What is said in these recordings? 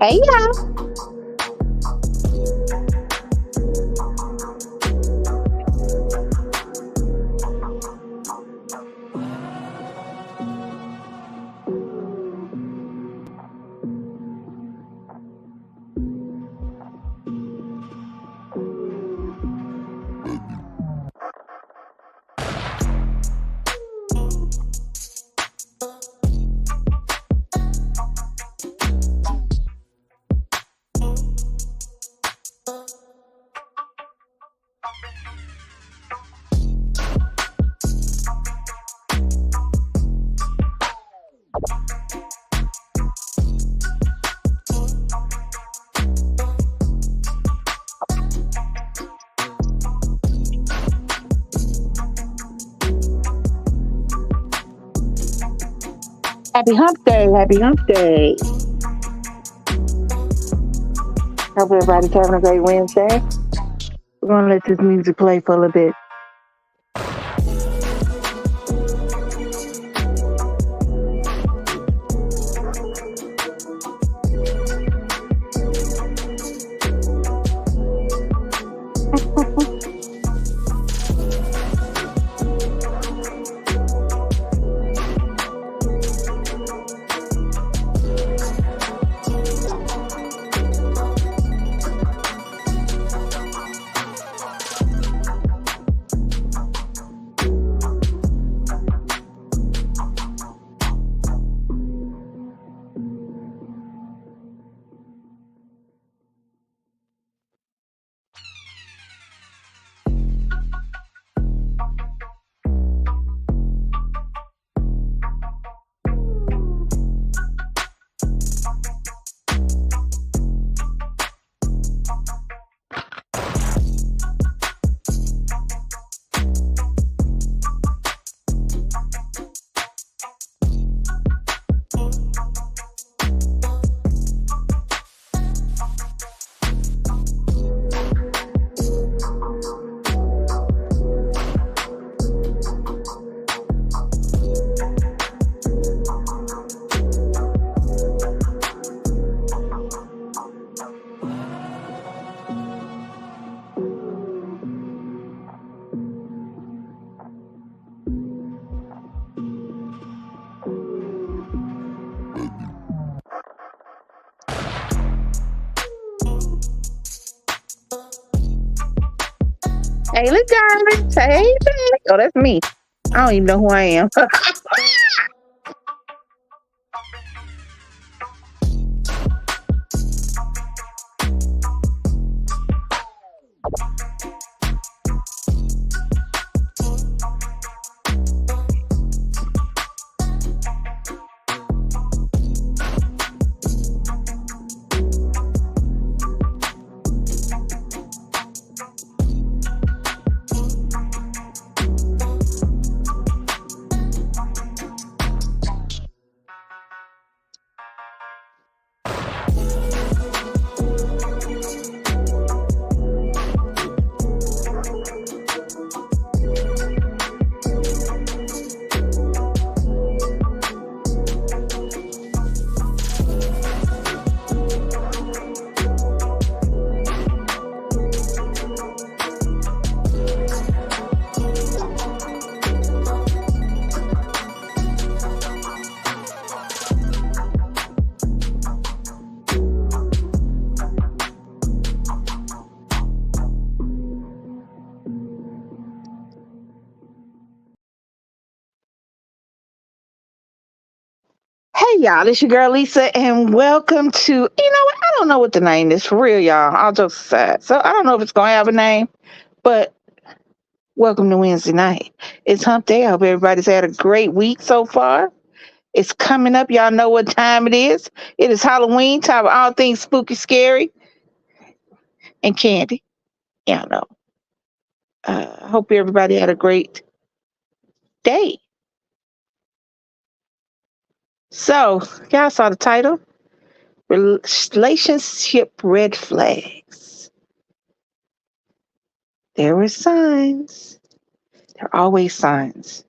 Hey y'all. Happy hump day. Happy hump day. Hope everybody's having a great Wednesday. We're going to let this music play for a little bit. Hey, look, darling. Say hey back. Oh, that's me. I don't even know who I am. Hey y'all, it's your girl Lisa, and welcome to, you know what? I don't know what the name is for real, y'all. I'll just say. So I don't know if it's gonna have a name, but welcome to Wednesday night. It's hump day. I hope everybody's had a great week so far. It's coming up. Y'all know what time it is. It is Halloween time for all things spooky, scary, and candy. Y'all know. I hope everybody had a great day. So, y'all saw the title, Relationship Red Flags. There were signs. There are always signs.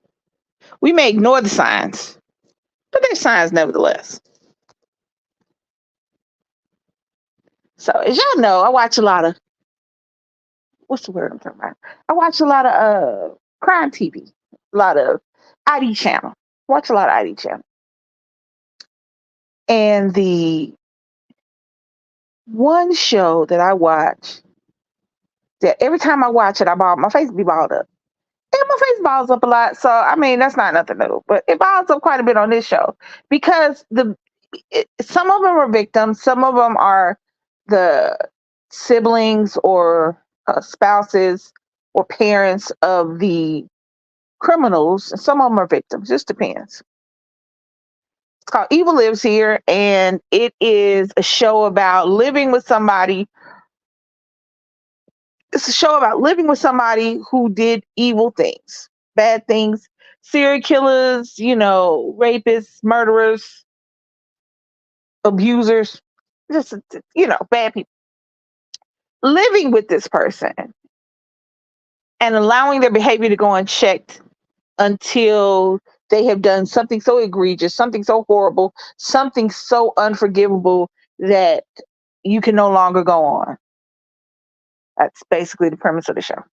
We may ignore the signs, but there's signs nevertheless. So, as y'all know, I watch a lot of, what's the word I'm talking about? I watch a lot of crime TV, a lot of ID channel. Watch a lot of ID channel. And the one show that I watch, that every time I watch it, my face be balled up. And my face balls up a lot. So I mean, that's not nothing new, but it balls up quite a bit on this show because some of them are victims, some of them are the siblings or spouses or parents of the criminals, and some of them are victims. Just depends. It's called Evil Lives Here, and it is a show about living with somebody. It's a show about living with somebody who did evil things, bad things, serial killers, rapists, murderers, abusers, just, bad people. Living with this person and allowing their behavior to go unchecked until they have done something so egregious, something so horrible, something so unforgivable that you can no longer go on. That's basically the premise of the show.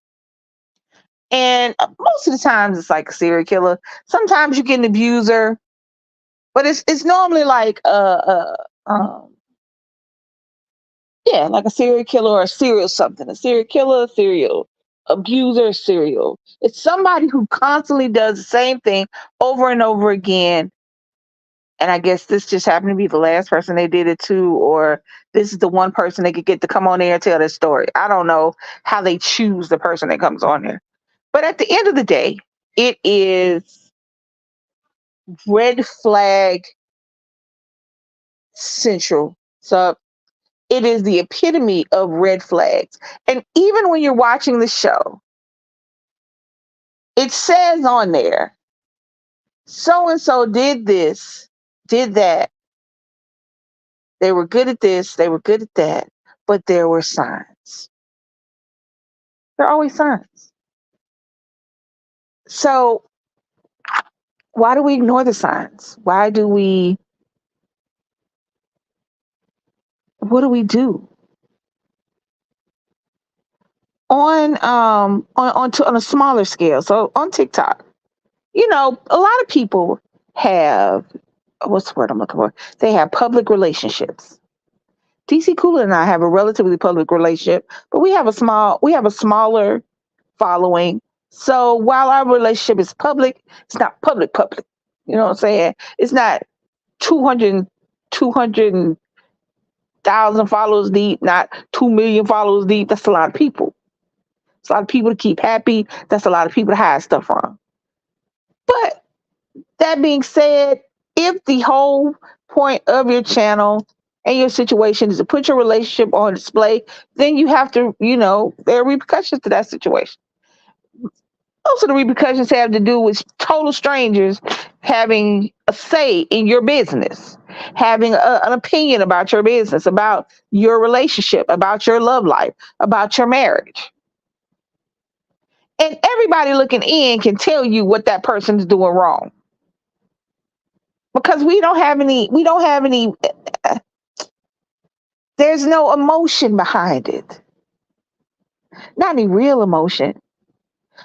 And most of the times it's like a serial killer. Sometimes you get an abuser, but it's normally like like a serial killer or a serial something. A serial killer, serial abuser, serial. It's somebody who constantly does the same thing over and over again. And I guess this just happened to be the last person they did it to, or this is the one person they could get to come on there and tell their story. I don't know how they choose the person that comes on there. But at the end of the day, it is red flag central. So it is the epitome of red flags. And even when you're watching the show, it says on there, so and so did this, did that. They were good at this, they were good at that, but there were signs. There are always signs. So why do we ignore the signs? What do we do? On a smaller scale. So on TikTok, a lot of people have, what's the word I'm looking for? They have public relationships. DC Cooler and I have a relatively public relationship, but we have a smaller following. So while our relationship is public, it's not public. You know what I'm saying? It's not 200 200,000 followers deep, not 2 million followers deep. That's a lot of people. It's a lot of people to keep happy. That's a lot of people to hide stuff from. But that being said, if the whole point of your channel and your situation is to put your relationship on display, then you have to, there are repercussions to that situation. Most of the repercussions have to do with total strangers having a say in your business, having an opinion about your business, about your relationship, about your love life, about your marriage. And everybody looking in can tell you what that person is doing wrong. Because we don't have any, there's no emotion behind it. Not any real emotion.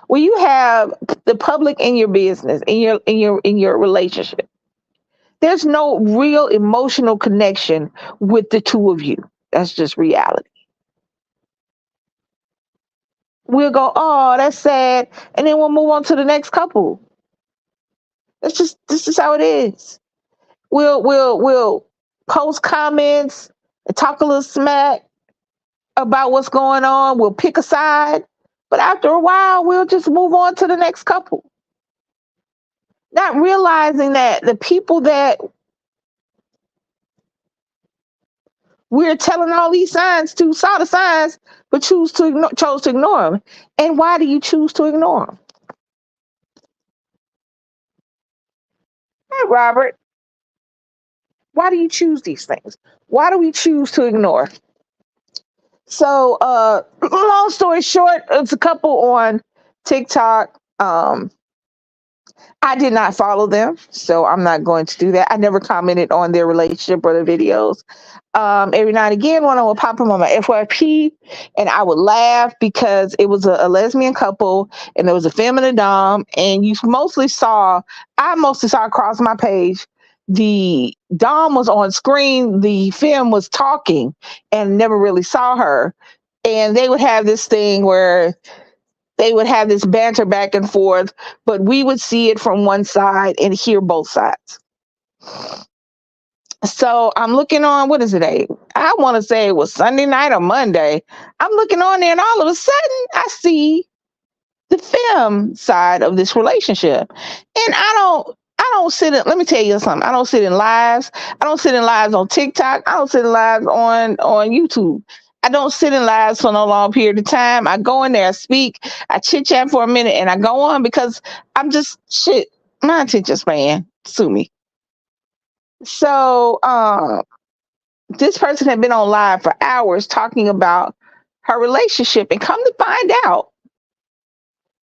When you have the public in your business, in your relationship, there's no real emotional connection with the two of you. That's just reality. We'll go, oh, that's sad, and then we'll move on to the next couple. This is how it is. We'll post comments and talk a little smack about what's going on. We'll pick a side, but after a while, we'll just move on to the next couple. Not realizing that the people that we're telling all these signs to saw the signs, but chose to ignore them. And why do you choose to ignore them? Hey, Robert. Why do you choose these things? Why do we choose to ignore? So, long story short, it's a couple on TikTok. I did not follow them, so I'm not going to do that. I never commented on their relationship or their videos. Every now and again, one would pop up on my FYP, and I would laugh because it was a lesbian couple, and there was a feminine dom, and I mostly saw across my page, the dom was on screen, the femme was talking, and never really saw her. And they would have this thing where they would have this banter back and forth, but we would see it from one side and hear both sides. So I'm looking on, what is it? I want to say it was Sunday night or Monday. I'm looking on there, and all of a sudden I see the femme side of this relationship. And I don't sit in, let me tell you something. I don't sit in lives. I don't sit in lives on TikTok. I don't sit in lives on YouTube. I don't sit in lives for no long period of time. I go in there, I speak, I chit chat for a minute, and I go on because I'm just shit. My attention span, sue me. So this person had been on live for hours talking about her relationship, and come to find out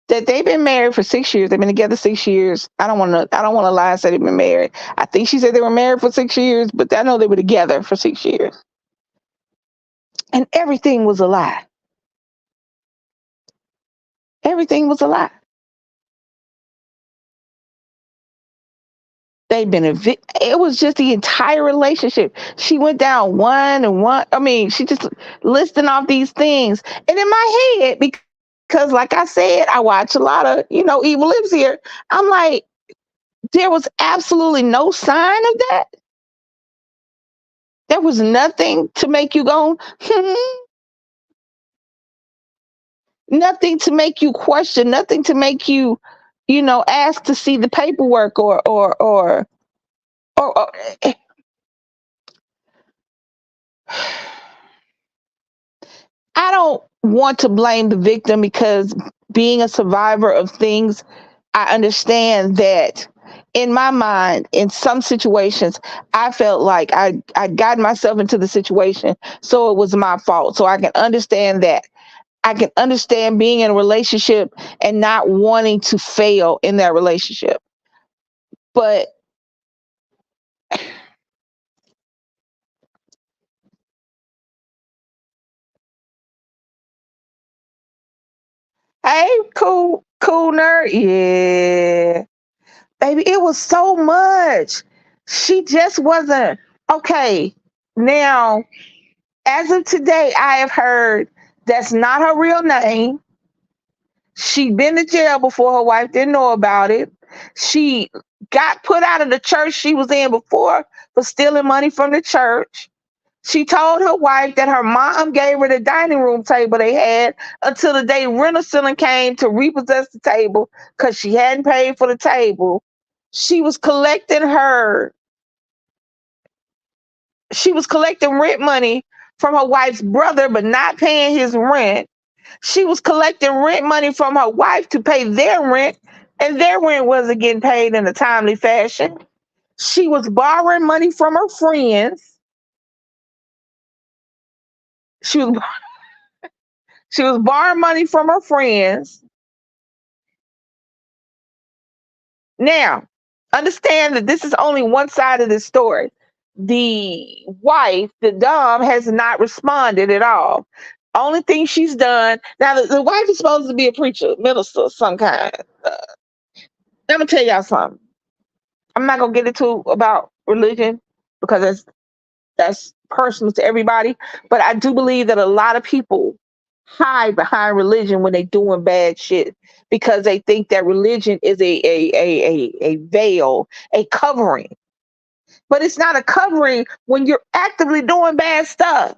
that they've been married for 6 years. They've been together 6 years. I don't want to lie and say they've been married. I think she said they were married for 6 years, but I know they were together for 6 years. And everything was a lie. Everything was a lie. It was just the entire relationship. She went down one and one. I mean, she just listing off these things. And in my head, because like I said, I watch a lot of, Evil Lives here. I'm like, there was absolutely no sign of that. There was nothing to make you go, nothing to make you question, nothing to make you, ask to see the paperwork or I don't want to blame the victim because being a survivor of things, I understand that in my mind, in some situations, I felt like I got myself into the situation, so it was my fault. So I can understand that. I can understand being in a relationship and not wanting to fail in that relationship. But hey, cool nerd. Yeah. Baby, it was so much. She just wasn't okay. Now, as of today, I have heard that's not her real name. She'd been to jail before. Her wife didn't know about it. She got put out of the church she was in before for stealing money from the church. She told her wife that her mom gave her the dining room table they had until the day renter ceiling came to repossess the table because she hadn't paid for the table. She was collecting her, she was collecting rent money from her wife's brother, but not paying his rent. She was collecting rent money from her wife to pay their rent, and their rent wasn't getting paid in a timely fashion. She was borrowing money from her friends. She was she was borrowing money from her friends. Now, understand that this is only one side of the story. The wife, the Dom, has not responded at all. Only thing she's done now, the wife is supposed to be a preacher, minister of some kind. Let me tell y'all something. I'm not gonna get into about religion because that's personal to everybody. But I do believe that a lot of people hide behind religion when they doing bad shit because they think that religion is a veil, a covering. But it's not a covering when you're actively doing bad stuff.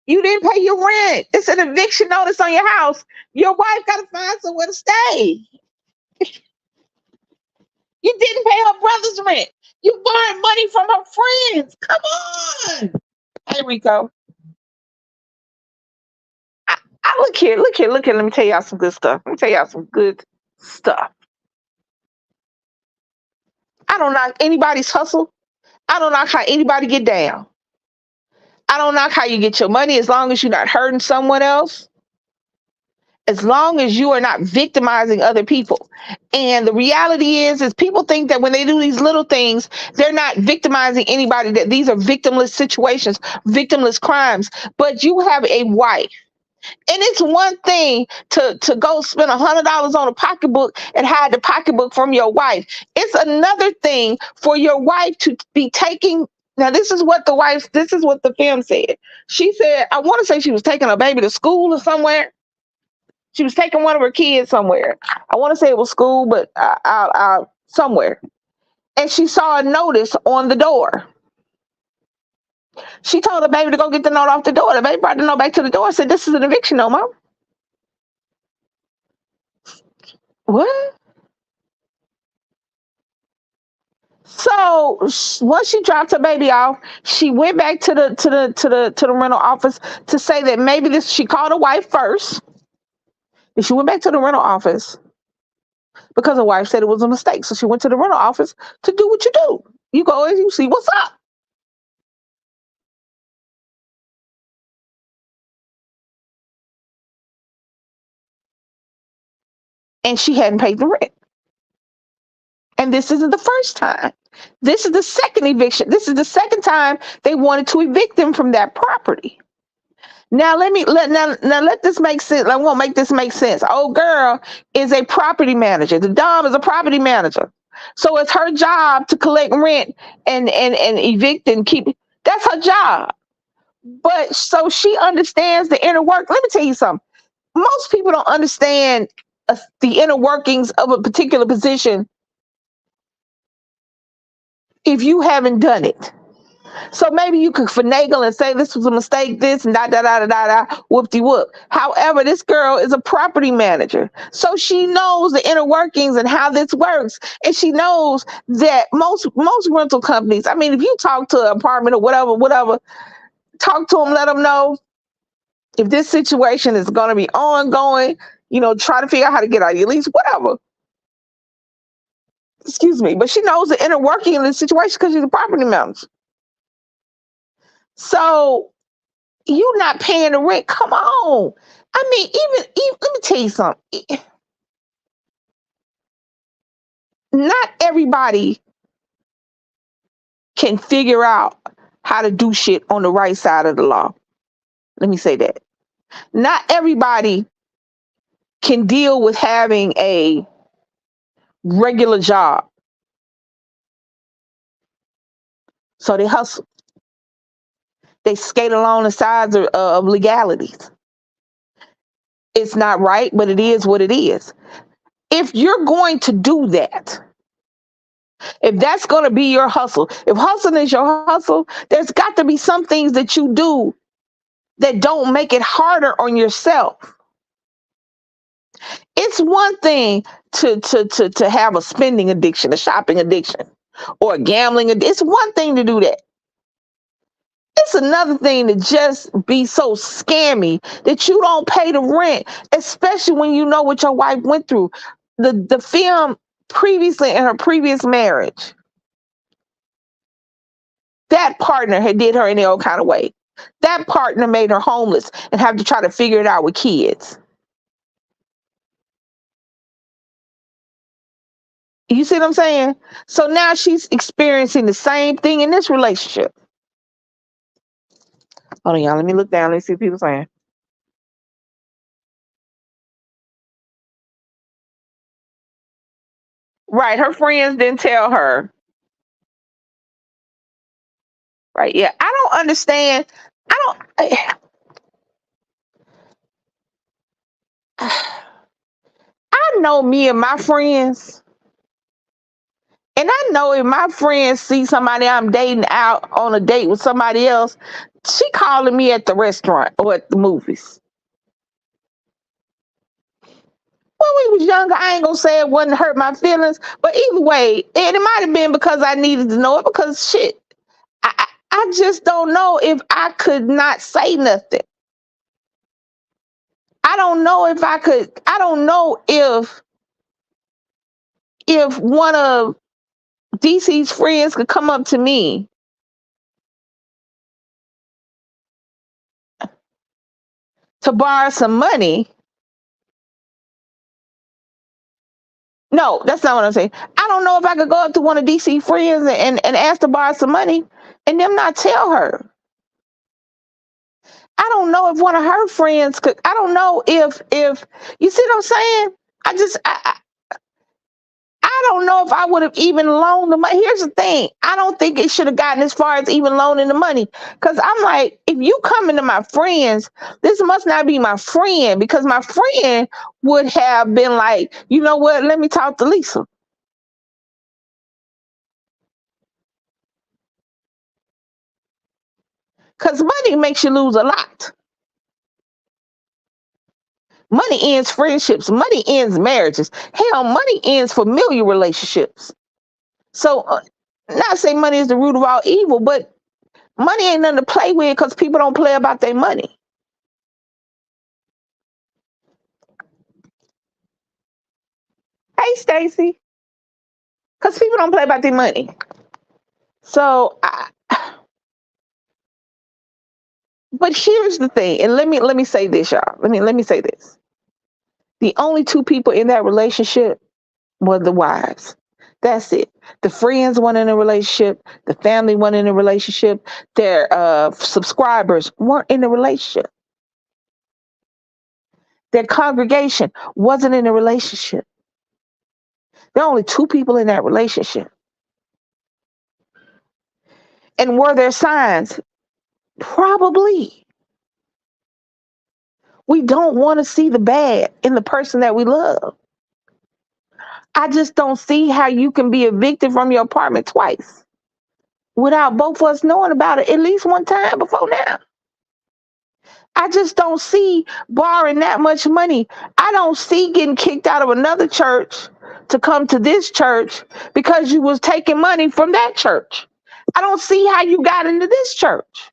You didn't pay your rent. It's an eviction notice on your house. Your wife got to find somewhere to stay. You didn't pay her brother's rent. You borrowed money from her friends. Come on. Hey, Rico. I look here. Let me tell y'all some good stuff. Let me tell y'all some good stuff. I don't knock anybody's hustle. I don't knock how anybody get down. I don't knock how you get your money as long as you're not hurting someone else, as long as you are not victimizing other people. And the reality is people think that when they do these little things, they're not victimizing anybody, that these are victimless situations, victimless crimes. But you have a wife. And it's one thing to go spend $100 on a pocketbook and hide the pocketbook from your wife. It's another thing for your wife to be taking. Now, this is what the film said. She said, I want to say she was taking a baby to school or somewhere. She was taking one of her kids somewhere. I want to say it was school, but somewhere. And she saw a notice on the door. She told the baby to go get the note off the door. The baby brought the note back to the door and said, "This is an eviction note, Mom." What? So once she dropped her baby off, she went back to the rental office to say that maybe this. She called her wife first. And she went back to the rental office because her wife said it was a mistake. So she went to the rental office to do what you do. You go and you see what's up. And she hadn't paid the rent. And this isn't the first time. This is the second eviction. This is the second time they wanted to evict them from that property. Now let this make sense. I won't make this make sense. Old girl is a property manager. The Dom is a property manager. So it's her job to collect rent and evict and keep. That's her job. But so she understands the inner work. Let me tell you something. Most people don't understand the inner workings of a particular position if you haven't done it. So maybe you could finagle and say this was a mistake, this and da da da da da da, whoop de whoop. However, this girl is a property manager, so she knows the inner workings and how this works, and she knows that most rental companies. I mean, if you talk to an apartment or whatever, talk to them, let them know if this situation is going to be ongoing. Try to figure out how to get out of your lease, whatever. Excuse me, but she knows the inner working in this situation because she's a property manager. So you not paying the rent. Come on. I mean, even let me tell you something. Not everybody can figure out how to do shit on the right side of the law. Let me say that. Not everybody can deal with having a regular job. So they hustle. They skate along the sides of legalities. It's not right, but it is what it is. If you're going to do that, if that's going to be your hustle, if hustling is your hustle, there's got to be some things that you do that don't make it harder on yourself. It's one thing to have a spending addiction, a shopping addiction, or a gambling addiction. It's one thing to do that. It's another thing to just be so scammy that you don't pay the rent, especially when you know what your wife went through. The film previously in her previous marriage, that partner had did her in the old kind of way. That partner made her homeless and have to try to figure it out with kids. You see what I'm saying? So now she's experiencing the same thing in this relationship. Hold on, y'all. Let me look down. Let's see what people saying. Right. Her friends didn't tell her. Right. Yeah. I don't understand. I don't. I know me and my friends, and I know if my friends see somebody I'm dating out on a date with somebody else, she calling me at the restaurant or at the movies. When we was younger, I ain't gonna say it wouldn't hurt my feelings, but either way, and it might have been because I needed to know it because shit, I just don't know if I could not say nothing. I don't know if I could. I don't know if one of DC's friends could come up to me to borrow some money. No, that's not what I'm saying. I don't know if I could go up to one of DC friends and ask to borrow some money and them not tell her. I don't know if one of her friends could. I don't know if you see what I'm saying. I just I don't know if I would have even loaned the money. Here's the thing. I don't think it should have gotten as far as even loaning the money. Cause I'm like, if you come into my friends, this must not be my friend because my friend would have been like, you know what? Let me talk to Lisa. Cause money makes you lose a lot. Money ends friendships. Money ends marriages. Hell, money ends familiar relationships. So, not say money is the root of all evil, but money ain't nothing to play with because people don't play about their money. Hey, Stacy, because people don't play about their money. So, but here's the thing, and let me say this, y'all. Let me say this. The only two people in that relationship were the wives. That's it. The friends weren't in a relationship. The family weren't in a relationship. Their subscribers weren't in a relationship. Their congregation wasn't in a relationship. There are only two people in that relationship. And were there signs? Probably. We don't want to see the bad in the person that we love. I just don't see how you can be evicted from your apartment twice without both of us knowing about it at least one time before now. I just don't see borrowing that much money. I don't see getting kicked out of another church to come to this church because you was taking money from that church. I don't see how you got into this church.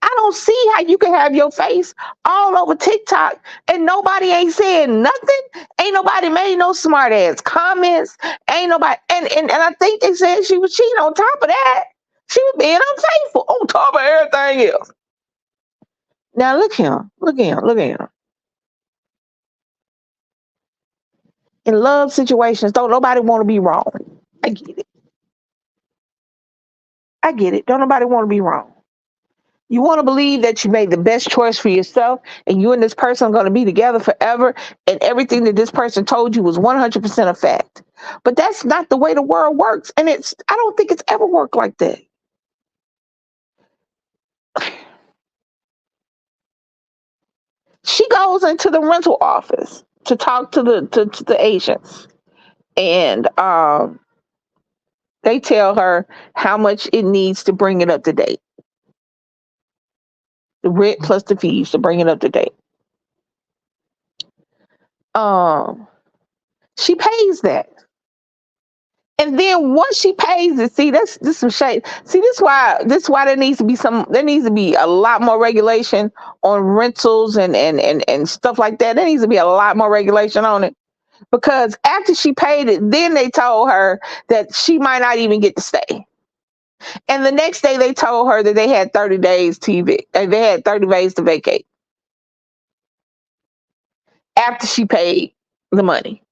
I don't see how you can have your face all over TikTok and nobody ain't saying nothing. Ain't nobody made no smart ass comments. Ain't nobody and I think they said she was cheating on top of that. She was being unfaithful on top of everything else. Now look here, look at him, look at him. In love situations, don't nobody want to be wrong. I get it. I get it. Don't nobody want to be wrong. You want to believe that you made the best choice for yourself and you and this person are going to be together forever and everything that this person told you was 100% a fact. But that's not the way the world works. And I don't think it's ever worked like that. She goes into the rental office to talk to the agents. And they tell her how much it needs to bring it up to date. The rent plus the fees to bring it up to date. Um, she pays that. And then once she pays it, see, that's this some shade. See, this why there needs to be a lot more regulation on rentals and stuff like that. There needs to be a lot more regulation on it. Because after she paid it, then they told her that she might not even get to stay. And the next day they told her that they had 30 days to evict. They had 30 days to vacate after she paid the money.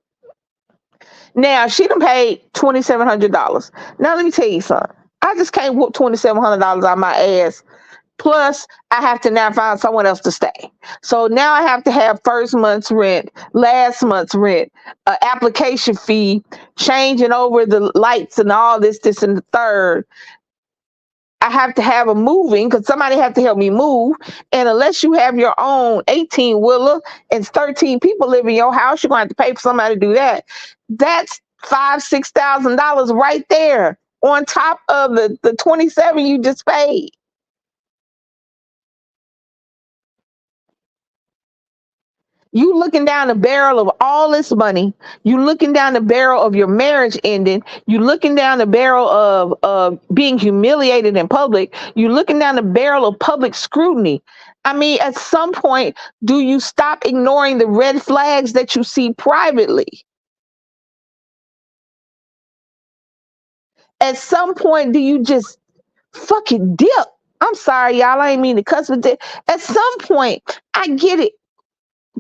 Now she done paid $2,700. Now let me tell you something. I just can't whoop $2,700 out my ass. Plus, I have to now find someone else to stay. So now I have to have first month's rent, last month's rent, application fee, changing over the lights and all this, and the third. I have to have a moving because somebody have to help me move. And unless you have your own 18 wheeler and 13 people live in your house, you're going to have to pay for somebody to do that. That's $5,000-6,000 right there on top of the 27 you just paid. You looking down the barrel of all this money. You looking down the barrel of your marriage ending. You looking down the barrel of being humiliated in public. You looking down the barrel of public scrutiny. I mean, at some point, do you stop ignoring the red flags that you see privately? At some point, do you just fucking dip? I'm sorry, y'all. I ain't mean to cuss, but at some point, I get it.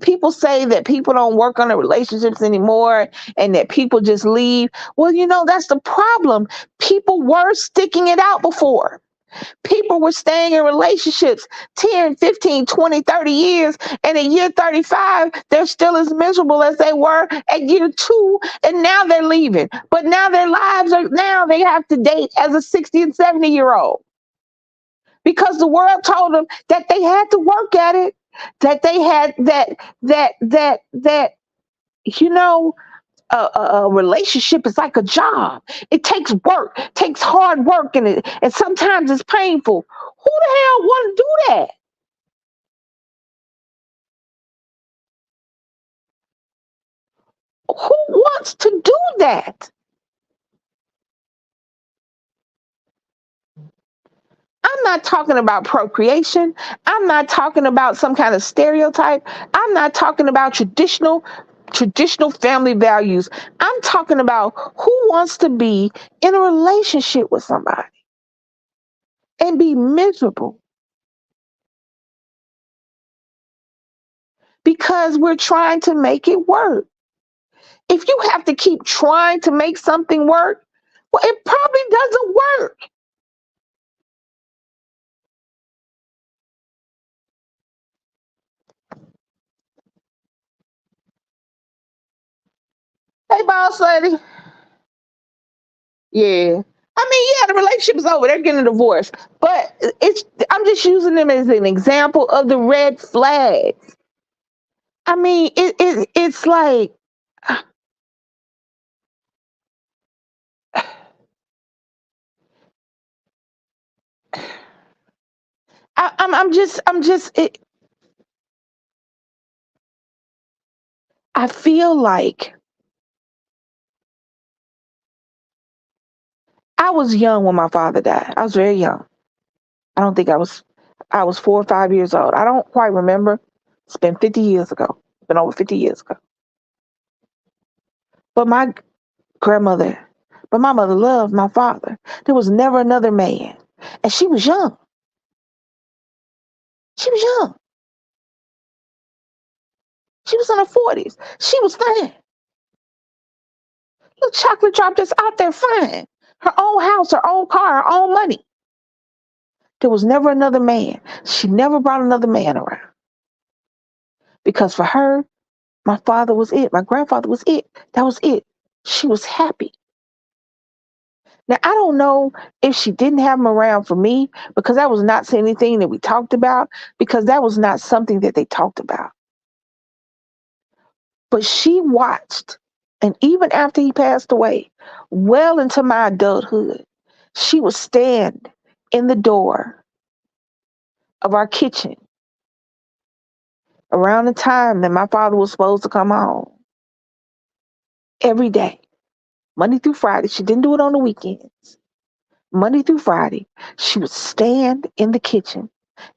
People say that people don't work on their relationships anymore and that people just leave. Well, that's the problem. People were sticking it out before. People were staying in relationships 10, 15, 20, 30 years. And at year 35, they're still as miserable as they were at year 2. And now they're leaving. But now their lives now they have to date as a 60 and 70-year-old because the world told them that they had to work at it, that they had that you know a relationship is like a job. It takes work, takes hard work, and sometimes it's painful. Who the hell want to do that? Who wants to do that? I'm not talking about procreation. I'm not talking about some kind of stereotype. I'm not talking about traditional family values. I'm talking about who wants to be in a relationship with somebody and be miserable because we're trying to make it work. If you have to keep trying to make something work, well, it probably doesn't work. Hey, boss lady. Yeah. I mean, yeah, the relationship is over. They're getting a divorce. But I'm just using them as an example of the red flag. I mean, it's like I feel like I was young when my father died. I was very young. I don't think I was 4 or 5 years old. I don't quite remember. It's been 50 years ago. It's been over 50 years ago. But grandmother, but my mother loved my father. There was never another man. And she was young. She was young. She was in her 40s. She was fine. Little chocolate drop just out there fine. Her own house, her own car, her own money. There was never another man. She never brought another man around. Because for her, my father was it. My grandfather was it. That was it. She was happy. Now, I don't know if she didn't have him around for me because that was not anything that we talked about, because that was not something that they talked about. But she watched, and even after he passed away, well into my adulthood, she would stand in the door of our kitchen around the time that my father was supposed to come home every day, Monday through Friday. She didn't do it on the weekends. Monday through Friday, she would stand in the kitchen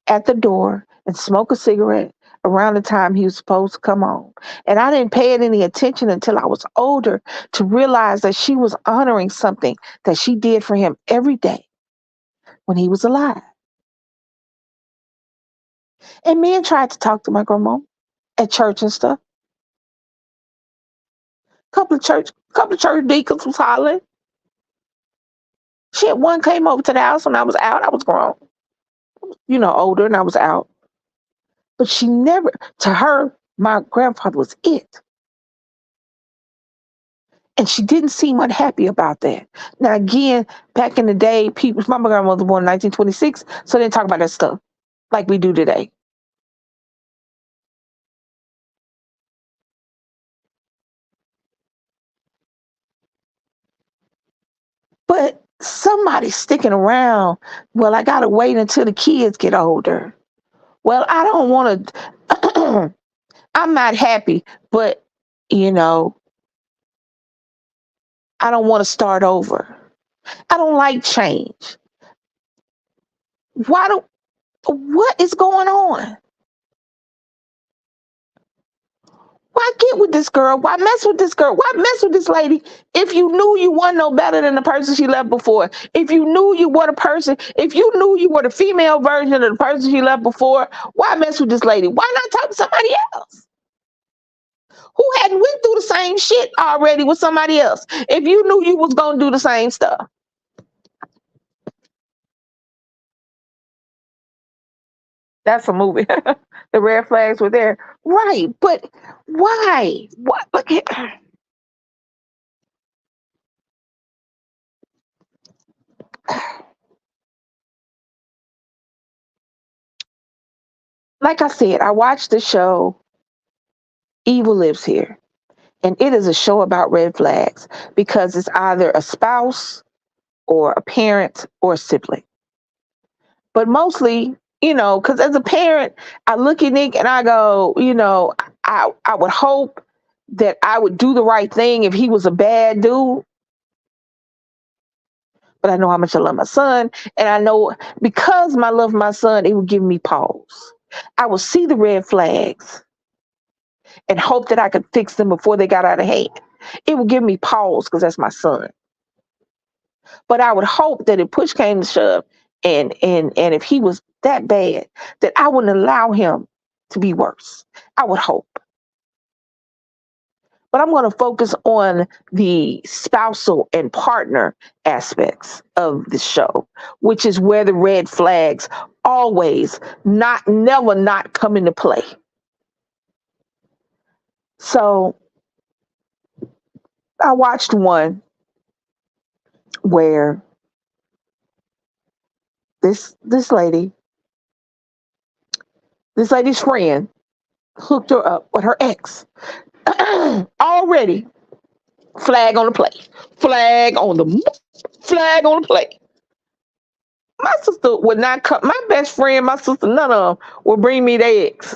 at the door and smoke a cigarette around the time he was supposed to come home. And I didn't pay it any attention until I was older to realize that she was honoring something that she did for him every day when he was alive. And men tried to talk to my grandma at church and stuff. Couple of church deacons was hollering. Shit, one came over to the house when I was out. I was grown, older, and I was out. But she never, to her, my grandfather was it. And she didn't seem unhappy about that. Now, again, back in the day, my grandmother was born in 1926, so they didn't talk about that stuff like we do today. But somebody sticking around, well, I got to wait until the kids get older. Well, I don't want to, I'm not happy, but, you know, I don't want to start over. I don't like change. Why do, what is going on? Why get with this girl? Why mess with this girl? Why mess with this lady if you knew you weren't no better than the person she left before? If you knew you were the person, if you knew you were the female version of the person she left before, why mess with this lady? Why not talk to somebody else who hadn't went through the same shit already with somebody else? If you knew you was gonna do the same stuff. That's a movie. The red flags were there. Right, but why? What? Like I said, I watched the show Evil Lives Here. And it is a show about red flags because it's either a spouse or a parent or a sibling. But mostly, because as a parent, I look at Nick and I go, I would hope that I would do the right thing if he was a bad dude. But I know how much I love my son. And I know because I love my son, it would give me pause. I would see the red flags and hope that I could fix them before they got out of hand. It would give me pause because that's my son. But I would hope that if push came to shove and if he was that bad, that I wouldn't allow him to be worse. I would hope. But I'm going to focus on the spousal and partner aspects of the show, which is where the red flags always never not come into play. So I watched one where this lady, this lady's friend hooked her up with her ex. Already flag on the play, flag on the flag on the play. My sister would not come. My best friend, my sister, none of them would bring me their ex.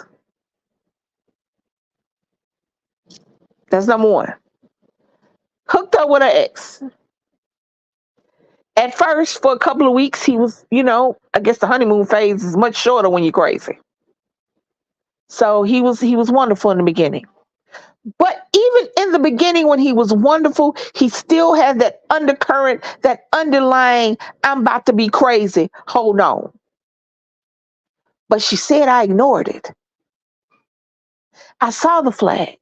That's number one. Hooked up with her ex. At first, for a couple of weeks, he was, I guess the honeymoon phase is much shorter when you're crazy. So he was wonderful in the beginning. But even in the beginning, when he was wonderful, he still had that undercurrent, that underlying, I'm about to be crazy. Hold on. But she said I ignored it. I saw the flag,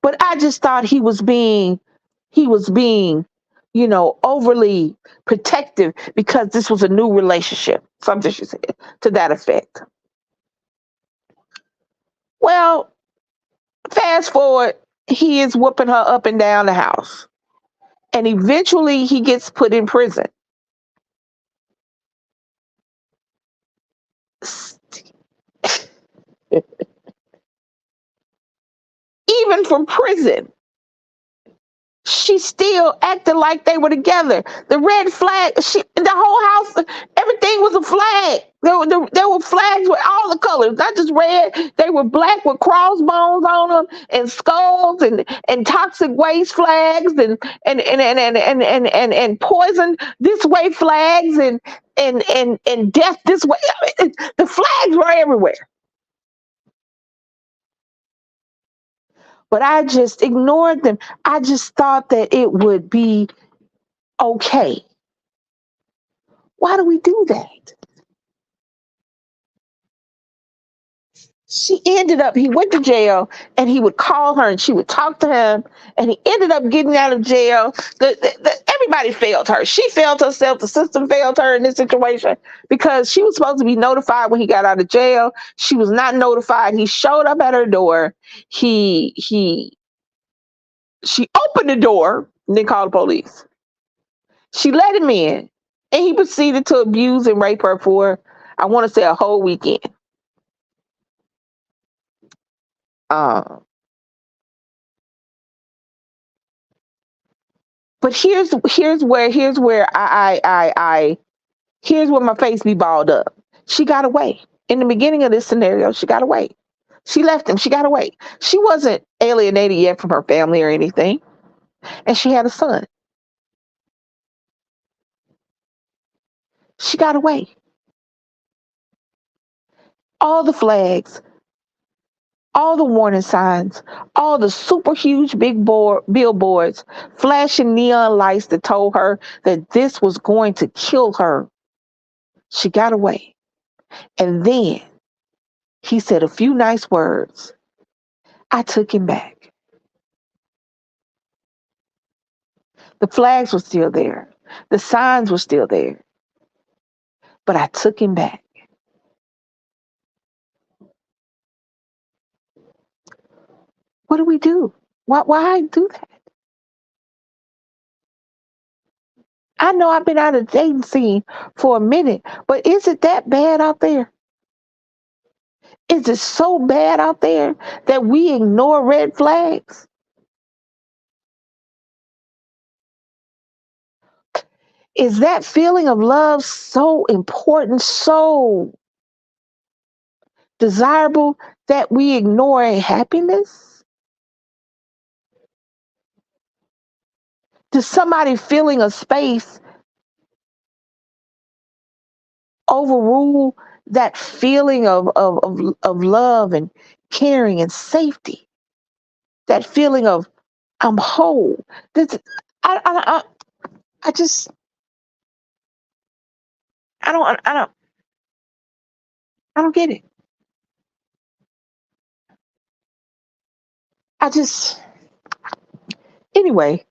but I just thought he was being, overly protective because this was a new relationship. Something she said to that effect. Well, fast forward, he is whooping her up and down the house. And eventually he gets put in prison. Even from prison, she still acted like they were together. The red flag, the whole house, everything was a flag. There were flags with all the colors, not just red. They were black with crossbones on them and skulls and toxic waste flags and poison this way flags and death this way. The flags were everywhere. But I just ignored them. I just thought that it would be okay. Why do we do that? He went to jail and he would call her and she would talk to him and he ended up getting out of jail. Everybody failed her. She failed herself. The system failed her in this situation because she was supposed to be notified when he got out of jail. She was not notified. He showed up at her door. She opened the door and then called the police. She let him in and he proceeded to abuse and rape her for, I want to say, a whole weekend. Um, but here's where my face be balled up. She got away. In the beginning of this scenario, she got away. She left him. She got away. She wasn't alienated yet from her family or anything. And she had a son. She got away. All the flags All the warning signs, all the super huge billboards, flashing neon lights that told her that this was going to kill her. She got away. And then he said a few nice words. I took him back. The flags were still there. The signs were still there. But I took him back. What do we do? Why do that? I know I've been out of the dating scene for a minute, but is it that bad out there? Is it so bad out there that we ignore red flags? Is that feeling of love so important, so desirable that we ignore happiness? Does somebody filling a space overrule that feeling of love and caring and safety? That feeling of I'm whole. This, I, I, I, I just, I don't, I don't, I don't get it. I just, anyway.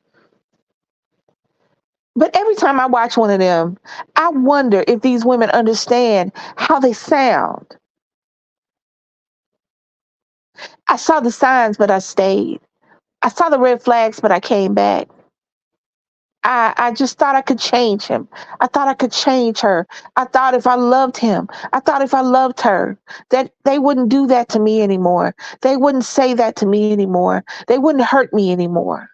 But every time I watch one of them, I wonder if these women understand how they sound. I saw the signs, but I stayed. I saw the red flags, but I came back. I just thought I could change him. I thought I could change her. I thought if I loved him, I thought if I loved her, that they wouldn't do that to me anymore. They wouldn't say that to me anymore. They wouldn't hurt me anymore.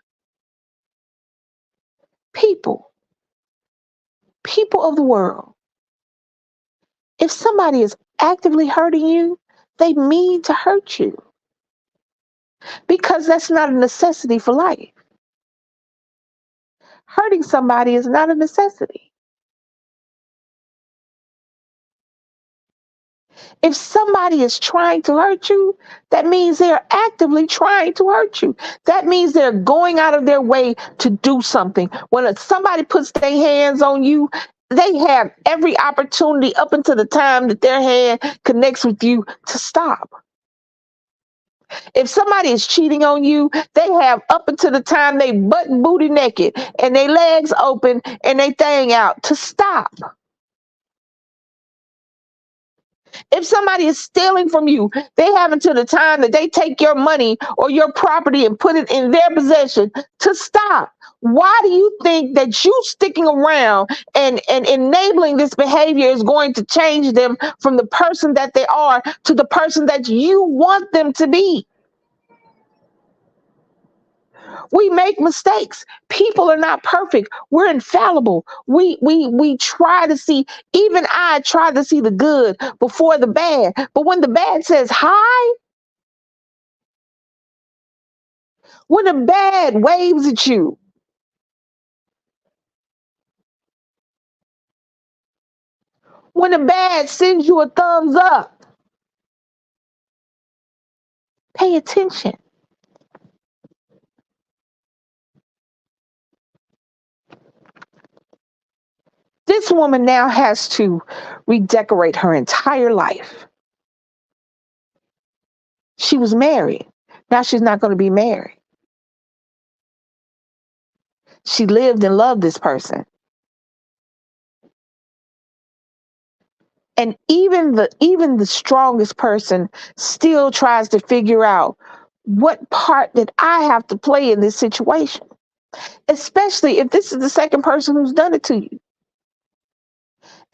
People, people of the world, if somebody is actively hurting you, they mean to hurt you because that's not a necessity for life. Hurting somebody is not a necessity. If somebody is trying to hurt you, that means they're actively trying to hurt you. That means they're going out of their way to do something. When somebody puts their hands on you, they have every opportunity up until the time that their hand connects with you to stop. If somebody is cheating on you, they have up until the time they butt and booty naked and they legs open and they thing out to stop. If somebody is stealing from you, they have until the time that they take your money or your property and put it in their possession to stop. Why do you think that you sticking around and enabling this behavior is going to change them from the person that they are to the person that you want them to be? We make mistakes. People are not perfect. We're infallible. We try to see, even I try to see the good before the bad. But when the bad says hi, when the bad waves at you, when the bad sends you a thumbs up, pay attention. This woman now has to redecorate her entire life. She was married. Now she's not going to be married. She lived and loved this person. And even the strongest person still tries to figure out what part did I have to play in this situation, especially if this is the second person who's done it to you.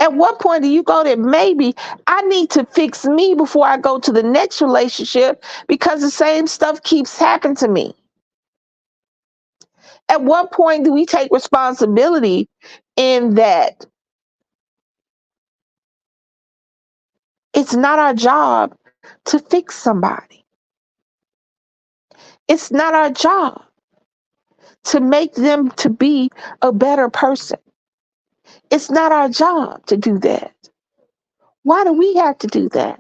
At what point do you go that maybe I need to fix me before I go to the next relationship because the same stuff keeps happening to me? At what point do we take responsibility in that it's not our job to fix somebody? It's not our job to make them to be a better person. It's not our job to do that. Why do we have to do that?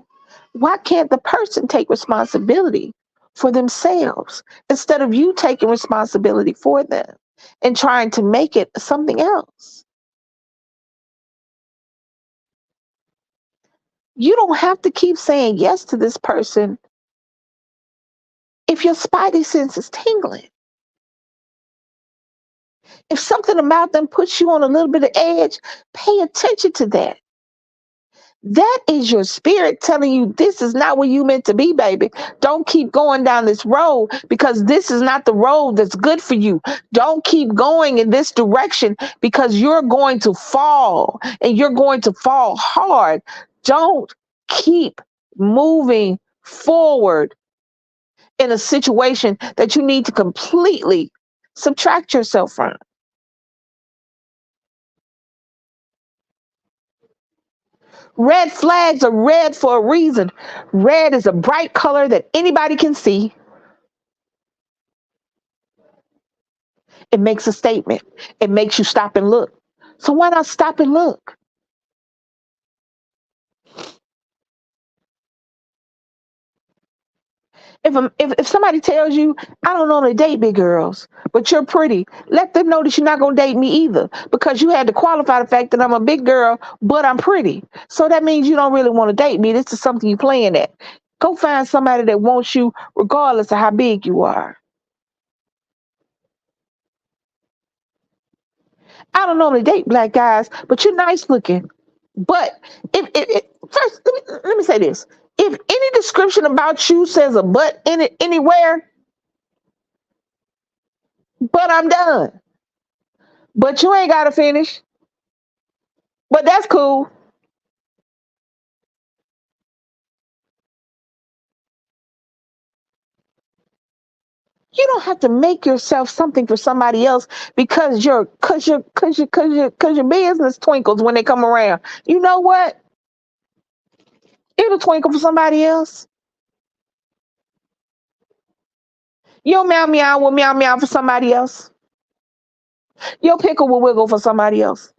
Why can't the person take responsibility for themselves instead of you taking responsibility for them and trying to make it something else? You don't have to keep saying yes to this person if your spidey sense is tingling. If something about them puts you on a little bit of edge, pay attention to that. That is your spirit telling you this is not where you meant to be, baby. Don't keep going down this road because this is not the road that's good for you. Don't keep going in this direction because you're going to fall and you're going to fall hard. Don't keep moving forward in a situation that you need to completely subtract yourself from. Red flags are red for a reason. Red is a bright color that anybody can see. It makes a statement. It makes you stop and look. So why not stop and look? If somebody tells you, I don't know to date big girls, but you're pretty, let them know that you're not gonna date me either because you had to qualify the fact that I'm a big girl, but I'm pretty. So that means you don't really want to date me. This is something you playing at. Go find somebody that wants you regardless of how big you are. I don't normally date black guys, but you're nice looking. But if first, let me say this: if any description about you says a but in it anywhere, but I'm done. But you ain't gotta finish. But that's cool. You don't have to make yourself something for somebody else because your business twinkles when they come around. You know what? It'll twinkle for somebody else. Your meow meow will meow meow for somebody else. Your pickle will wiggle for somebody else.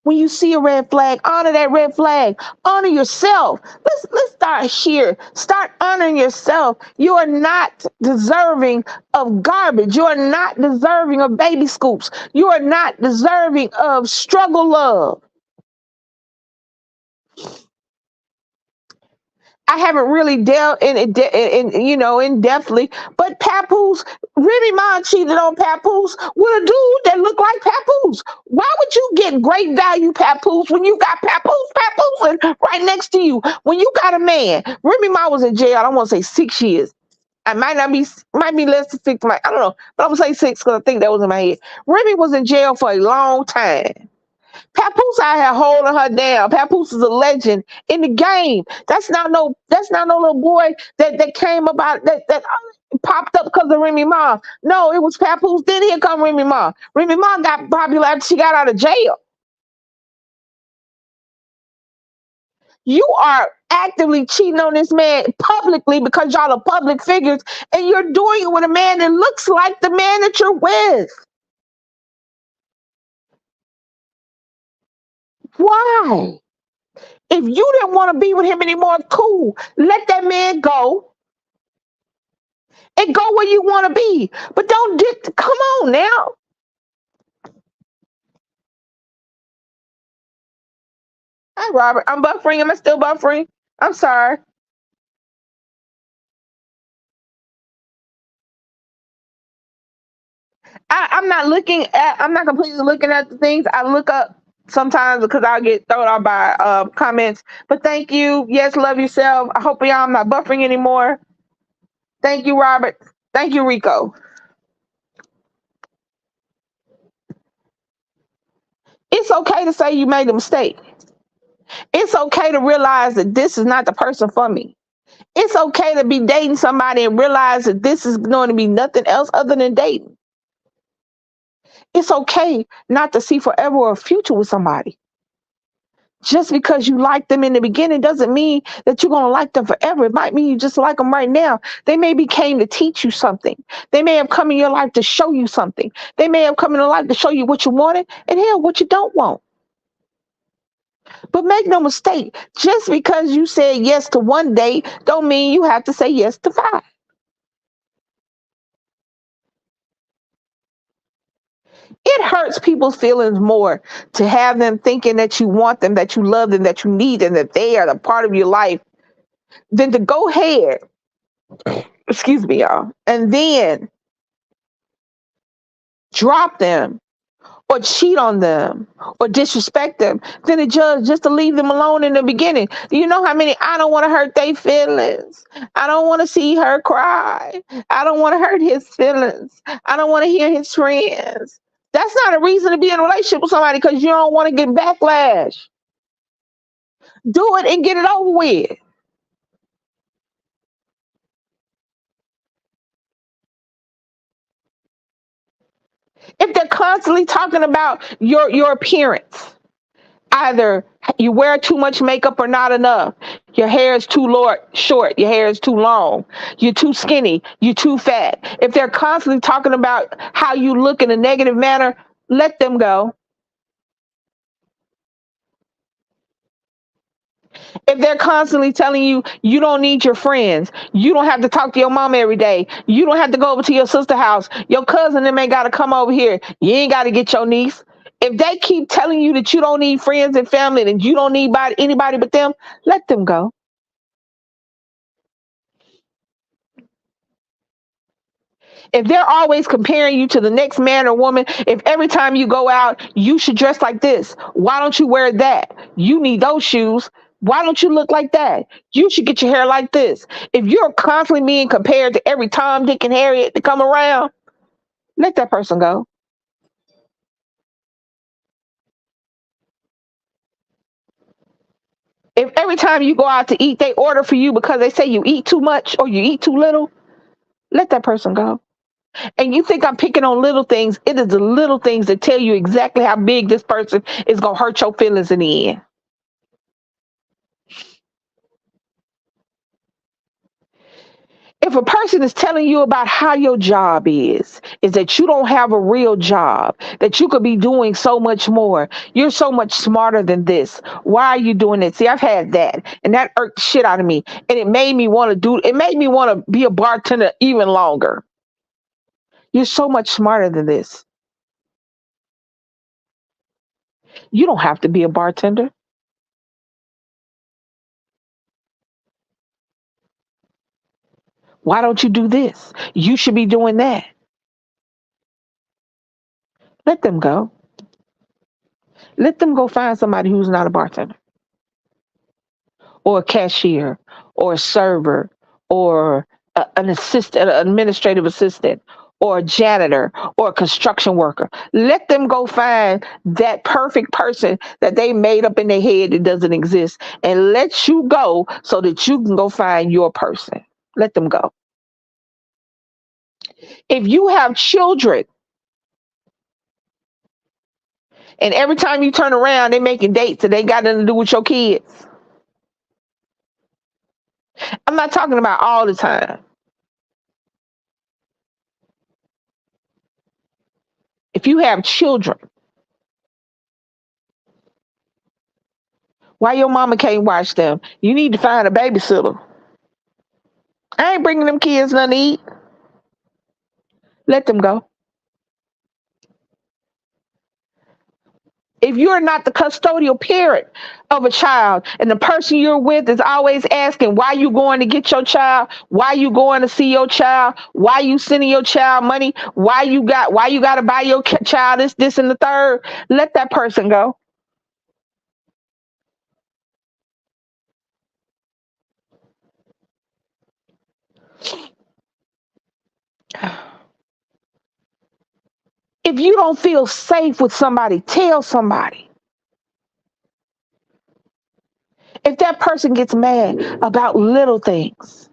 When you see a red flag, honor that red flag. Honor yourself. Let's start here. Start honoring yourself. You are not deserving of garbage. You are not deserving of baby scoops. You are not deserving of struggle love. I haven't really dealt in depthly, but Papoose, Remy Ma cheated on Papoose with a dude that looked like Papoose. Why would you get great value Papoose when you got Papoose, and right next to you? When you got a man, Remy Ma was in jail. I don't want to say 6 years. I might be less than six. I don't know, but I'm gonna say six because I think that was in my head. Remy was in jail for a long time. Papoose out here holding her down. Papoose is a legend in the game. That's not no little boy that came about that popped up because of Remy Ma. No, it was Papoose. Then here come Remy Ma. Remy Ma got popular after she got out of jail. You are actively cheating on this man publicly because y'all are public figures, and you're doing it with a man that looks like the man that you're with. Why? If you didn't want to be with him anymore, cool. Let that man go and go where you want to be. But don't get, come on now. Hi, Robert. I'm buffering. Am I still buffering? I'm sorry. I'm not completely looking at the things. I look up sometimes because I'll get thrown off by comments. But thank you. Yes, love yourself. I hope y'all I'm not buffering anymore. Thank you, Robert. Thank you, Rico. It's okay to say you made a mistake. It's okay to realize that this is not the person for me. It's okay to be dating somebody and realize that this is going to be nothing else other than dating. It's okay not to see forever or a future with somebody. Just because you like them in the beginning doesn't mean that you're going to like them forever. It might mean you just like them right now. They maybe came to teach you something. They may have come in your life to show you something. They may have come in your life to show you what you wanted and hell, what you don't want. But make no mistake, just because you said yes to one date don't mean you have to say yes to five. It hurts people's feelings more to have them thinking that you want them, that you love them, that you need them, that they are a part of your life, than to go ahead, excuse me, y'all, and then drop them or cheat on them or disrespect them than to just to leave them alone in the beginning. Do you know how many I don't want to hurt their feelings? I don't want to see her cry. I don't want to hurt his feelings. I don't want to hear his friends. That's not a reason to be in a relationship with somebody because you don't want to get backlash. Do it and get it over with. If they're constantly talking about your appearance, either you wear too much makeup or not enough, your hair is too short, your hair is too long, you're too skinny, you're too fat. If they're constantly talking about how you look in a negative manner, let them go. If they're constantly telling you you don't need your friends, you don't have to talk to your mom every day, you don't have to go over to your sister's house, your cousin them ain't got to come over here, you ain't got to get your niece. If they keep telling you that you don't need friends and family and you don't need anybody but them, let them go. If they're always comparing you to the next man or woman, if every time you go out, you should dress like this, why don't you wear that? You need those shoes. Why don't you look like that? You should get your hair like this. If you're constantly being compared to every Tom, Dick, and Harriet to come around, let that person go. If every time you go out to eat, they order for you because they say you eat too much or you eat too little, let that person go. And you think I'm picking on little things, it is the little things that tell you exactly how big this person is going to hurt your feelings in the end. If a person is telling you about how your job is that you don't have a real job, that you could be doing so much more, you're so much smarter than this, why are you doing it? See, I've had that and that irked the shit out of me, and it made me want to be a bartender even longer. You're so much smarter than this. You don't have to be a bartender. Why don't you do this? You should be doing that. Let them go. Let them go find somebody who's not a bartender or a cashier or a server or an assistant, an administrative assistant or a janitor or a construction worker. Let them go find that perfect person that they made up in their head that doesn't exist and let you go so that you can go find your person. Let them go. If you have children and every time you turn around, they're making dates and they got nothing to do with your kids. I'm not talking about all the time. If you have children, why your mama can't watch them? You need to find a babysitter. I ain't bringing them kids nothing to eat. Let them go. If you're not the custodial parent of a child and the person you're with is always asking why you going to get your child, why you going to see your child, why you sending your child money, why you got to buy your child this and the third, let that person go. If you don't feel safe with somebody, tell somebody. If that person gets mad about little things,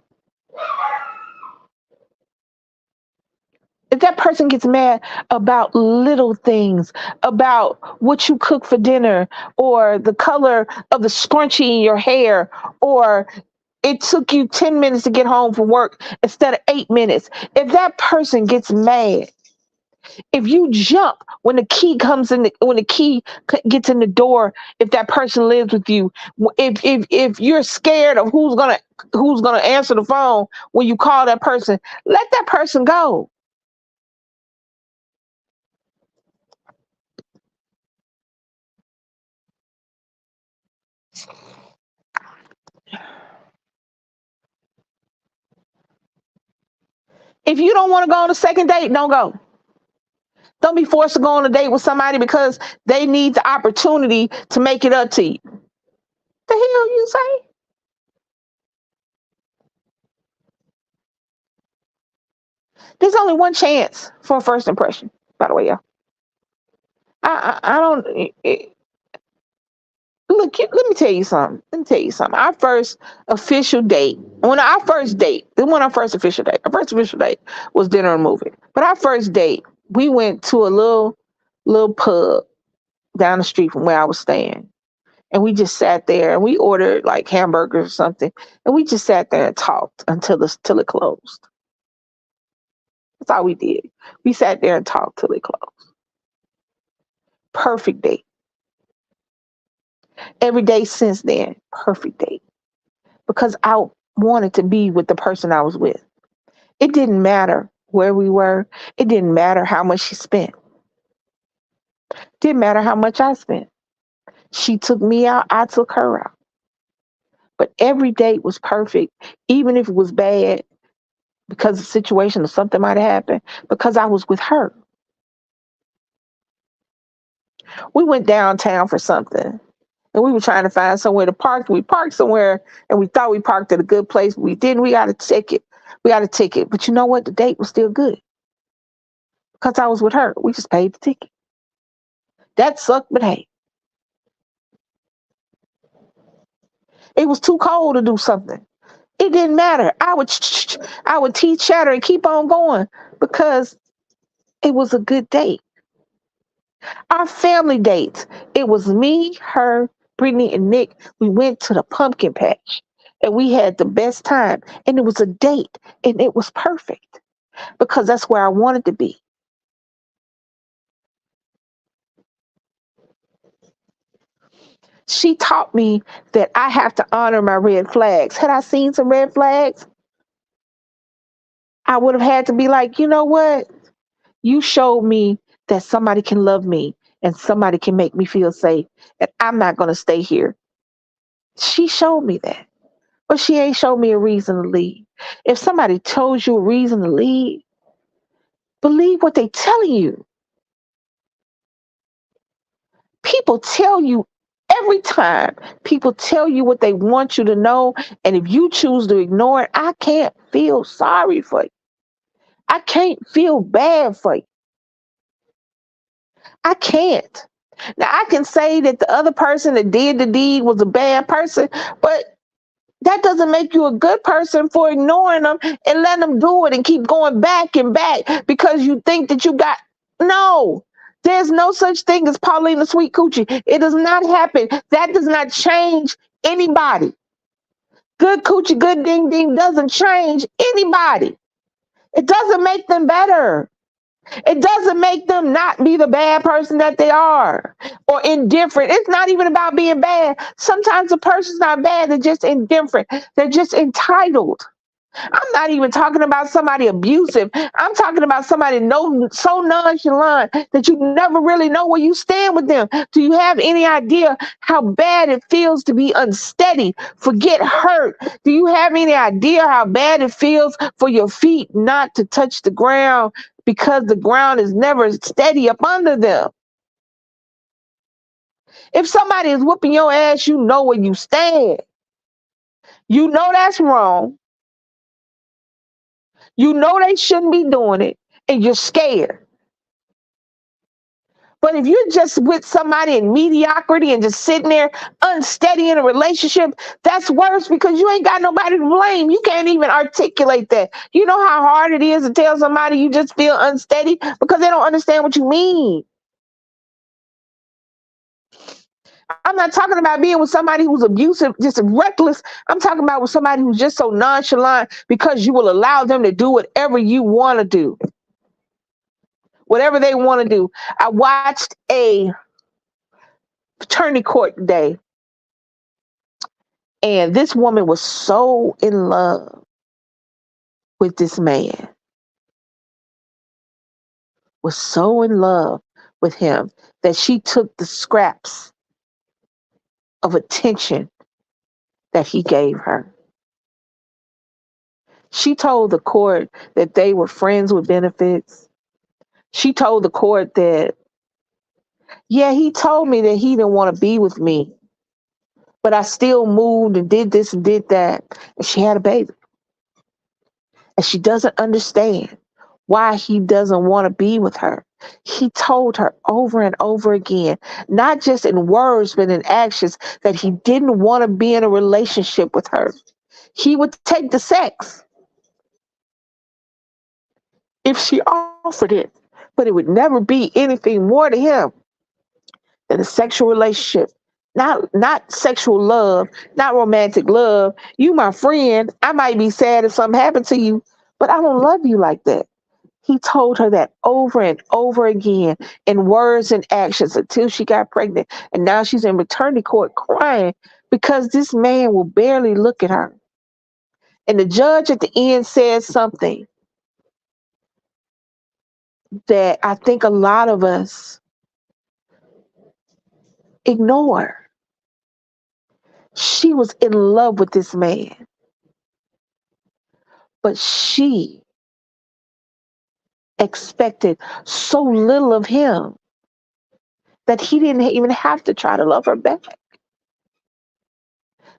if that person gets mad about little things, about what you cook for dinner, or the color of the scrunchie in your hair, or it took you 10 minutes to get home from work instead of 8 minutes, if that person gets mad, If you jump when the key comes in, when the key gets in the door, if that person lives with you, if you're scared of who's gonna answer the phone when you call that person, let that person go. If you don't want to go on a second date, don't go. Don't be forced to go on a date with somebody because they need the opportunity to make it up to you. The hell you say? There's only one chance for a first impression. By the way, yeah. I don't. Look, let me tell you something. Let me tell you something. Our first official date, when our first official date was dinner and movie. But our first date, we went to a little pub down the street from where I was staying. And we just sat there and we ordered like hamburgers or something. And we just sat there and talked till it closed. That's all we did. We sat there and talked till it closed. Perfect date. Every day since then, perfect date. Because I wanted to be with the person I was with. It didn't matter where we were. It didn't matter how much she spent. It didn't matter how much I spent. She took me out. I took her out. But every date was perfect, even if it was bad because the situation or something might have happened, because I was with her. We went downtown for something and we were trying to find somewhere to park. We parked somewhere and we thought we parked at a good place, but we didn't. We got a ticket. We got a ticket. But you know what? The date was still good because I was with her. We just paid the ticket. That sucked, but hey, it was too cold to do something. It didn't matter. I would teach chatter and keep on going because it was a good date. Our family dates. It was me, her, Brittany, and Nick. We went to the pumpkin patch and we had the best time. And it was a date and it was perfect because that's where I wanted to be. She taught me that I have to honor my red flags. Had I seen some red flags, I would have had to be like, you know what? You showed me that somebody can love me and somebody can make me feel safe. And I'm not going to stay here. She showed me that. But she ain't showed me a reason to leave. If somebody told you a reason to leave, believe what they telling you. People tell you every time. People tell you what they want you to know. And if you choose to ignore it, I can't feel sorry for you. I can't feel bad for you. I can't. Now I can say that the other person that did the deed was a bad person, but that doesn't make you a good person for ignoring them and letting them do it and keep going back and back because you think that you got. No, there's no such thing as Paulina Sweet Coochie. It does not happen. That does not change anybody. Good coochie, good ding ding doesn't change anybody. It doesn't make them better. It doesn't make them not be the bad person that they are or indifferent. It's not even about being bad. Sometimes a person's not bad, they're just indifferent. They're just entitled. I'm not even talking about somebody abusive. I'm talking about somebody so nonchalant that you never really know where you stand with them. Do you have any idea how bad it feels to be unsteady, forget hurt? Do you have any idea how bad it feels for your feet not to touch the ground because the ground is never steady up under them? If somebody is whooping your ass, you know where you stand. You know that's wrong. You know they shouldn't be doing it, and you're scared. But if you're just with somebody in mediocrity and just sitting there unsteady in a relationship, that's worse because you ain't got nobody to blame. You can't even articulate that. You know how hard it is to tell somebody you just feel unsteady because they don't understand what you mean. I'm not talking about being with somebody who's abusive, just reckless. I'm talking about with somebody who's just so nonchalant because you will allow them to do whatever you want to do. whatever they want to do. I watched a attorney court today, and this woman was so in love with this man, was so in love with him that she took the scraps of attention that he gave her. She told the court that they were friends with benefits. She told the court that, yeah, he told me that he didn't want to be with me, but I still moved and did this and did that. And she had a baby. And she doesn't understand why he doesn't want to be with her. He told her over and over again, not just in words, but in actions, that he didn't want to be in a relationship with her. He would take the sex if she offered it, but it would never be anything more to him than a sexual relationship. Not sexual love, not romantic love. You my friend, I might be sad if something happened to you, but I don't love you like that. He told her that over and over again in words and actions until she got pregnant. And now she's in maternity court crying because this man will barely look at her. And the judge at the end says something that I think a lot of us ignore. She was in love with this man, but she expected so little of him that he didn't even have to try to love her back.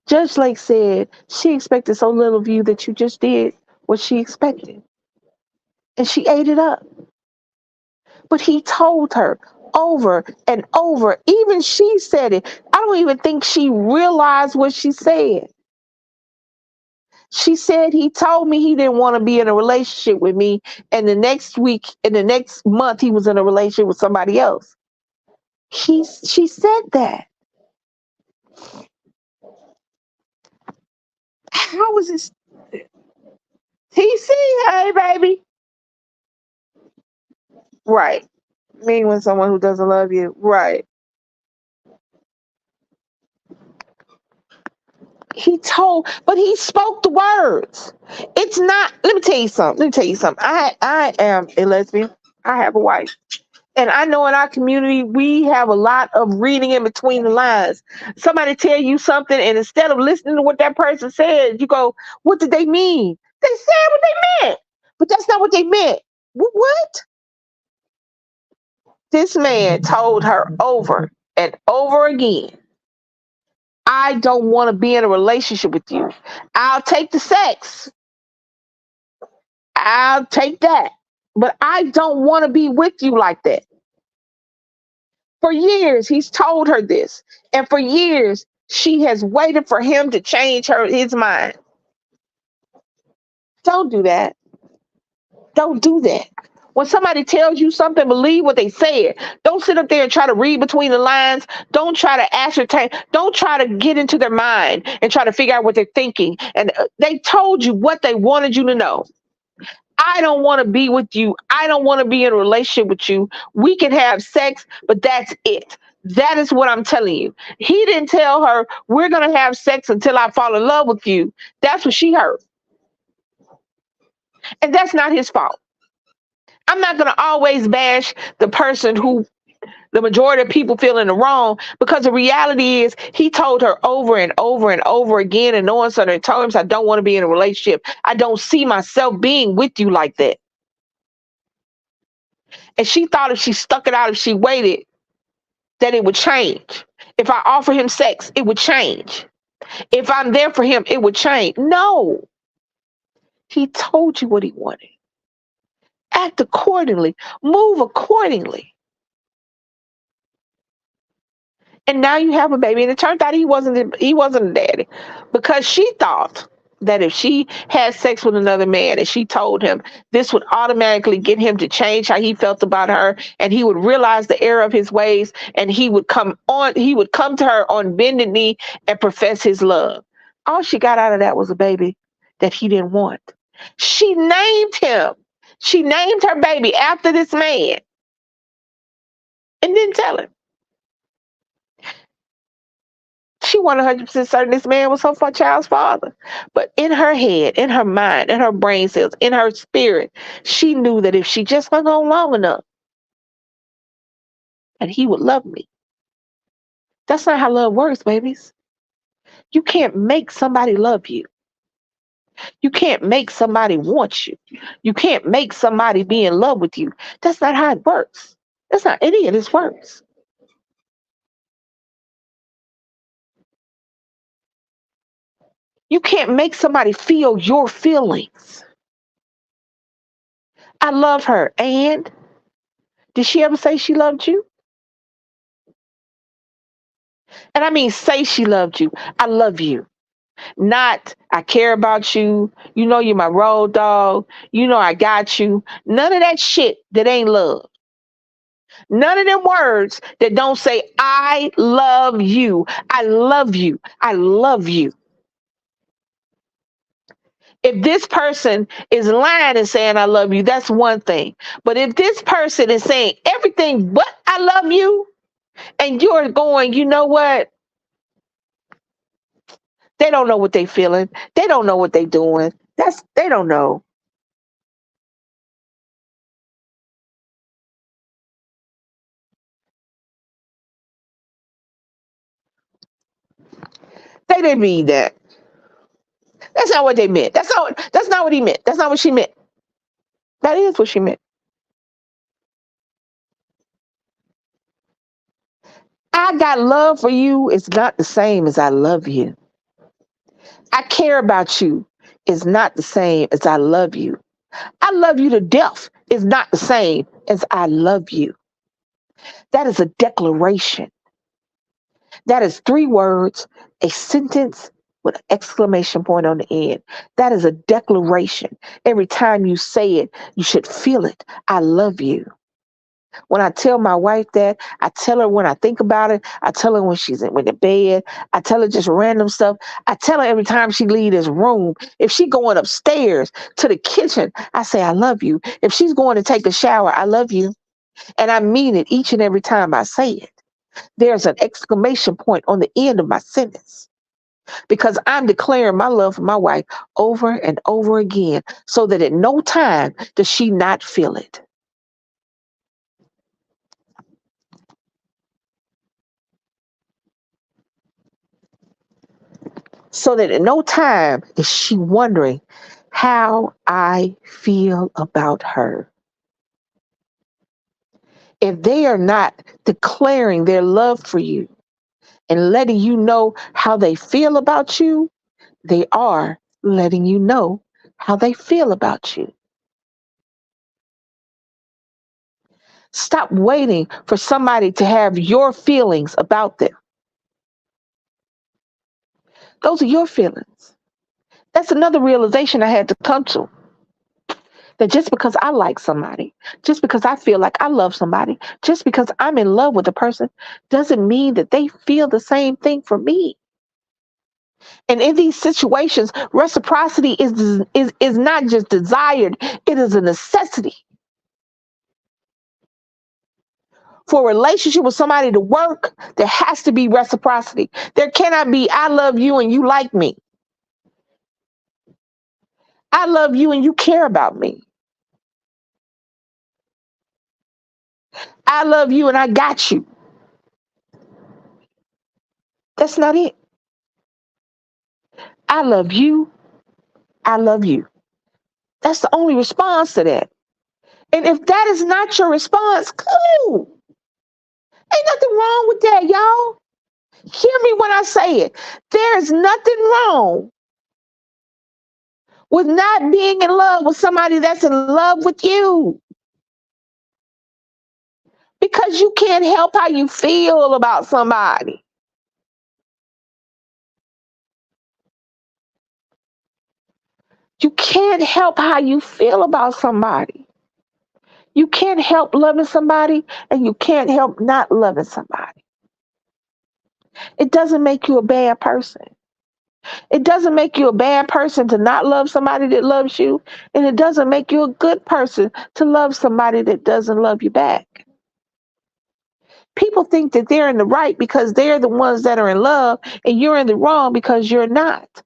Judge Lake said she expected so little of you that you just did what she expected. And she ate it up. But he told her over and over, even she said it. I don't even think she realized what she said. She said he told me he didn't want to be in a relationship with me. And the next week, in the next month, he was in a relationship with somebody else. She said that. How was this? TC, hey, baby. Right. Mean when someone who doesn't love you. Right. But he spoke the words. It's not, let me tell you something. I am a lesbian. I have a wife. And I know in our community, we have a lot of reading in between the lines. Somebody tell you something, and instead of listening to what that person said, you go, what did they mean? They said what they meant, but that's not what they meant. What? This man told her over and over again, I don't want to be in a relationship with you. I'll take the sex. I'll take that. But I don't want to be with you like that. For years, he's told her this. And for years, she has waited for him to change his mind. Don't do that. Don't do that. When somebody tells you something, believe what they said. Don't sit up there and try to read between the lines. Don't try to ascertain. Don't try to get into their mind and try to figure out what they're thinking. And they told you what they wanted you to know. I don't want to be with you. I don't want to be in a relationship with you. We can have sex, but that's it. That is what I'm telling you. He didn't tell her, we're going to have sex until I fall in love with you. That's what she heard. And that's not his fault. I'm not going to always bash the person who the majority of people feel in the wrong, because the reality is he told her over and over and over again in no uncertain terms, I don't want to be in a relationship. I don't see myself being with you like that. And she thought if she stuck it out, if she waited, that it would change. If I offer him sex, it would change. If I'm there for him, it would change. No. He told you what he wanted. Act accordingly. Move accordingly. And now you have a baby. And it turned out he wasn't a daddy, because she thought that if she had sex with another man and she told him, this would automatically get him to change how he felt about her, and he would realize the error of his ways, and he would come to her on bended knee and profess his love. All she got out of that was a baby that he didn't want. She named him. She named her baby after this man. and didn't tell him. She 100% certain this man was her child's father. But in her head, in her mind, in her brain cells, in her spirit, she knew that if she just hung on long enough, that he would love me. That's not how love works, babies. You can't make somebody love you. You can't make somebody want you. You can't make somebody be in love with you. That's not how it works. That's not any of this works. You can't make somebody feel your feelings. I love her. And did she ever say she loved you? And I mean, say she loved you. I love you. Not, I care about you. You know, you're my road dog. You know, I got you. None of that shit that ain't love. None of them words that don't say, I love you. I love you. I love you. If this person is lying and saying, I love you, that's one thing. But if this person is saying everything but I love you, and you're going, you know what? They don't know what they feeling. They don't know what they doing. They don't know. They didn't mean that. That's not what they meant. That's not what he meant. That's not what she meant. That is what she meant. I got love for you is not the same as I love you. I care about you is not the same as I love you. I love you to death is not the same as I love you. That is a declaration. That is 3 words, a sentence with an exclamation point on the end. That is a declaration. Every time you say it, you should feel it. I love you. When I tell my wife that, I tell her when I think about it. I tell her when she's in bed. I tell her just random stuff. I tell her every time she leave this room. If she going upstairs to the kitchen, I say, I love you. If she's going to take a shower, I love you. And I mean it each and every time I say it. There's an exclamation point on the end of my sentence because I'm declaring my love for my wife over and over again so that at no time does she not feel it. So that at no time is she wondering how I feel about her. If they are not declaring their love for you and letting you know how they feel about you, they are letting you know how they feel about you. Stop waiting for somebody to have your feelings about them. Those are your feelings. That's another realization I had to come to. That just because I like somebody, just because I feel like I love somebody, just because I'm in love with a person, doesn't mean that they feel the same thing for me. And in these situations, reciprocity is not just desired, it is a necessity. For a relationship with somebody to work, there has to be reciprocity. There cannot be, I love you and you like me. I love you and you care about me. I love you and I got you. That's not it. I love you. I love you. That's the only response to that. And if that is not your response, cool. Ain't nothing wrong with that, y'all. Hear me when I say it. There is nothing wrong with not being in love with somebody that's in love with you. Because you can't help how you feel about somebody. You can't help how you feel about somebody. You can't help loving somebody and you can't help not loving somebody. It doesn't make you a bad person. It doesn't make you a bad person to not love somebody that loves you. And it doesn't make you a good person to love somebody that doesn't love you back. People think that they're in the right because they're the ones that are in love, and you're in the wrong because you're not.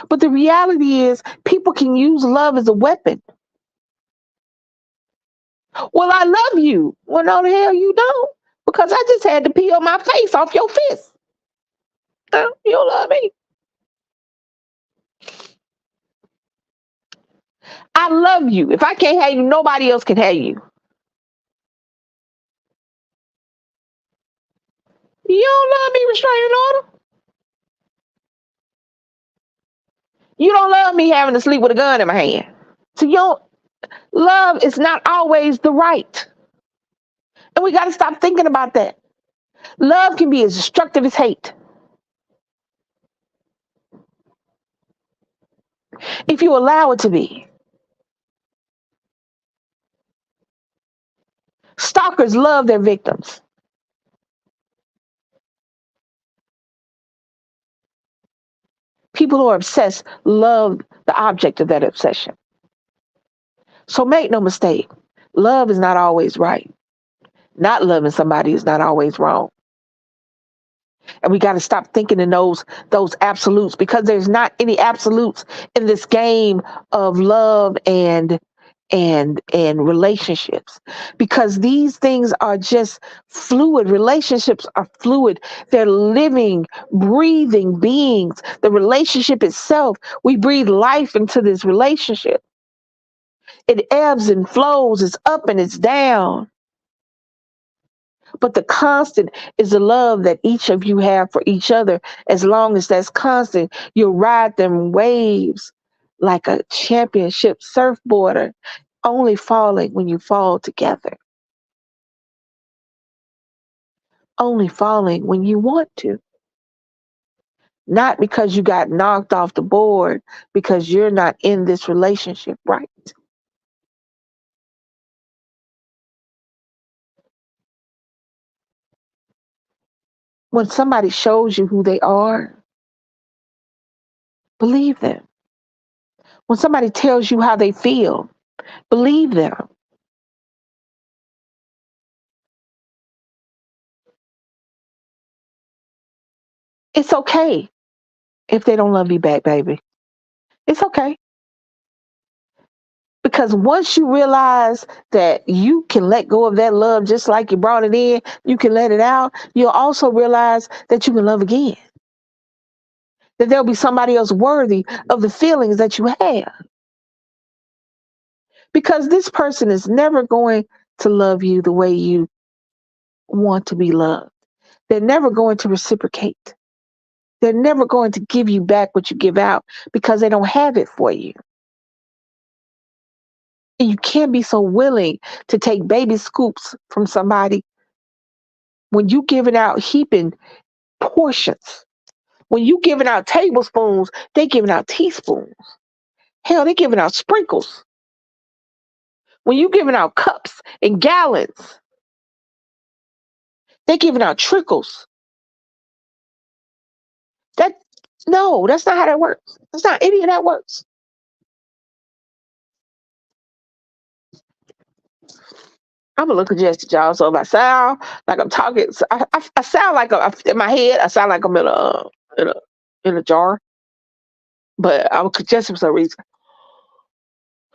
But the reality is, people can use love as a weapon. Well, I love you. Well, no, the hell you don't. Because I just had to peel my face off your fist. No, you don't love me. I love you. If I can't have you, nobody else can have you. You don't love me, restraining order. You don't love me having to sleep with a gun in my hand. So you don't, love is not always the right. And we got to stop thinking about that. Love can be as destructive as hate. If you allow it to be. Stalkers love their victims. People who are obsessed love the object of that obsession. So make no mistake, love is not always right. Not loving somebody is not always wrong. And we got to stop thinking in those absolutes, because there's not any absolutes in this game of love and relationships, because these things are just fluid. Relationships are fluid. They're living, breathing beings. The relationship itself, we breathe life into this relationship. It ebbs and flows, it's up and it's down. But the constant is the love that each of you have for each other. As long as that's constant, you'll ride them waves like a championship surfboarder, only falling when you fall together, only falling when you want to. Not because you got knocked off the board, because you're not in this relationship right. When somebody shows you who they are, believe them. When somebody tells you how they feel, believe them. It's okay if they don't love you back, baby. It's okay. Because once you realize that you can let go of that love just like you brought it in, you can let it out, you'll also realize that you can love again. That there'll be somebody else worthy of the feelings that you have. Because this person is never going to love you the way you want to be loved. They're never going to reciprocate. They're never going to give you back what you give out, because they don't have it for you. And you can't be so willing to take baby scoops from somebody when you giving out heaping portions. When you giving out tablespoons, they giving out teaspoons. Hell, they giving out sprinkles. When you giving out cups and gallons, they giving out trickles. That no, that's not how that works. That's not any of that works. I'm a little congested, y'all. So if I sound like I'm talking, I sound like in my head. I sound like I'm in a in a jar. But I'm congested for some reason.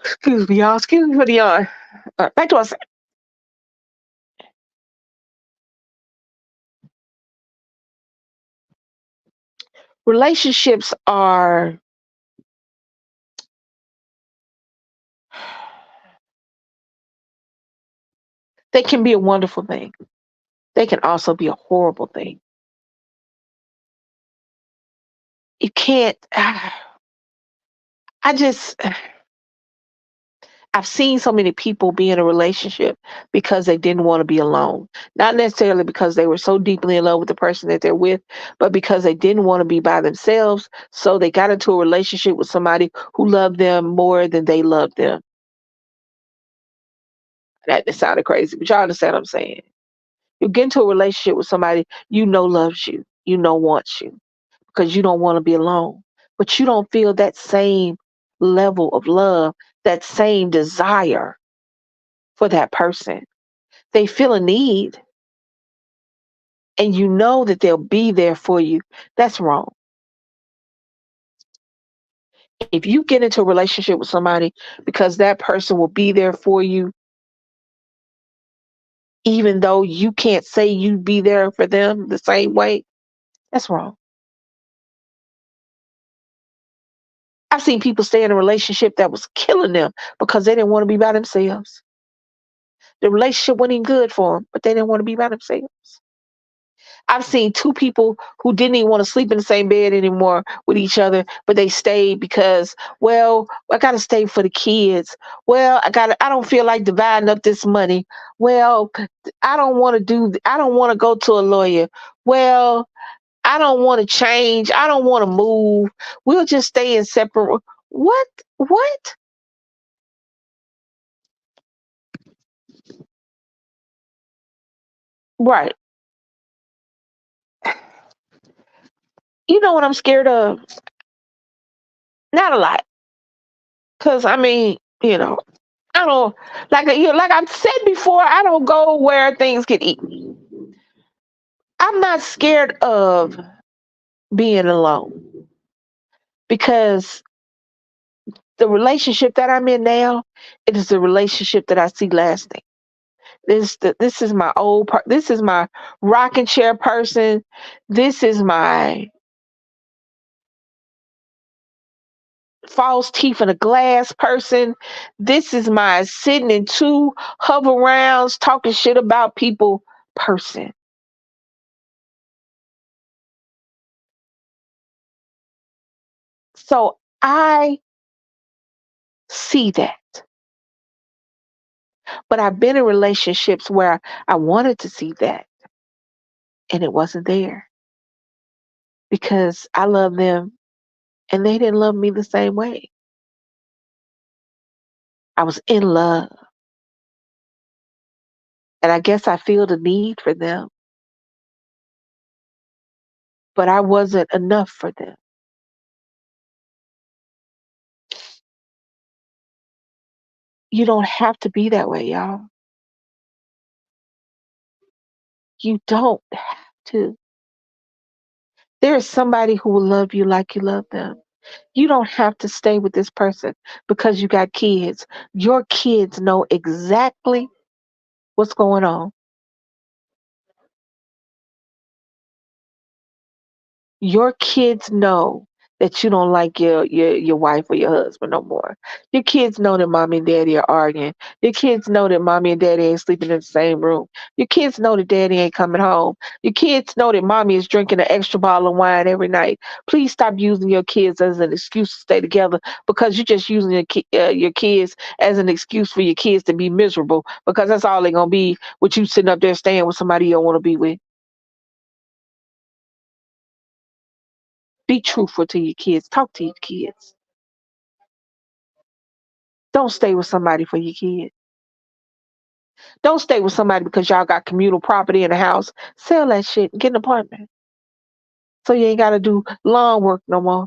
Excuse me, y'all. Excuse me for the yawn. Back to us. Relationships are, they can be a wonderful thing. They can also be a horrible thing. You can't. I just, I've seen so many people be in a relationship because they didn't want to be alone. Not necessarily because they were so deeply in love with the person that they're with, but because they didn't want to be by themselves. So they got into a relationship with somebody who loved them more than they loved them. That sounded crazy, but y'all understand what I'm saying. You get into a relationship with somebody you know loves you, you know wants you, because you don't want to be alone. But you don't feel that same level of love, that same desire for that person. They feel a need, and you know that they'll be there for you, that's wrong. If you get into a relationship with somebody because that person will be there for you, even though you can't say you'd be there for them the same way, that's wrong. I've seen people stay in a relationship that was killing them because they didn't want to be by themselves. The relationship wasn't even good for them, but they didn't want to be by themselves. I've seen two people who didn't even want to sleep in the same bed anymore with each other, but they stayed because, well, I got to stay for the kids. Well, I don't feel like dividing up this money. Well, I don't want to go to a lawyer. Well, I don't want to change. I don't want to move. We'll just stay in separate. What? What? Right. You know what I'm scared of? Not a lot. Cause I mean, I don't like I've said before, I don't go where things get eaten. I'm not scared of being alone because the relationship that I'm in now, it is the relationship that I see lasting. This is my this is my rocking chair person. This is my false teeth in a glass person. This is my sitting in two hover rounds talking shit about people person. So I see that. But I've been in relationships where I wanted to see that and it wasn't there because I love them and they didn't love me the same way. I was in love and I guess I feel the need for them, but I wasn't enough for them. You don't have to be that way, y'all. You don't have to. There is somebody who will love you like you love them. You don't have to stay with this person because you got kids. Your kids know exactly what's going on. Your kids know that you don't like your wife or your husband no more. Your kids know that mommy and daddy are arguing. Your kids know that mommy and daddy ain't sleeping in the same room. Your kids know that daddy ain't coming home. Your kids know that mommy is drinking an extra bottle of wine every night. Please stop using your kids as an excuse to stay together because you're just using your kids as an excuse for your kids to be miserable because that's all they're gonna be with you sitting up there staying with somebody you don't want to be with. Be truthful to your kids. Talk to your kids. Don't stay with somebody for your kid. Don't stay with somebody because y'all got communal property in the house. Sell that shit and get an apartment. So you ain't got to do lawn work no more.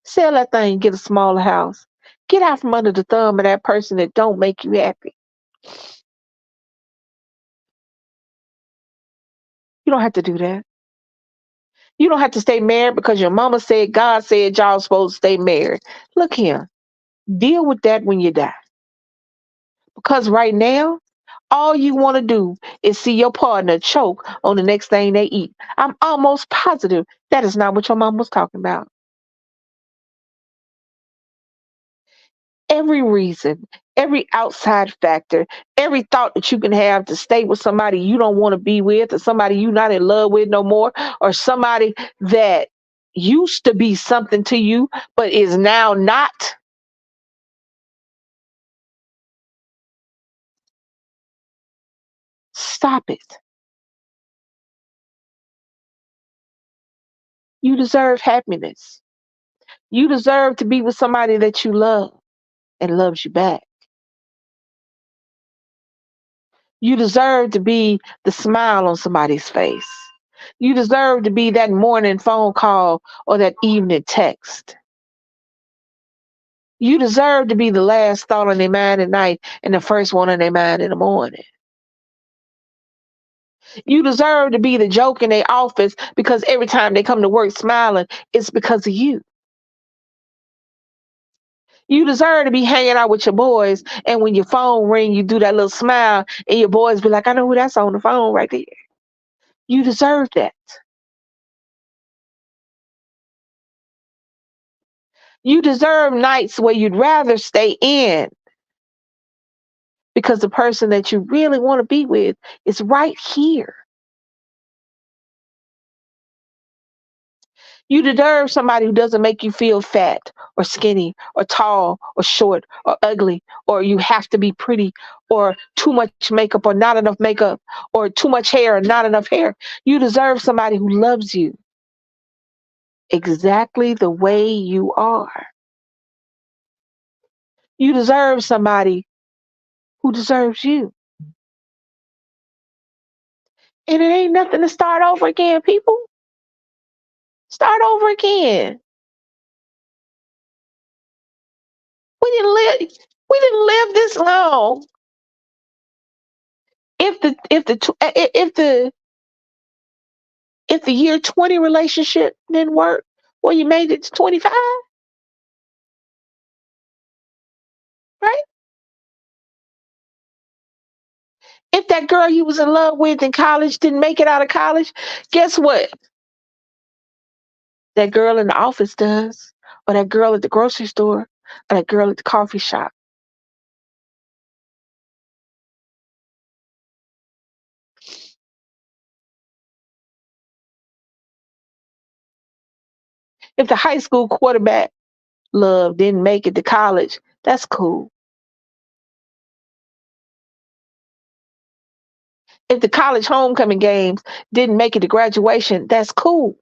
Sell that thing, get a smaller house. Get out from under the thumb of that person that don't make you happy. You don't have to do that. You don't have to stay married because your mama said, God said y'all supposed to stay married. Look here, deal with that when you die. Because right now, all you want to do is see your partner choke on the next thing they eat. I'm almost positive that is not what your mom was talking about. Every reason, every outside factor, every thought that you can have to stay with somebody you don't want to be with, or somebody you're not in love with no more, or somebody that used to be something to you but is now not. Stop it. You deserve happiness. You deserve to be with somebody that you love and loves you back. You deserve to be the smile on somebody's face. You deserve to be that morning phone call or that evening text. You deserve to be the last thought on their mind at night and the first one on their mind in the morning. You deserve to be the joke in their office because every time they come to work smiling, it's because of you. You deserve to be hanging out with your boys, and when your phone ring, you do that little smile, and your boys be like, "I know who that's on the phone right there." You deserve that. You deserve nights where you'd rather stay in because the person that you really want to be with is right here. You deserve somebody who doesn't make you feel fat or skinny or tall or short or ugly or you have to be pretty or too much makeup or not enough makeup or too much hair or not enough hair. You deserve somebody who loves you exactly the way you are. You deserve somebody who deserves you. And it ain't nothing to start over again, people. Start over again. We didn't live we didn't live this long. If the year 20 relationship didn't work, well, you made it to 25, right? If that girl you was in love with in college didn't make it out of college, guess what? That girl in the office does, or that girl at the grocery store, or that girl at the coffee shop. If the high school quarterback love didn't make it to college, that's cool. If the college homecoming games didn't make it to graduation, that's cool.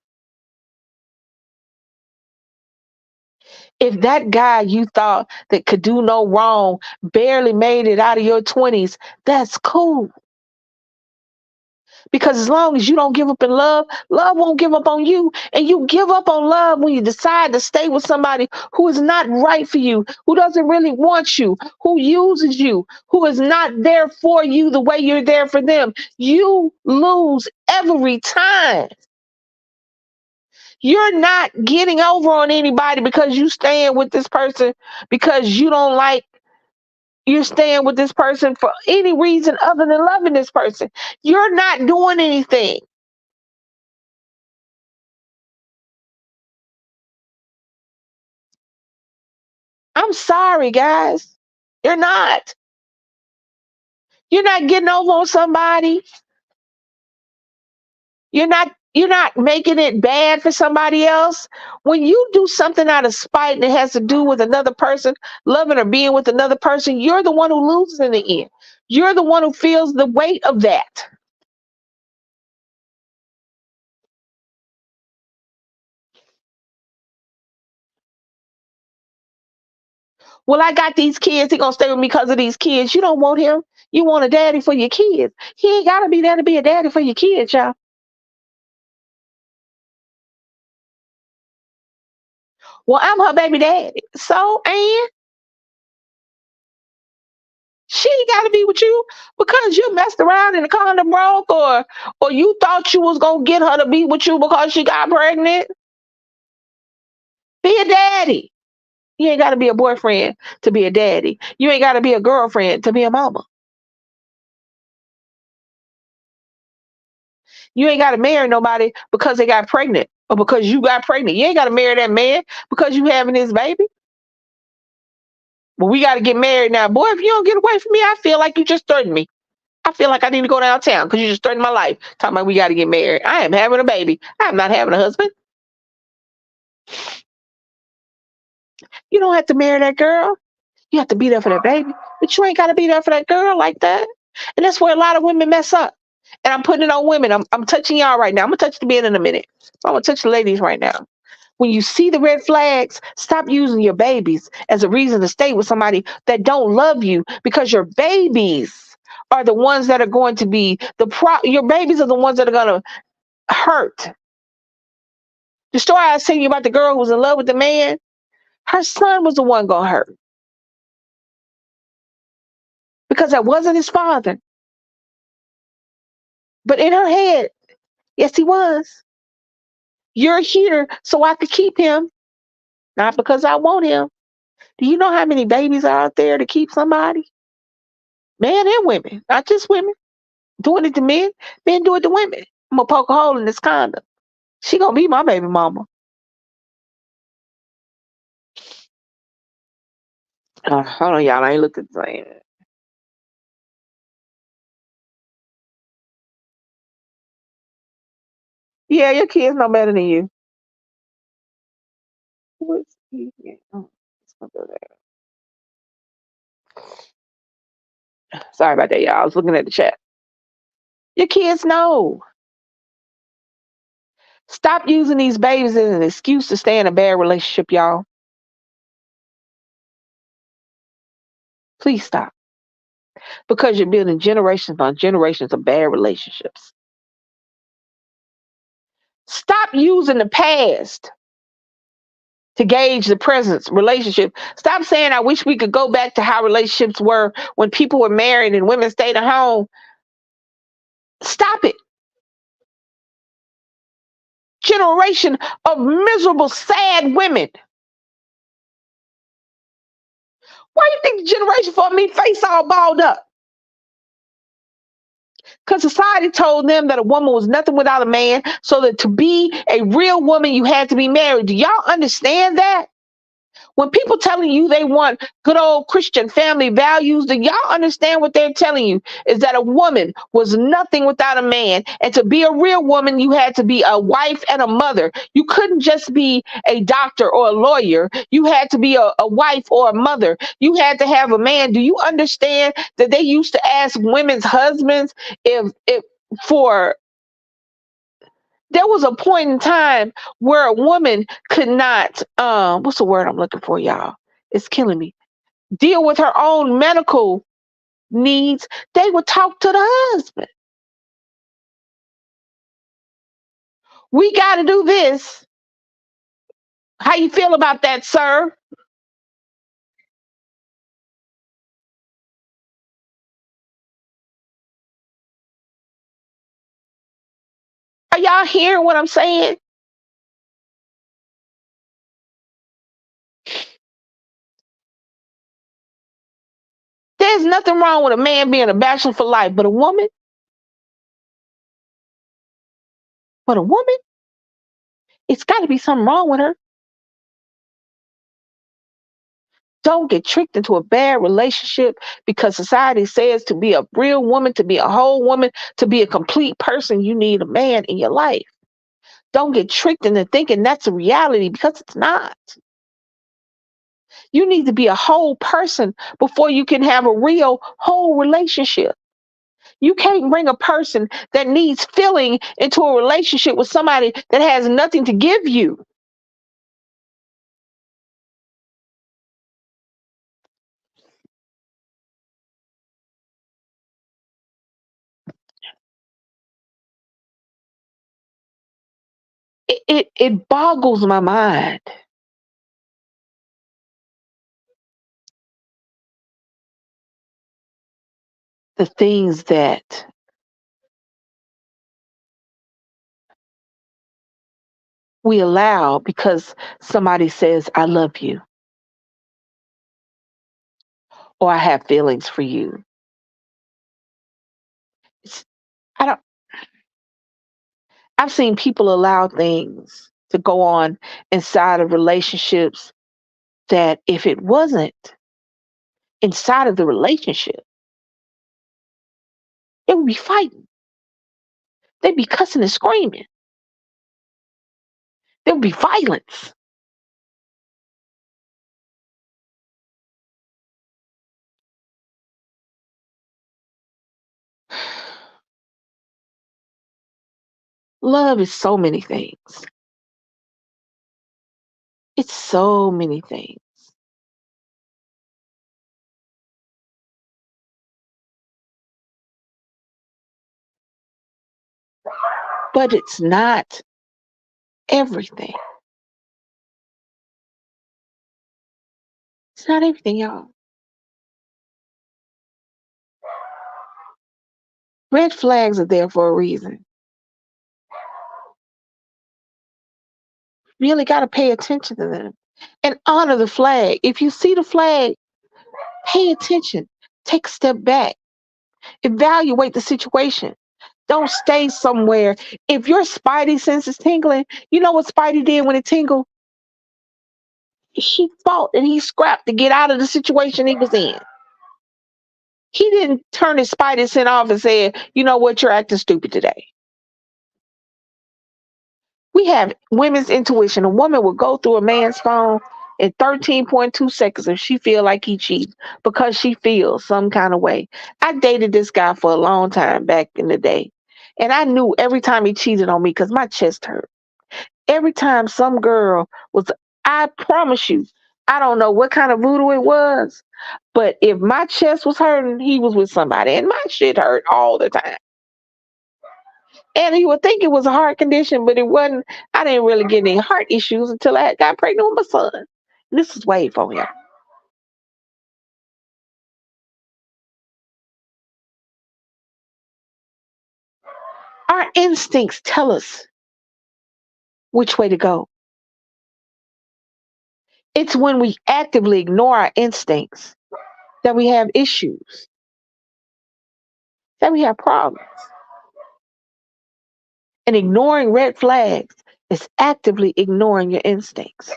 If that guy you thought that could do no wrong barely made it out of your 20s, that's cool. Because as long as you don't give up in love, love won't give up on you. And you give up on love when you decide to stay with somebody who is not right for you, who doesn't really want you, who uses you, who is not there for you the way you're there for them. You lose every time. You're not getting over on anybody because you staying with this person because you don't like you're staying with this person for any reason other than loving this person. You're not doing anything. I'm sorry, guys. You're not. You're not getting over on somebody. You're not making it bad for somebody else. When you do something out of spite and it has to do with another person, loving or being with another person, you're the one who loses in the end. You're the one who feels the weight of that. Well, I got these kids. He gonna stay with me because of these kids. You don't want him. You want a daddy for your kids. He ain't gotta be there to be a daddy for your kids, y'all. Well, I'm her baby daddy. So, and she ain't got to be with you because you messed around and the condom broke, or you thought you was gonna get her to be with you because she got pregnant. Be a daddy. You ain't got to be a boyfriend to be a daddy. You ain't got to be a girlfriend to be a mama. You ain't got to marry nobody because they got pregnant or because you got pregnant. You ain't got to marry that man because you having his baby. But we got to get married now, boy. If you don't get away from me, I feel like you just threatened me. I feel like I need to go downtown because you just threatened my life. Talking about we got to get married. I am having a baby. I am not having a husband. You don't have to marry that girl. You have to be there for that baby. But you ain't got to be there for that girl like that. And that's where a lot of women mess up. And I'm putting it on women. I'm touching y'all right now. I'm going to touch the men in a minute. So I'm going to touch the ladies right now. When you see the red flags, stop using your babies as a reason to stay with somebody that don't love you because your babies are the ones that are going to be your babies are the ones that are going to hurt. The story I was telling you about the girl who was in love with the man, her son was the one going to hurt because that wasn't his father. But in her head, yes, he was. You're here so I could keep him, not because I want him. Do you know how many babies are out there to keep somebody? Men and women, not just women. Doing it to men, men do it to women. I'm gonna poke a hole in this condom. She gonna be my baby mama. Hold on, y'all. I ain't looking the same. Yeah, your kids know better than you. What's yeah. Oh, let's go there. Sorry about that, y'all. I was looking at the chat. Your kids know. Stop using these babies as an excuse to stay in a bad relationship, y'all. Please stop. Because you're building generations on generations of bad relationships. Stop using the past to gauge the present relationship. Stop saying, I wish we could go back to how relationships were when people were married and women stayed at home. Stop it. Generation of miserable, sad women. Why do you think the generation for me face all balled up? Because society told them that a woman was nothing without a man, so that to be a real woman, you had to be married. Do y'all understand that? When people telling you they want good old Christian family values, do y'all understand what they're telling you? Is that a woman was nothing without a man. And to be a real woman, you had to be a wife and a mother. You couldn't just be a doctor or a lawyer. You had to be a wife or a mother. You had to have a man. Do you understand that they used to ask women's husbands if for there was a point in time where a woman could not what's the word I'm looking for, y'all? It's killing me. Deal with her own medical needs. They would talk to the husband. We got to do this. How you feel about that, sir? Are y'all hearing what I'm saying? There's nothing wrong with a man being a bachelor for life, but a woman, but a woman, it's got to be something wrong with her. Don't get tricked into a bad relationship because society says to be a real woman, to be a whole woman, to be a complete person, you need a man in your life. Don't get tricked into thinking that's a reality because it's not. You need to be a whole person before you can have a real whole relationship. You can't bring a person that needs filling into a relationship with somebody that has nothing to give you. It boggles my mind the things that we allow because somebody says, I love you or I have feelings for you. It's, I don't, I've seen people allow things to go on inside of relationships that if it wasn't inside of the relationship, they would be fighting. They'd be cussing and screaming. There would be violence. Love is so many things. It's so many things. But it's not everything. It's not everything, y'all. Red flags are there for a reason. You really got to pay attention to them and honor the flag. If you see the flag, pay attention. Take a step back. Evaluate the situation. Don't stay somewhere. If your spidey sense is tingling, you know what Spidey did when it tingled? He fought and he scrapped to get out of the situation he was in. He didn't turn his spidey sense off and say, you know what, you're acting stupid today. We have women's intuition. A woman will go through a man's phone in 13.2 seconds if she feel like he cheats because she feels some kind of way. I dated this guy for a long time back in the day. And I knew every time he cheated on me because my chest hurt. Every time some girl was, I promise you, I don't know what kind of voodoo it was, but if my chest was hurting, he was with somebody. And my shit hurt all the time. And you would think it was a heart condition, but it wasn't. I didn't really get any heart issues until I got pregnant with my son. This is way for him. Our instincts tell us which way to go. It's when we actively ignore our instincts that we have issues, that we have problems. And ignoring red flags is actively ignoring your instincts.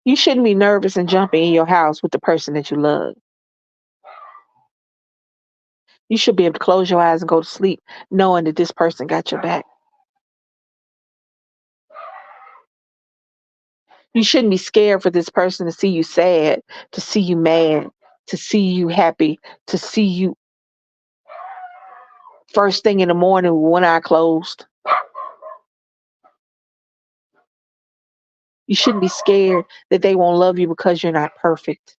You shouldn't be nervous and jumping in your house with the person that you love. You should be able to close your eyes and go to sleep knowing that this person got your back. You shouldn't be scared for this person to see you sad, to see you mad, to see you happy, to see you first thing in the morning with one eye closed. You shouldn't be scared that they won't love you because you're not perfect.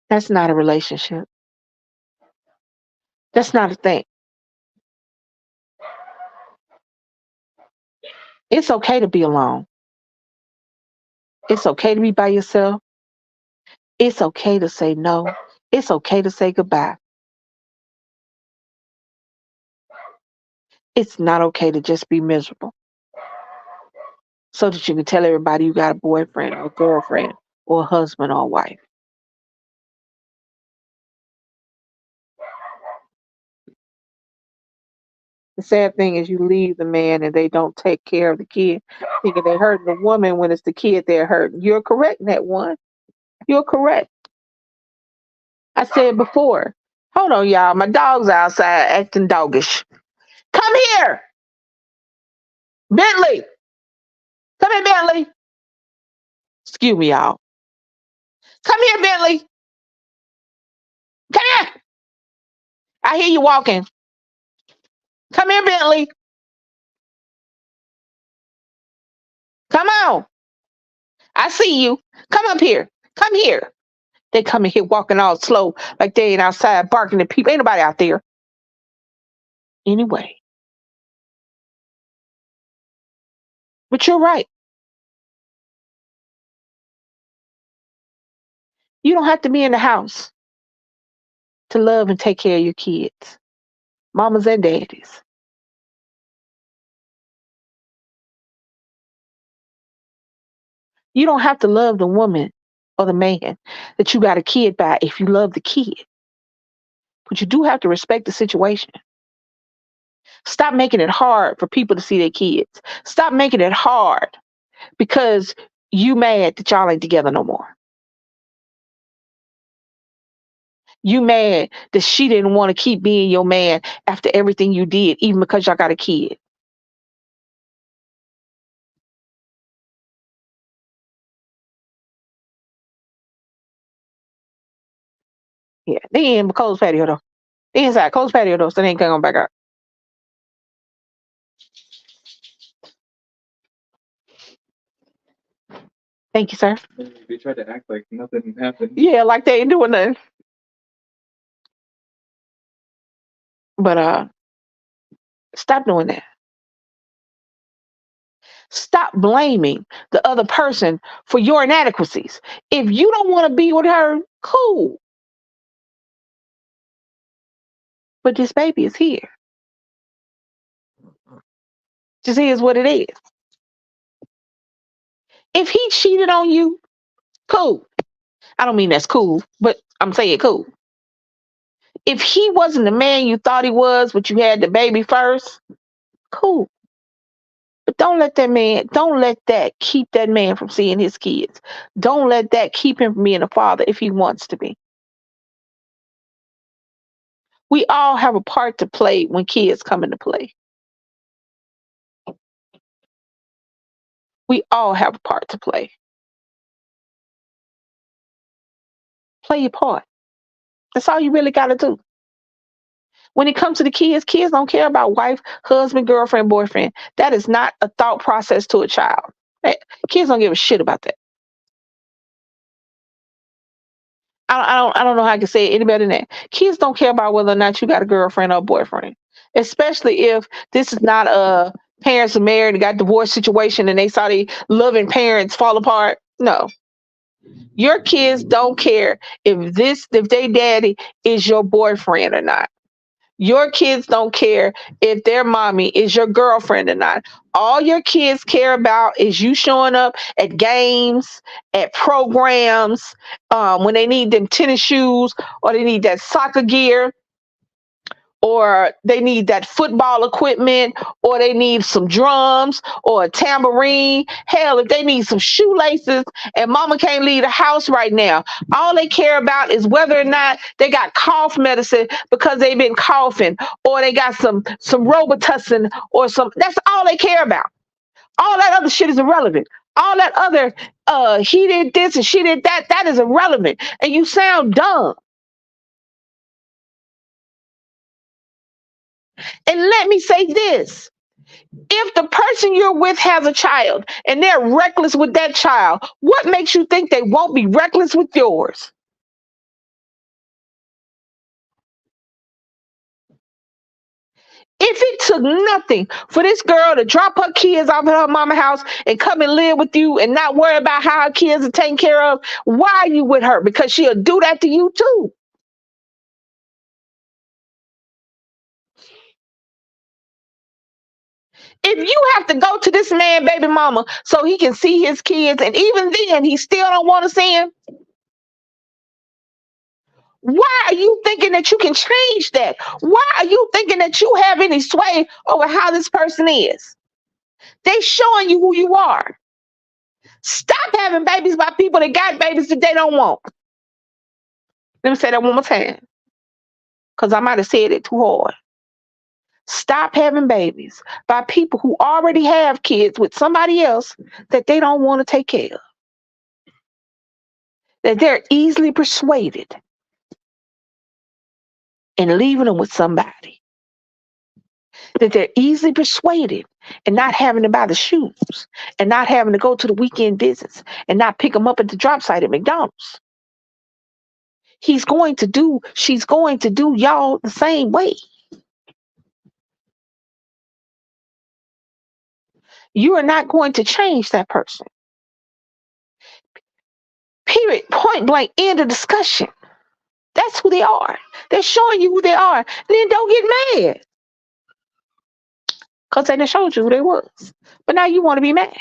That's not a relationship. That's not a thing. It's okay to be alone. It's okay to be by yourself. It's okay to say no. It's okay to say goodbye. It's not okay to just be miserable so that you can tell everybody you got a boyfriend or a girlfriend or a husband or a wife. The sad thing is you leave the man and they don't take care of the kid, thinking they're hurting the woman when it's the kid they're hurting. You're correct in that one. You're correct. I said before. Hold on, y'all. My dog's outside acting doggish. Come here, Bentley. Come here, Bentley. Excuse me, y'all. Come here, Bentley. Come here. I hear you walking. Come here, Bentley. Come on. I see you. Come up here. Come here. They come in here walking all slow, like they ain't outside barking at people. Ain't nobody out there. Anyway, but you're right. You don't have to be in the house to love and take care of your kids, mamas and daddies. You don't have to love the woman or the man that you got a kid by if you love the kid. But you do have to respect the situation. Stop making it hard for people to see their kids. Stop making it hard because you mad that y'all ain't together no more. You mad that she didn't want to keep being your man after everything you did, even because y'all got a kid. Yeah, they in Cole's patio though. They inside Cole's patio though, so they ain't coming back out. Thank you, sir. They tried to act like nothing happened. Yeah, like they ain't doing nothing. But Stop doing that. Stop blaming the other person for your inadequacies. If you don't want to be with her, cool. But this baby is here. Just is what it is. If he cheated on you, cool. I don't mean that's cool, but I'm saying cool. If he wasn't the man you thought he was, but you had the baby first, cool. But don't let that keep that man from seeing his kids. Don't let that keep him from being a father if he wants to be. We all have a part to play when kids come into play. We all have a part to play. Play your part. That's all you really got to do. When it comes to the kids, kids don't care about wife, husband, girlfriend, boyfriend. That is not a thought process to a child. Eh, Kids don't give a shit about that. I don't know how I can say it any better than that. Kids don't care about whether or not you got a girlfriend or a boyfriend, especially if this is not a parents are married and got divorced situation and they saw their loving parents fall apart. No, your kids don't care if their daddy is your boyfriend or not. Your kids don't care if their mommy is your girlfriend or not. All your kids care about is you showing up at games, at programs, when they need them tennis shoes or they need that soccer gear or they need that football equipment, or they need some drums or a tambourine. Hell, if they need some shoelaces and mama can't leave the house right now, all they care about is whether or not they got cough medicine because they've been coughing, or they got some Robitussin or some. That's all they care about. All that other shit is irrelevant. All that other he did this and she did that, that is irrelevant. And you sound dumb. And let me say this. If the person you're with has a child and they're reckless with that child, what makes you think they won't be reckless with yours? If it took nothing for this girl to drop her kids off at her mama house and come and live with you and not worry about how her kids are taken care of, why are you with her? Because she'll do that to you too. If you have to go to this man, baby mama, so he can see his kids, and even then he still don't want to see him, why are you thinking that you can change that? Why are you thinking that you have any sway over how this person is? They showing you who you are. Stop having babies by people that got babies that they don't want. Let me say that one more time, because I might have said it too hard. Stop having babies by people who already have kids with somebody else that they don't want to take care of. That they're easily persuaded in leaving them with somebody. That they're easily persuaded and not having to buy the shoes and not having to go to the weekend visits and not pick them up at the drop site at McDonald's. She's going to do y'all the same way. You are not going to change that person. Period. Point blank. End of discussion. That's who they are. They're showing you who they are. And then don't get mad. Because they done showed you who they was. But now you want to be mad.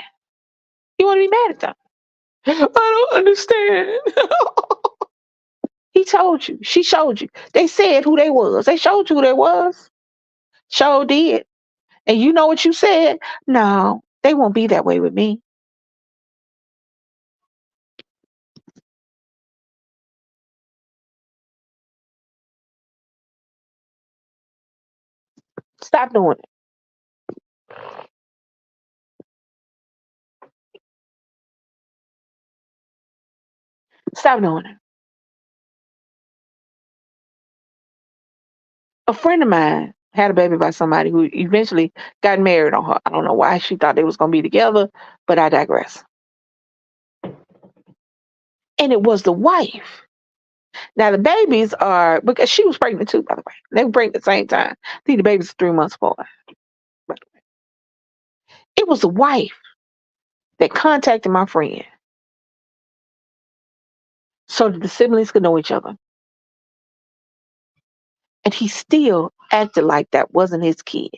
You want to be mad at them. I don't understand. He told you. She showed you. They said who they was. They showed you who they was. Show did. And you know what you said? No, they won't be that way with me. Stop doing it. Stop doing it. A friend of mine had a baby by somebody who eventually got married on her. I don't know why she thought they was gonna be together, but I digress. And it was the wife. Now the babies are, because she was pregnant too, by the way. They were pregnant at the same time. I think the babies are 3 months apart. It was the wife that contacted my friend so that the siblings could know each other. And he still acted like that wasn't his kid,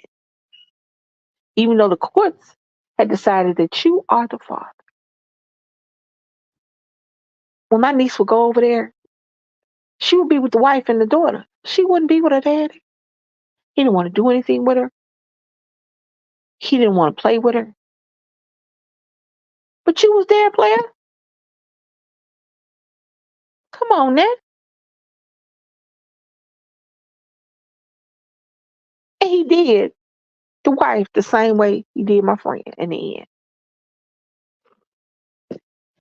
even though the courts had decided that you are the father. When my niece would go over there, she would be with the wife and the daughter. She wouldn't be with her daddy. He didn't want to do anything with her. He didn't want to play with her. But you was there, player. Come on now. And he did the wife the same way he did my friend in the end.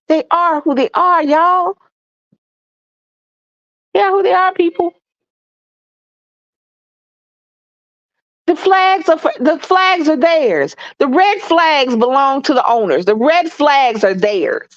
They are who they are, y'all. They are who they are, people. The flags are theirs. The red flags belong to the owners. The red flags are theirs.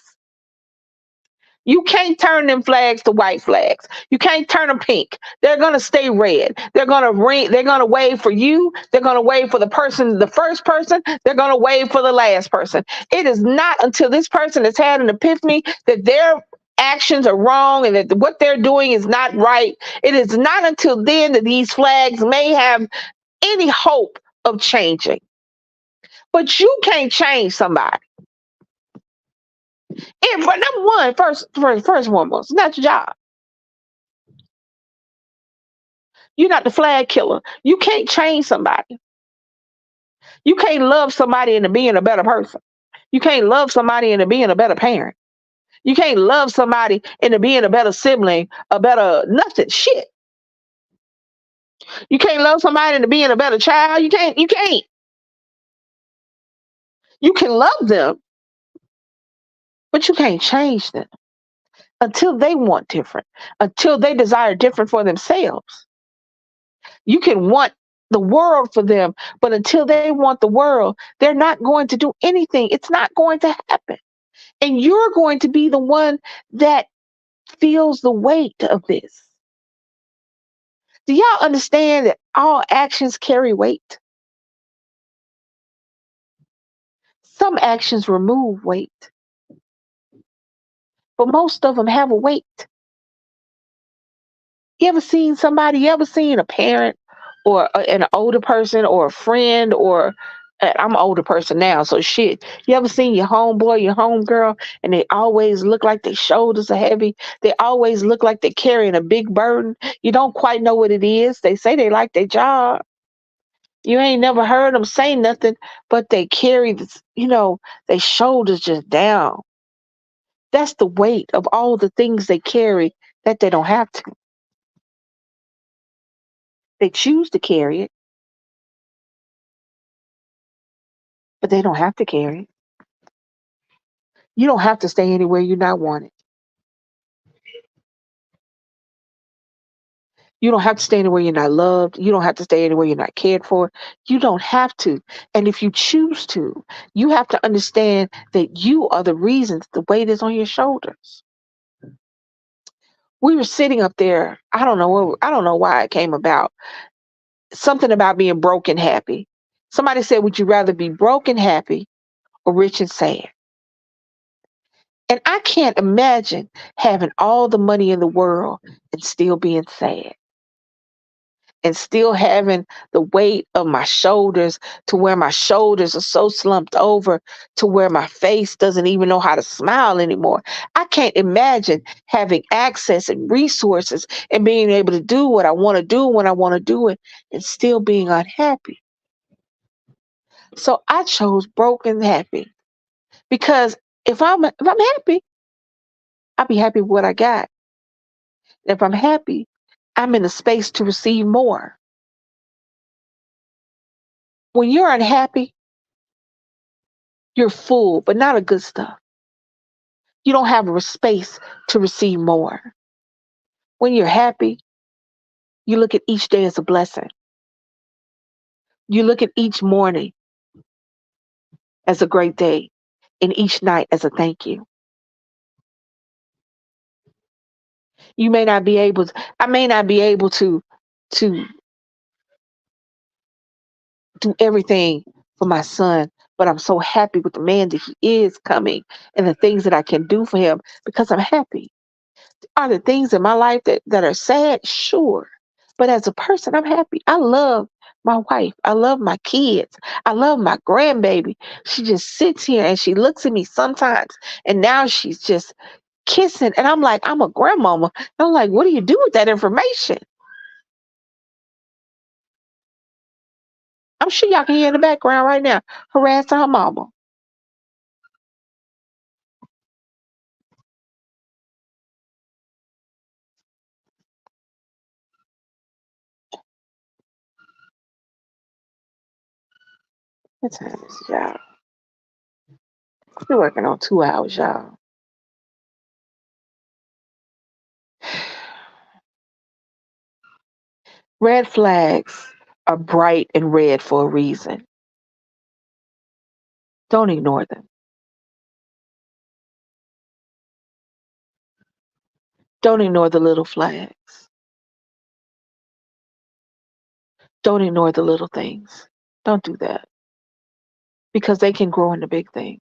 You can't turn them flags to white flags. You can't turn them pink. They're gonna stay red. They're gonna ring. They're gonna wave for you. They're gonna wave for the person, the first person. They're gonna wave for the last person. It is not until this person has had an epiphany that their actions are wrong and that what they're doing is not right. It is not until then that these flags may have any hope of changing. But you can't change somebody. And for number one, first and foremost, it's not your job. You're not the flag killer. You can't change somebody. You can't love somebody into being a better person. You can't love somebody into being a better parent. You can't love somebody into being a better sibling, a better nothing. Shit. You can't love somebody into being a better child. You can't. You can love them, but you can't change them until they want different, until they desire different for themselves. You can want the world for them, but until they want the world, they're not going to do anything. It's not going to happen. And you're going to be the one that feels the weight of this. Do y'all understand that all actions carry weight? Some actions remove weight, but most of them have a weight. You ever seen a parent or an older person or a friend or I'm an older person now, so shit. You ever seen your homeboy, your homegirl, and they always look like their shoulders are heavy? They always look like they're carrying a big burden. You don't quite know what it is. They say they like their job. You ain't never heard them say nothing, but they carry this, their shoulders just down. That's the weight of all the things they carry that they don't have to. They choose to carry it, but they don't have to carry it. You don't have to stay anywhere you're not wanted. You don't have to stay anywhere you're not loved. You don't have to stay anywhere you're not cared for. You don't have to. And if you choose to, you have to understand that you are the reasons the weight is on your shoulders. We were sitting up there. I don't know why it came about. Something about being broke and happy. Somebody said, would you rather be broke and happy or rich and sad? And I can't imagine having all the money in the world and still being sad and still having the weight of my shoulders to where my shoulders are so slumped over to where my face doesn't even know how to smile anymore. I can't imagine having access and resources and being able to do what I want to do when I want to do it and still being unhappy. So I chose broke and happy because if I'm happy, I'll be happy with what I got. If I'm happy, I'm in a space to receive more. When you're unhappy, you're full, but not of good stuff. You don't have a space to receive more. When you're happy, you look at each day as a blessing. You look at each morning as a great day and each night as a thank you. You may not be able to, I may not be able to do everything for my son, but I'm so happy with the man that he is coming and the things that I can do for him because I'm happy. Are there things in my life that are sad? Sure. But as a person, I'm happy. I love my wife. I love my kids. I love my grandbaby. She just sits here and she looks at me sometimes, and now she's just kissing. And I'm like, I'm a grandmama. I'm like, what do you do with that information? I'm sure y'all can hear in the background right now, harassing her mama. What time is it, y'all? We're working on 2 hours, y'all. Red flags are bright and red for a reason. Don't ignore them. Don't ignore the little flags. Don't ignore the little things. Don't do that because they can grow into big things.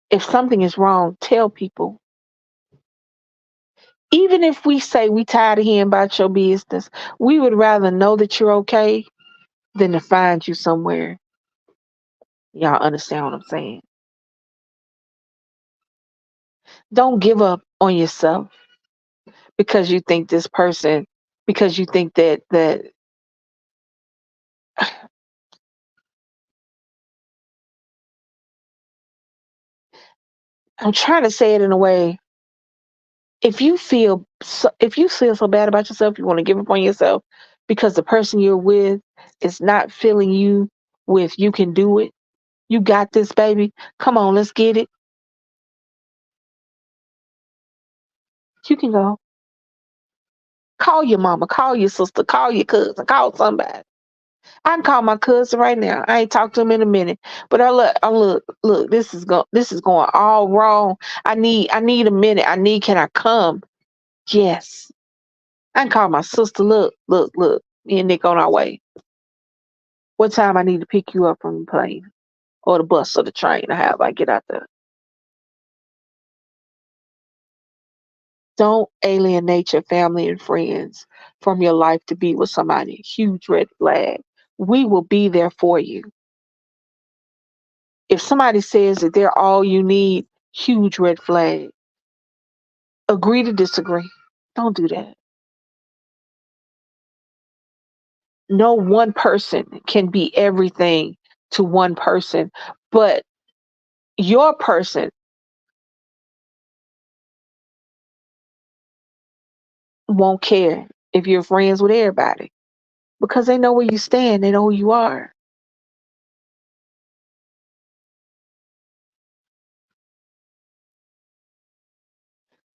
If something is wrong, tell people. Even if we say we tired of hearing about your business, we would rather know that you're okay than to find you somewhere. Y'all understand what I'm saying? Don't give up on yourself because you think this person, because you think that I'm trying to say it in a way. If you feel so bad about yourself, you want to give up on yourself because the person you're with is not filling you with you can do it. You got this, baby. Come on, let's get it. You can go. Call your mama, call your sister, call your cousin, call somebody. I can call my cousin right now. I ain't talked to him in a minute, but look. This is going all wrong. I need a minute. Can I come? Yes. I can call my sister. Look. Me and Nick on our way. What time I need to pick you up from the plane or the bus or the train or however I get out there. Don't alienate your family and friends from your life to be with somebody. Huge red flag. We will be there for you. If somebody says that they're all you need, huge red flag. Agree to disagree. Don't do that. No one person can be everything to one person, but your person won't care if you're friends with everybody because they know where you stand, they know who you are.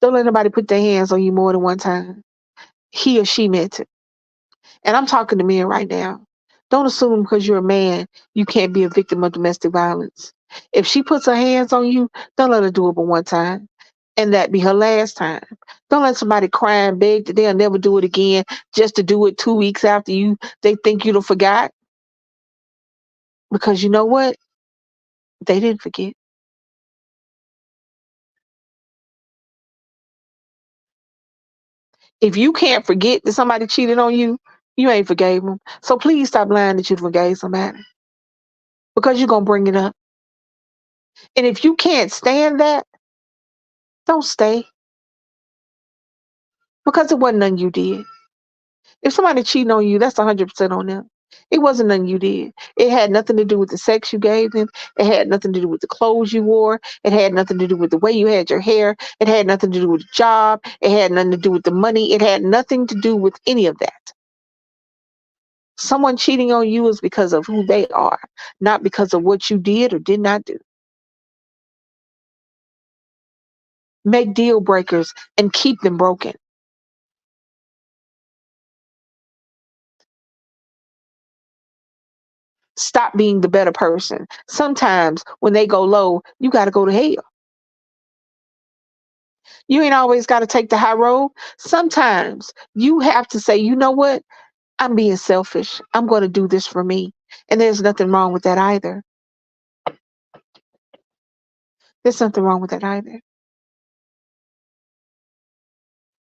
Don't let nobody put their hands on you more than one time. He or she meant it. And I'm talking to men right now. Don't assume because you're a man, you can't be a victim of domestic violence. If she puts her hands on you, don't let her do it but one time. And that be her last time. Don't let somebody cry and beg that they'll never do it again just to do it 2 weeks after they think you'd have forgot. Because you know what? They didn't forget. If you can't forget that somebody cheated on you, you ain't forgave them. So please stop lying that you forgave somebody because you're going to bring it up. And if you can't stand that, don't stay because it wasn't nothing you did. If somebody cheating on you, that's 100% on them. It wasn't nothing you did. It had nothing to do with the sex you gave them. It had nothing to do with the clothes you wore. It had nothing to do with the way you had your hair. It had nothing to do with the job. It had nothing to do with the money. It had nothing to do with any of that. Someone cheating on you is because of who they are, not because of what you did or did not do. Make deal breakers and keep them broken. Stop being the better person. Sometimes when they go low, you got to go to hell. You ain't always got to take the high road. Sometimes you have to say, you know what? I'm being selfish. I'm going to do this for me. And there's nothing wrong with that either. There's nothing wrong with that either.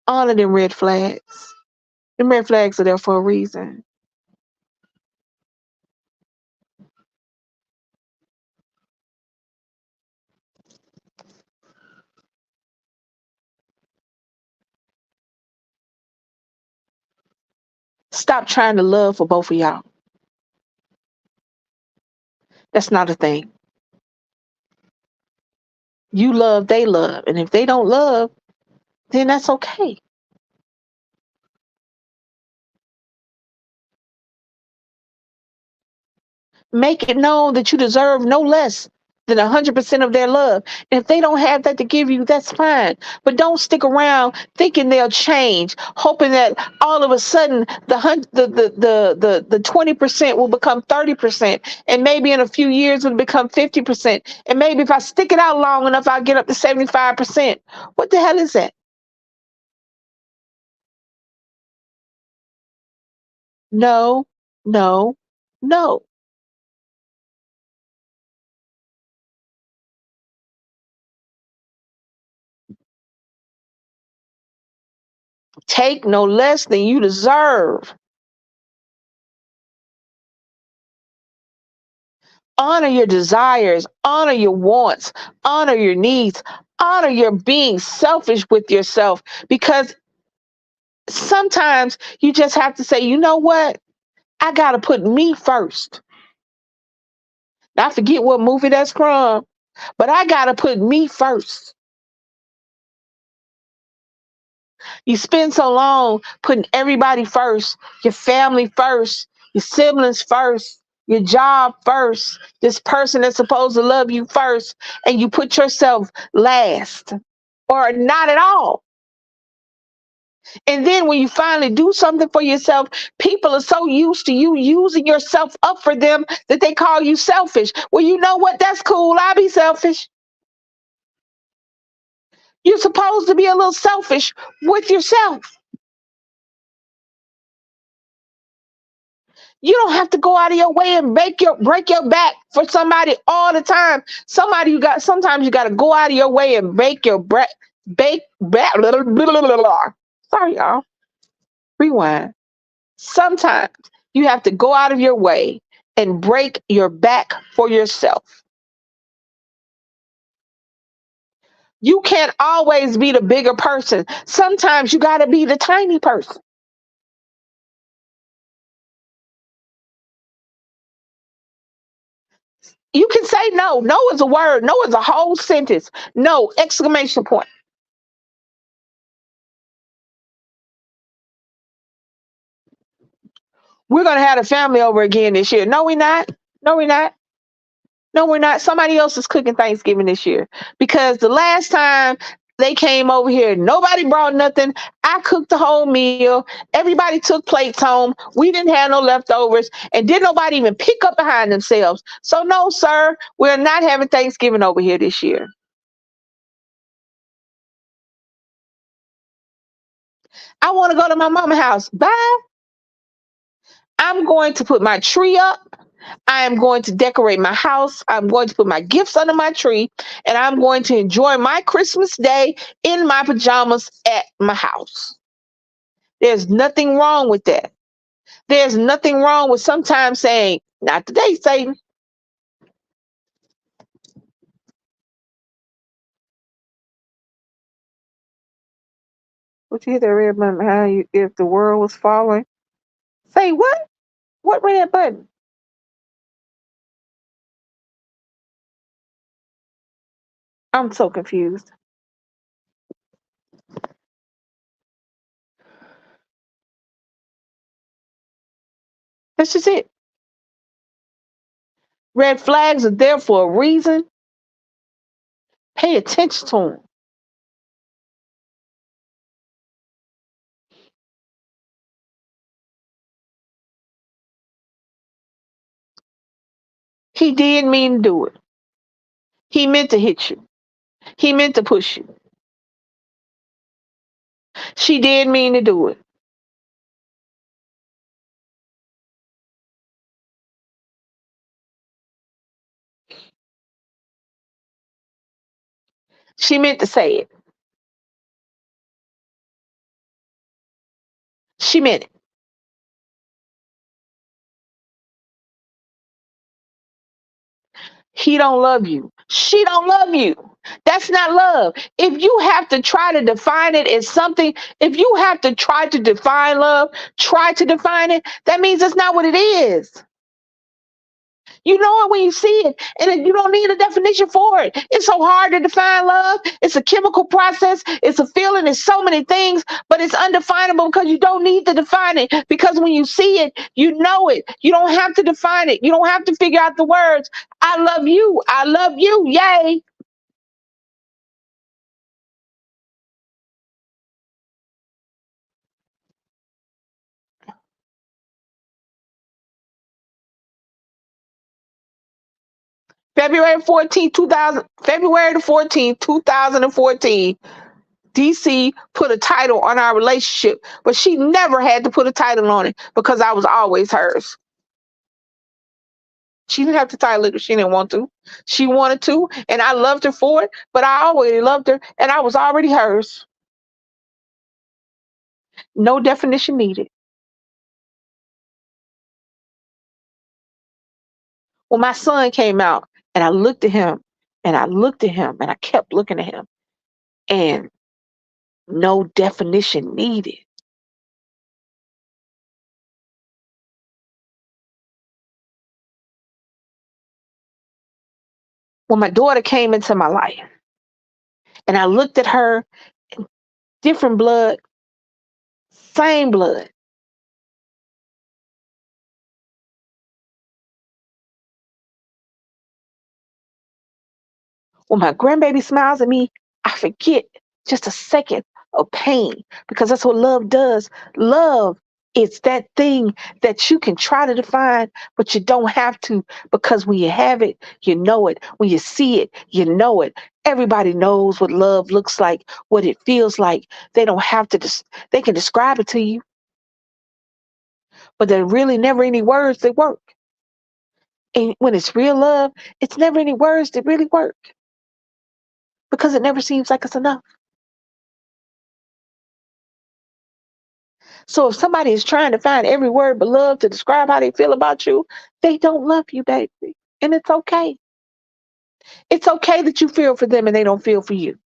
Honor them red flags. Them red flags are there for a reason. Stop trying to love for both of y'all. That's not a thing. You love, they love. And if they don't love, then that's okay. Make it known that you deserve no less than 100% of their love. And if they don't have that to give you, that's fine. But don't stick around thinking they'll change, hoping that all of a sudden the 20% will become 30%, and maybe in a few years it'll become 50%, and maybe if I stick it out long enough, I'll get up to 75%. What the hell is that? No, no, no. Take no less than you deserve. Honor your desires, honor your wants, honor your needs, honor your being selfish with yourself, because sometimes you just have to say, you know what? I got to put me first. I forget what movie that's from, but I got to put me first. You spend so long putting everybody first, your family first, your siblings first, your job first, this person that's supposed to love you first, and you put yourself last or not at all. And then when you finally do something for yourself, people are so used to you using yourself up for them that they call you selfish. Well, you know what? That's cool. I'll be selfish. You're supposed to be a little selfish with yourself. You don't have to go out of your way and break your back for somebody all the time. Sometimes you got to go out of your way and break your back. Bake back. Sorry, y'all. Rewind. Sometimes you have to go out of your way and break your back for yourself. You can't always be the bigger person. Sometimes you got to be the tiny person. You can say no. No is a word. No is a whole sentence. No, exclamation point. We're going to have a family over again this year. No, we're not. No, we're not. No, we're not. Somebody else is cooking Thanksgiving this year, because the last time they came over here, nobody brought nothing. I cooked the whole meal. Everybody took plates home. We didn't have no leftovers, and did nobody even pick up behind themselves. So no, sir, we're not having Thanksgiving over here this year. I want to go to my mama's house. Bye. I'm going to put my tree up. I am going to decorate my house. I'm going to put my gifts under my tree, and I'm going to enjoy my Christmas day in my pajamas at my house. There's nothing wrong with that. There's nothing wrong with sometimes saying, not today, Satan. What you hit that red button behind you if the world was falling? Say what? What red button? I'm so confused. That's just it. Red flags are there for a reason. Pay attention to them. He did mean to do it. He meant to hit you. He meant to push you. She did mean to do it. She meant to say it. She meant it. He don't love you. She don't love you. That's not love. If you have to try to define it as something, if you have to try to define love, try to define it, that means it's not what it is. You know it when you see it, and then you don't need a definition for it. It's so hard to define love. It's a chemical process. It's a feeling. It's so many things, but it's undefinable because you don't need to define it. Because when you see it, you know it. You don't have to define it. You don't have to figure out the words. I love you. I love you. Yay. February the 14th, 2014, DC put a title on our relationship, but she never had to put a title on it because I was always hers. She didn't have to title it if she didn't want to. She wanted to, and I loved her for it, but I already loved her, and I was already hers. No definition needed. When my son came out, and I looked at him, and I looked at him, and I kept looking at him, and no definition needed. When my daughter came into my life, and I looked at her, different blood, same blood. When my grandbaby smiles at me, I forget just a second of pain because that's what love does. Love is that thing that you can try to define, but you don't have to because when you have it, you know it. When you see it, you know it. Everybody knows what love looks like, what it feels like. They don't have to, they can describe it to you, but there are really never any words that work. And when it's real love, it's never any words that really work because it never seems like it's enough. So if somebody is trying to find every word but love to describe how they feel about you, they don't love you, baby. And it's okay. It's okay that you feel for them and they don't feel for you.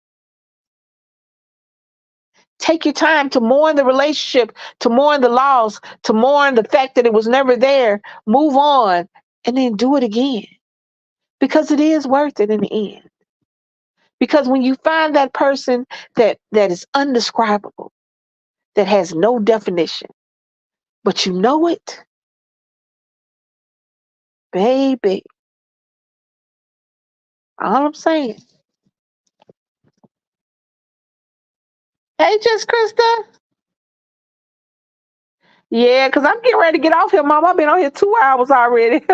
Take your time to mourn the relationship, to mourn the loss, to mourn the fact that it was never there. Move on and then do it again because it is worth it in the end. Because when you find that person that is undescribable, that has no definition, but you know it, baby, all I'm saying. Hey, just Krista. Yeah, because I'm getting ready to get off here, Mom. I've been on here 2 hours already.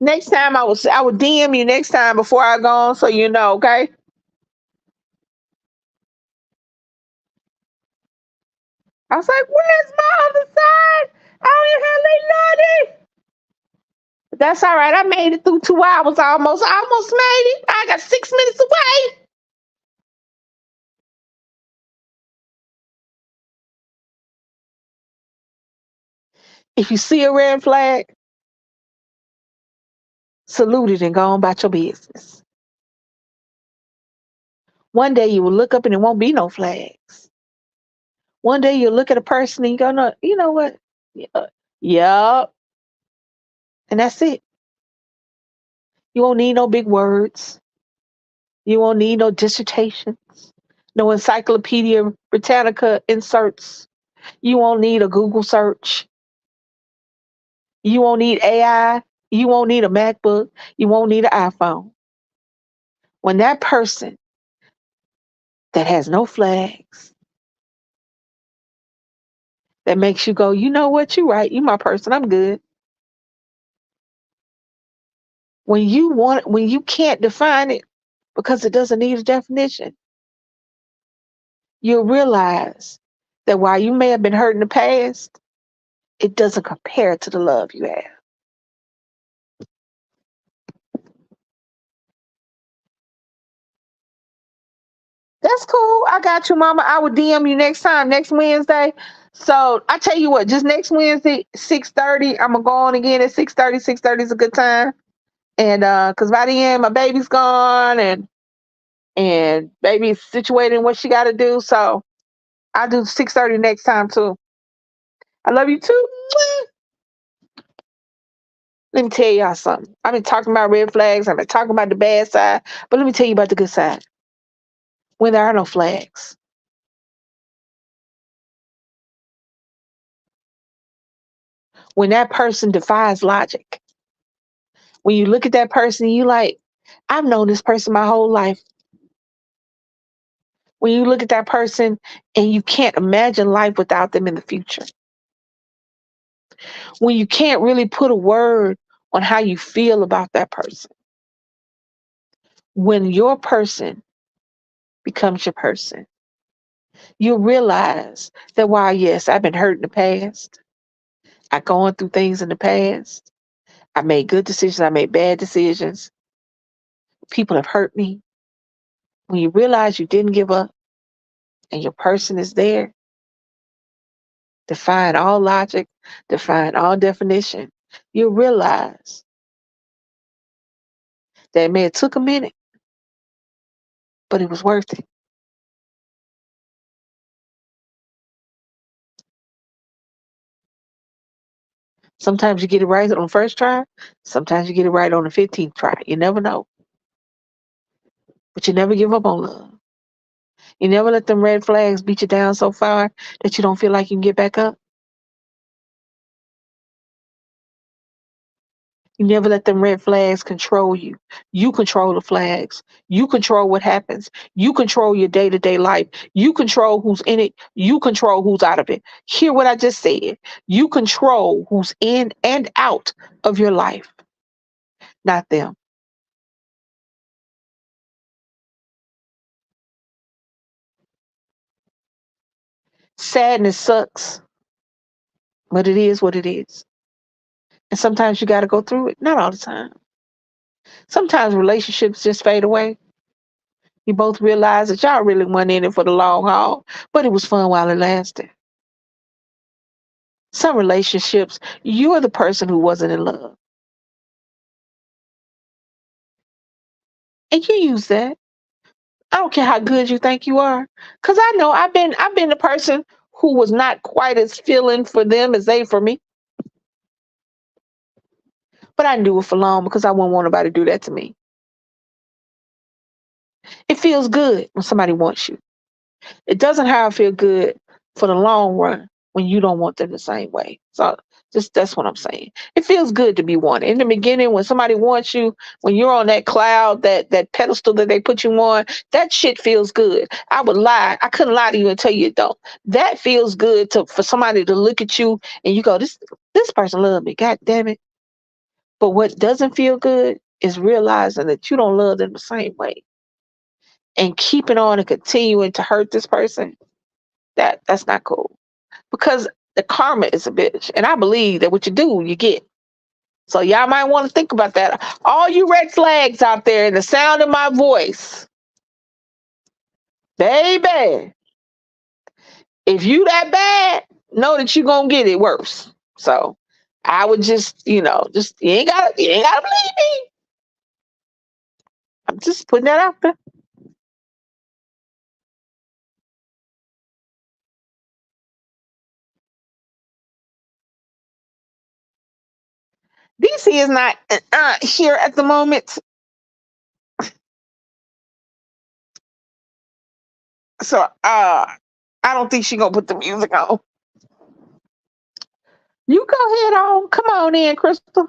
Next time I will DM you next time before I go on so you know, okay? I was like, where's my other side? I don't even have Lady Lottie. But that's all right. I made it through 2 hours almost. I almost made it. I got 6 minutes away. If you see a red flag, salute it and go on about your business. One day you will look up and it won't be no flags. One day you'll look at a person and you go, no, you know what? Yeah, yup. And that's it. You won't need no big words. You won't need no dissertations, no Encyclopedia Britannica inserts. You won't need a Google search. You won't need AI. You won't need a MacBook. You won't need an iPhone. When that person that has no flags, that makes you go, you know what, you right, you my person, I'm good. When you can't define it because it doesn't need a definition, you'll realize that while you may have been hurt in the past, it doesn't compare to the love you have. That's cool. I got you, Mama. I will DM you next time, next Wednesday. So I tell you what, just next Wednesday, 6:30. I'm gonna go on again at 6:30. 6:30 is a good time. And cause by the end my baby's gone and baby's situated in what she gotta do. So I'll do 6:30 next time too. I love you too. Let me tell y'all something. I've been talking about red flags, I've been talking about the bad side, but let me tell you about the good side. When there are no flags, when that person defies logic, when you look at that person, you like, I've known this person my whole life. When you look at that person and you can't imagine life without them in the future. When you can't really put a word on how you feel about that person. When your person becomes your person, you realize that while, yes, I've been hurt in the past, I've gone through things in the past, I made good decisions, I made bad decisions, people have hurt me. When you realize you didn't give up and your person is there, defying all logic, defying all definition, you realize that it may have took a minute, but it was worth it. Sometimes you get it right on the first try, sometimes you get it right on the 15th try. You never know. But you never give up on love. You never let them red flags beat you down so far that you don't feel like you can get back up. You never let them red flags control you. You control the flags. You control what happens. You control your day to day life. You control who's in it. You control who's out of it. Hear what I just said. You control who's in and out of your life, not them. Sadness sucks, but it is what it is. And sometimes you got to go through it. Not all the time. Sometimes relationships just fade away. You both realize that y'all really went in it for the long haul, but it was fun while it lasted. Some relationships, you're the person who wasn't in love. And you use that. I don't care how good you think you are. Cause I know I've been the person who was not quite as feeling for them as they for me. But I knew it for long because I wouldn't want nobody to do that to me. It feels good when somebody wants you. It doesn't have to feel good for the long run when you don't want them the same way. So just that's what I'm saying. It feels good to be wanted. In the beginning, when somebody wants you, when you're on that cloud, that pedestal that they put you on, that shit feels good. I would lie. I couldn't lie to you and tell you it don't. That feels good to for somebody to look at you and you go, this person loves me. God damn it. But what doesn't feel good is realizing that you don't love them the same way and keeping on and continuing to hurt this person. That's not cool because the karma is a bitch, and I believe that what you do, you get. So y'all might want to think about that. All you red flags out there in the sound of my voice, baby, if you that bad, know that you gonna get it worse. So I would just, just you ain't gotta believe me. I'm just putting that out there. DC is not here at the moment, so I don't think she gonna put the music on. You go ahead on. Come on in, Crystal.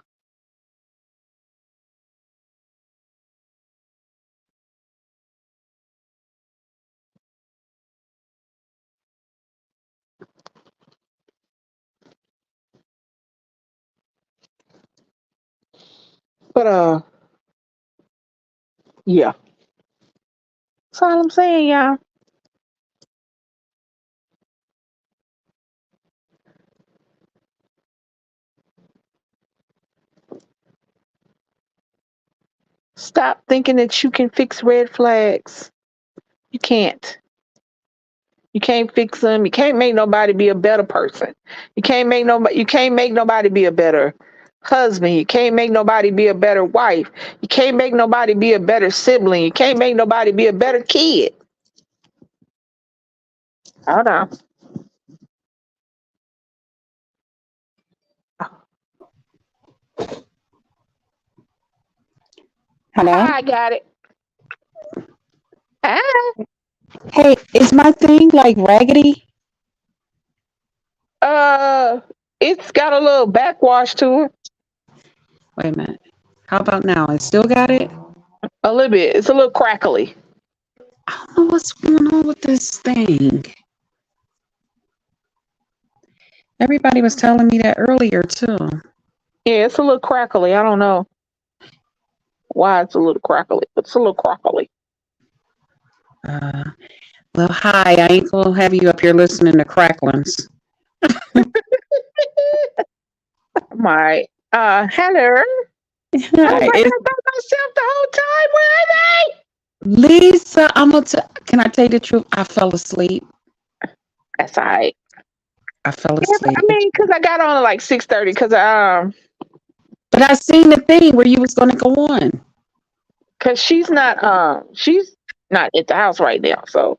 But yeah. That's all I'm saying, y'all. Stop thinking that you can fix red flags. You can't. You can't fix them. You can't make nobody be a better person. You can't make nobody be a better husband. You can't make nobody be a better wife. You can't make nobody be a better sibling. You can't make nobody be a better kid. Hold on. Hello? I got it. Ah, Hey, is my thing like raggedy? uh, it's got a little backwash to it. Wait a minute. How about now? It still got it? A little bit. It's a little crackly. I don't know what's going on with this thing. Everybody was telling me that earlier too. Yeah, it's a little crackly. I don't know why it's a little crackly. It's a little crackly. Uh, well, hi. I ain't gonna have you up here listening to cracklings. My hello. I was Hi, like, it's I thought myself the whole time. Where are they? Lisa. Can I tell you the truth? I fell asleep. That's all right. I fell Yeah, but I asleep. mean, cause I got on at like 6:30. But I seen the thing where you was gonna go on. Cause she's not at the house right now. So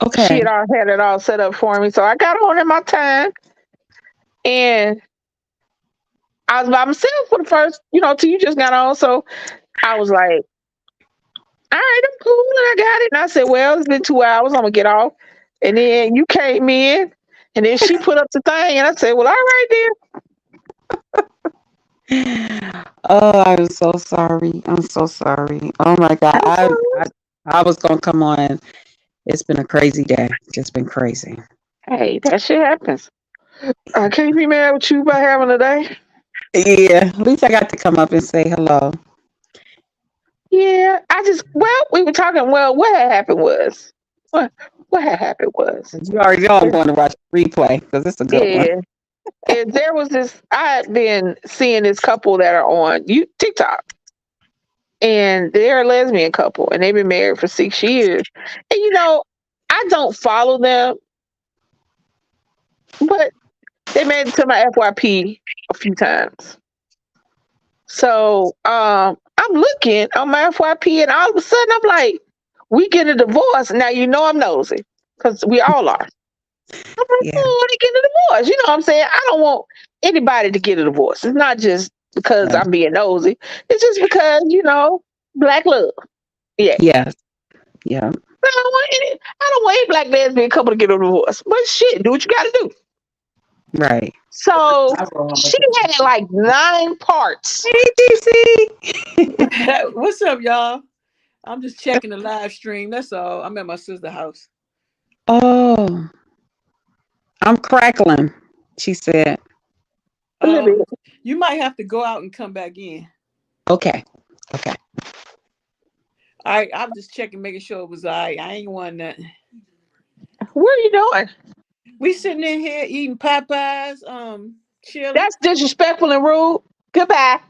she Okay. had it all set up for me. So I got on in my time, and I was by myself for the first, till you just got on. So I was like, all right, I'm cool, and I got it. And I said, well, it's been 2 hours. I'm gonna get off. And then you came in, and then she put up the thing, and I said, well, all right then. Oh, I'm so sorry. I'm so sorry. Oh my God. I was gonna come on. It's been a crazy day. Just been crazy. Hey, that shit happens. I can't be mad with you by having a day. Yeah. At least I got to come up and say hello. Yeah, we were talking. Well, what had happened was, what what had happened was, You already know I'm is- going to watch the replay because it's a good one. yeah, there was this. I had been seeing this couple that are on TikTok, and they're a lesbian couple, and they've been married for 6 years. And I don't follow them, but they made it to my FYP a few times. So I'm looking on my FYP, and all of a sudden I'm like, we get a divorce. Now I'm nosy because we all are. I'm like, Yeah. oh, they get a divorce. You know what I'm saying? I don't want anybody to get a divorce. It's not just because Yeah. I'm being nosy. It's just because black love. Yeah. Yes. Yeah. I don't want any black lesbian couple to get a divorce. But shit, do what you got to do. Right. So she had like 9 parts. Hey, DC. What's up, y'all? I'm just checking the live stream. That's all. I'm at my sister's house. Oh, I'm crackling. She said, A little bit. You might have to go out and come back in. okay. Okay. All right, I'm just checking, making sure it was all right. I ain't want nothing. What are you doing? We sitting in here eating Popeyes, chilling. That's disrespectful and rude. Goodbye.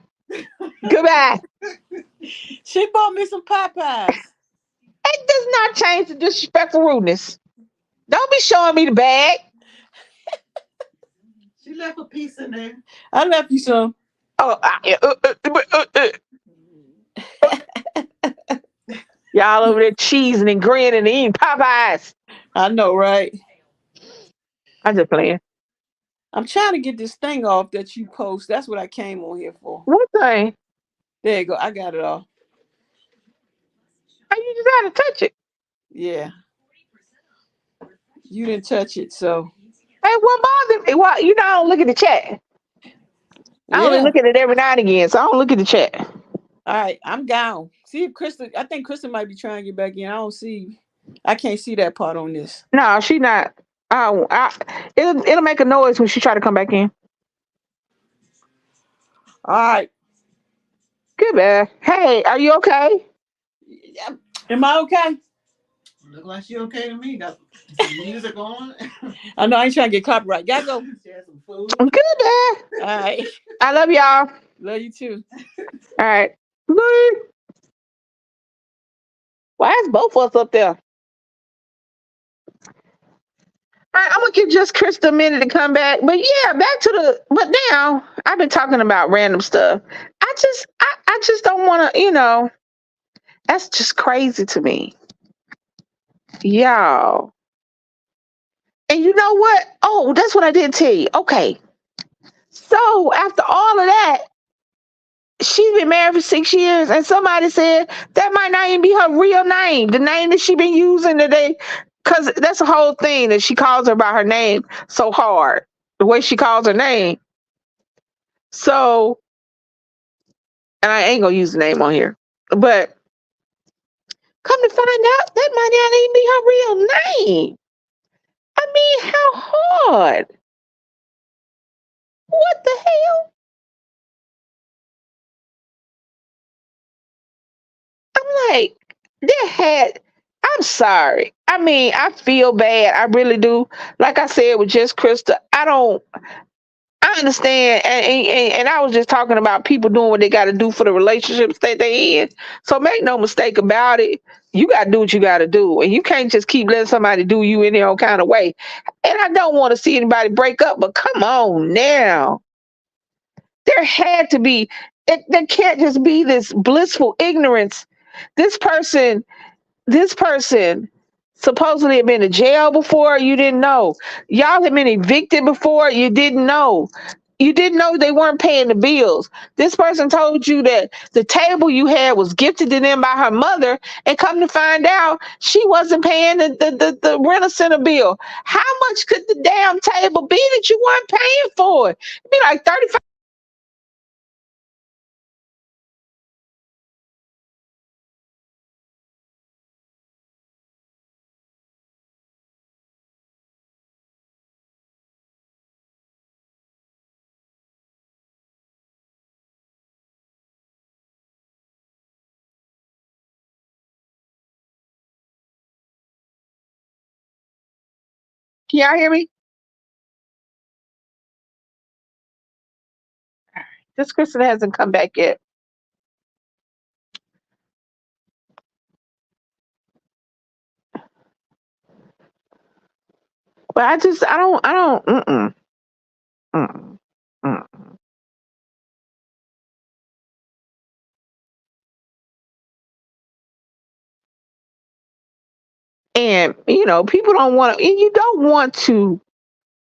Goodbye. She bought me some Popeyes. It does not change the disrespectful rudeness. Don't be showing me the bag. She left a piece in there. I left you some. Oh, y'all over there cheesing and grinning and eating Popeyes. I know, right? I'm just playing. I'm trying to get this thing off that you post. That's what I came on here for. One thing, There you go. I got it off. you just had to touch it. Yeah. You didn't touch it, so Hey, what bothers me? Well, I don't look at the chat. I only yeah. look at it every now and again, so I don't look at the chat. All right, I'm gone. See if Krista. I think Krista might be trying to get back in. I don't see. I can't see that part on this. No, she not. It'll make a noise when she try to come back in. All right. Goodbye. Hey, are you okay? Yeah. Am I okay? Look like she okay to me. Got some music on. I know I ain't trying to get copyright. Gotta go. She had some food. Goodbye. All right. I love y'all. Love you too. All right. Bye. Why is both of us up there? I'm gonna give just Krista a minute to come back. But yeah, back to the. But now I've been talking about random stuff. I just don't want to. That's just crazy to me, y'all. And you know what? Oh, that's what I did tell you. Okay, so after all of that, she's been married for 6 years, and somebody said that might not even be her real name, the name that she been using today, because that's the whole thing that she calls her by her name so hard, the way she calls her name. So, and I ain't gonna use the name on here, but come to find out, that might not even be her real name. I mean, how hard? What the hell? I'm like, that had. I'm sorry. I mean, I feel bad. I really do. Like I said with just Krista, I don't. I understand, and I was just talking about people doing what they got to do for the relationships that they in. So make no mistake about it. You got to do what you got to do, and you can't just keep letting somebody do you in their own kind of way. And I don't want to see anybody break up, but come on now, there had to be. There can't just be this blissful ignorance. This person this person supposedly had been to jail before, you didn't know. Y'all had been evicted before, you didn't know. You didn't know they weren't paying the bills. This person told you that the table you had was gifted to them by her mother, and come to find out she wasn't paying the rent a center bill. How much could the damn table be that you weren't paying for? It'd be like 35. Can y'all hear me? This Kristen hasn't come back yet. But I don't, mm-mm, mm. And people don't want to, and you don't want to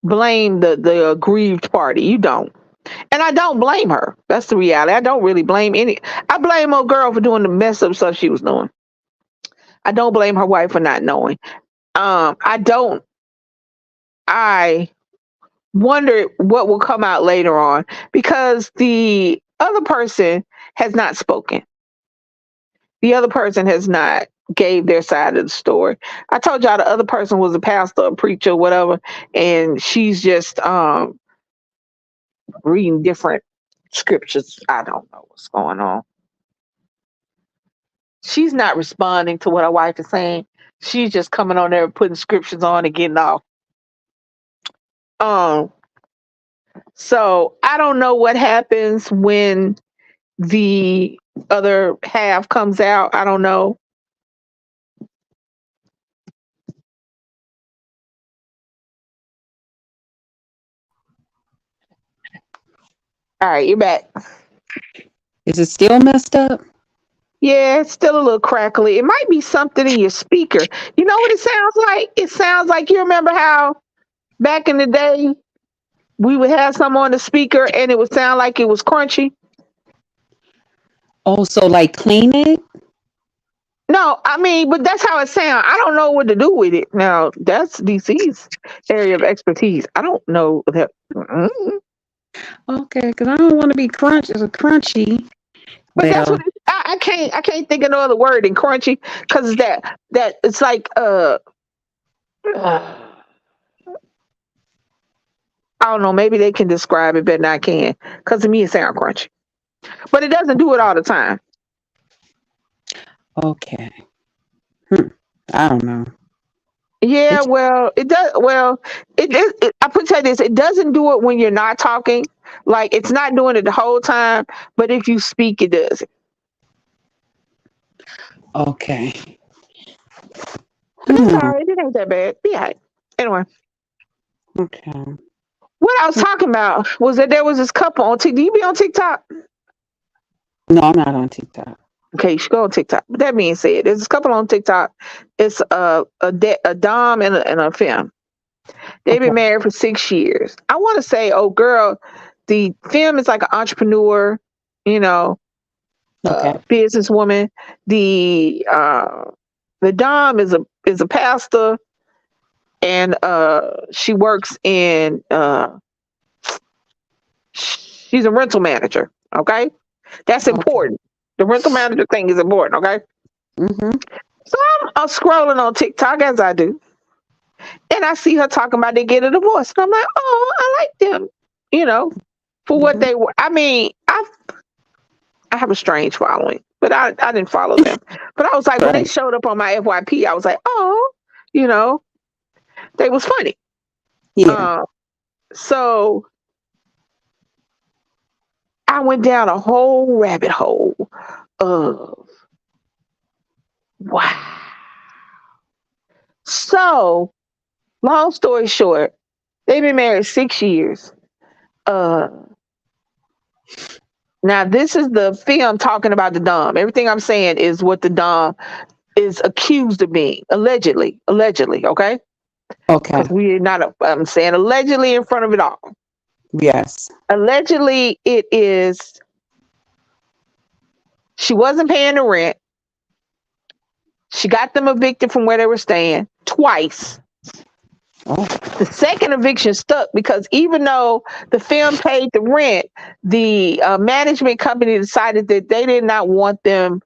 blame the aggrieved party. You don't, and I don't blame her. That's the reality. I don't really blame any. I blame old girl for doing the mess up stuff she was doing. I don't blame her wife for not knowing. I don't. I wonder what will come out later on, because the other person has not spoken. The other person has not gave their side of the story. I told y'all the other person was a pastor, a preacher, whatever, and she's just reading different scriptures. I don't know what's going on. She's not responding to what her wife is saying. She's just coming on there and putting scriptures on and getting off. Um, so I don't know what happens when the other half comes out. I don't know. All right, you're back. Is it still messed up? Yeah, it's still a little crackly. It might be something in your speaker. You know what it sounds like? It sounds like, you remember how back in the day we would have some on the speaker and it would sound like it was crunchy? Oh, so like clean it? No, I mean, but that's how it sounds. I don't know what to do with it. Now, that's DC's area of expertise. I don't know that. Okay, because I don't want to be crunchy. But that's Well, what I can't think of no other word than crunchy, because that it's like I don't know, maybe they can describe it better than I can, because to me it sounds crunchy. But it doesn't do it all the time. okay. Hmm. I don't know. Yeah, It's well, it does. Well, I put say this: it doesn't do it when you're not talking. Like, it's not doing it the whole time, but if you speak, it does. okay. But that's all Hmm. right. It ain't that bad. Yeah. Anyway, Okay. What I was talking about was that there was this couple on TikTok. Do you be on TikTok? No, I'm not on TikTok. Okay, you should go on TikTok. But that being said, there's this couple on TikTok. It's a dom and a femme. They've Okay. been married for 6 years. I want to say, oh girl, the femme is like an entrepreneur, you know, Okay. businesswoman. The dom is a pastor, and she works in she's a rental manager. Okay, that's Okay. important. The rental manager thing is important. Okay, Mhm. so I'm scrolling on TikTok as I do, and I see her talking about they get a divorce, and I'm like, oh, I like them, you know, for what Mhm. they were. I mean, I have a strange following, but I didn't follow them. But I was like, when they Right. showed up on my FYP, I was like, oh, you know, they was funny. Yeah. Uh, so I went down a whole rabbit hole of wow. So long story short, they've been married 6 years. Uh, Now this is the film talking about the Dom. Everything I'm saying is what the Dom is accused of being, allegedly, okay? Okay. Because we're not. I'm saying allegedly in front of it all. Yes. Allegedly, it is she wasn't paying the rent. She got them evicted from where they were staying twice. Oh. The second eviction stuck because even though the film paid the rent, the management company decided that they did not want them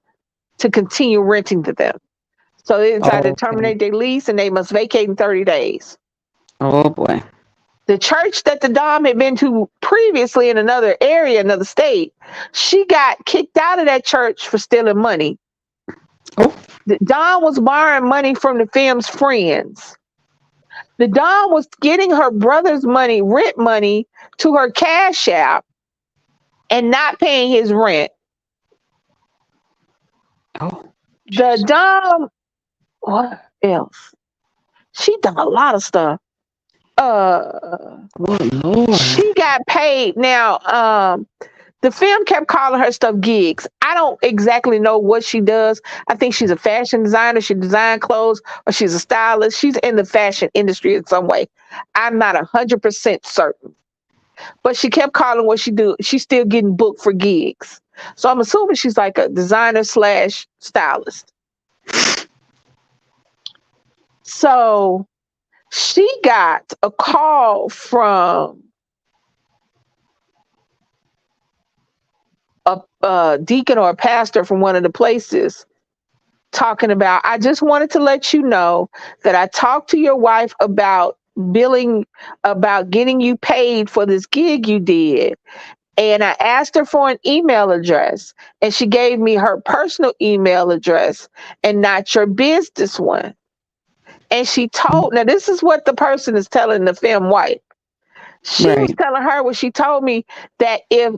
to continue renting to them. So they decided to Okay. terminate their lease and they must vacate in 30 days. Oh boy. The church that the Dom had been to previously in another area, another state, she got kicked out of that church for stealing money. Oh. The Dom was borrowing money from the film's friends. The Dom was getting her brother's money, rent money, to her cash app and not paying his rent. Oh. The Jesus. Dom, what else? She done a lot of stuff. Uh, Good Lord. she got paid. Now, the film kept calling her stuff gigs. I don't exactly know what she does. I think she's a fashion designer. She designs clothes, or she's a stylist. She's in the fashion industry in some way. I'm not 100% certain. But she kept calling what she do. She's still getting booked for gigs. So I'm assuming she's like a designer slash stylist. So she got a call from a deacon or a pastor from one of the places talking about, I just wanted to let you know that I talked to your wife about billing, about getting you paid for this gig you did. And I asked her for an email address, and she gave me her personal email address and not your business one. And she told, now this is what the person is telling the film wife. She was Right. telling her what she told me, that if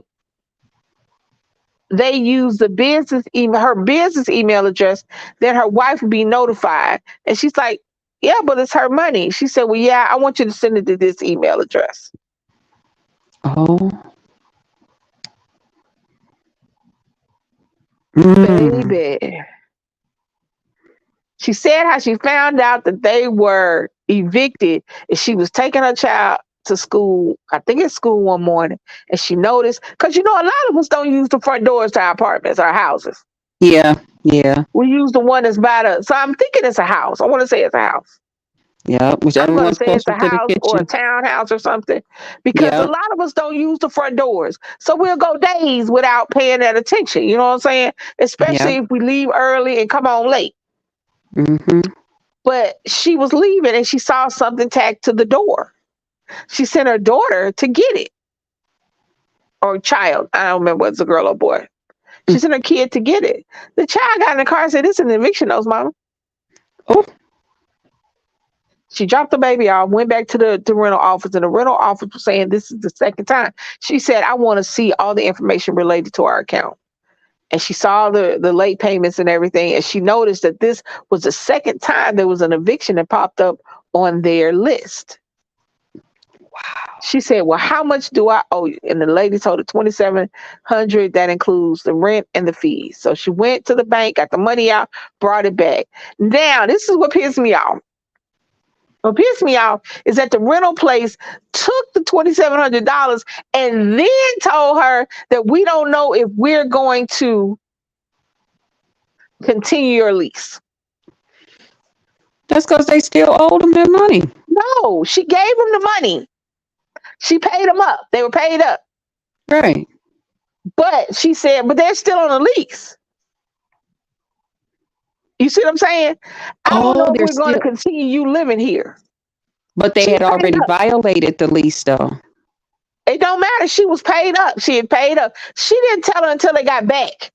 they use the business email, her business email address, then her wife would be notified. And she's like, yeah, but it's her money. She said, well, yeah, I want you to send it to this email address. Oh. Mm. Baby. She said how she found out that they were evicted and she was taking her child to school. I think it's school one morning. And she noticed, because you know, a lot of us don't use the front doors to our apartments, our houses. Yeah. Yeah. We use the one that's by the, so I'm thinking it's a house. I want to say it's a house. Yeah. I'm Whichever going to one's say it's closer a to the house or a kitchen. townhouse or something, because a Yep. lot of us don't use the front doors. So we'll go days without paying that attention. You know what I'm saying? Especially Yep. if we leave early and come on late. Mhm. But she was leaving and she saw something tacked to the door. She sent her daughter to get it, or child. I don't remember whether it's a girl or boy. She Mm. sent her kid to get it. The child got in the car and said, "This is an eviction notice, mama." Oh. She dropped the baby off, went back to the rental office, and the rental office was saying, "This is the second time." She said, "I want to see all the information related to our account." And she saw the late payments and everything, and she noticed that this was the second time there was an eviction that popped up on their list. She said, "Well, how much do I owe you?" And the lady told her 2,700. That includes the rent and the fees. So she went to the bank, got the money out, brought it back. Now, this is what pissed me off. What pissed me off is that the rental place took the $2,700 and then told her that we don't know if we're going to continue your lease. That's because they still owe them their money. No, she gave them the money. She paid them up. They were paid up. Right. But she said, but they're still on the lease. You see what I'm saying? I don't Oh, know if they're we're going to still, continue you living here. but they She had paid already up. violated the lease, though. It don't matter. She was paid up. She had paid up. She didn't tell her until they got back.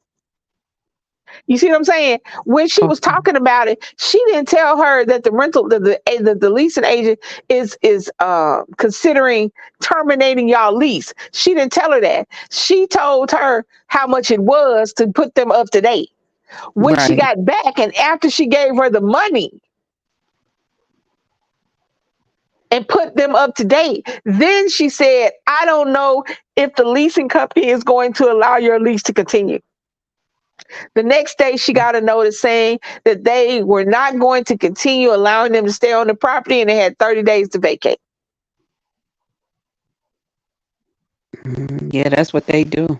You see what I'm saying? When she was Okay. talking about it, she didn't tell her that the rental, the leasing agent is considering terminating y'all lease. She didn't tell her that. She told her how much it was to put them up to date. When she Right. got back and after she gave her the money and put them up to date, then she said, "I don't know if the leasing company is going to allow your lease to continue." The next day, she got a notice saying that they were not going to continue allowing them to stay on the property and they had 30 days to vacate. Yeah, that's what they do.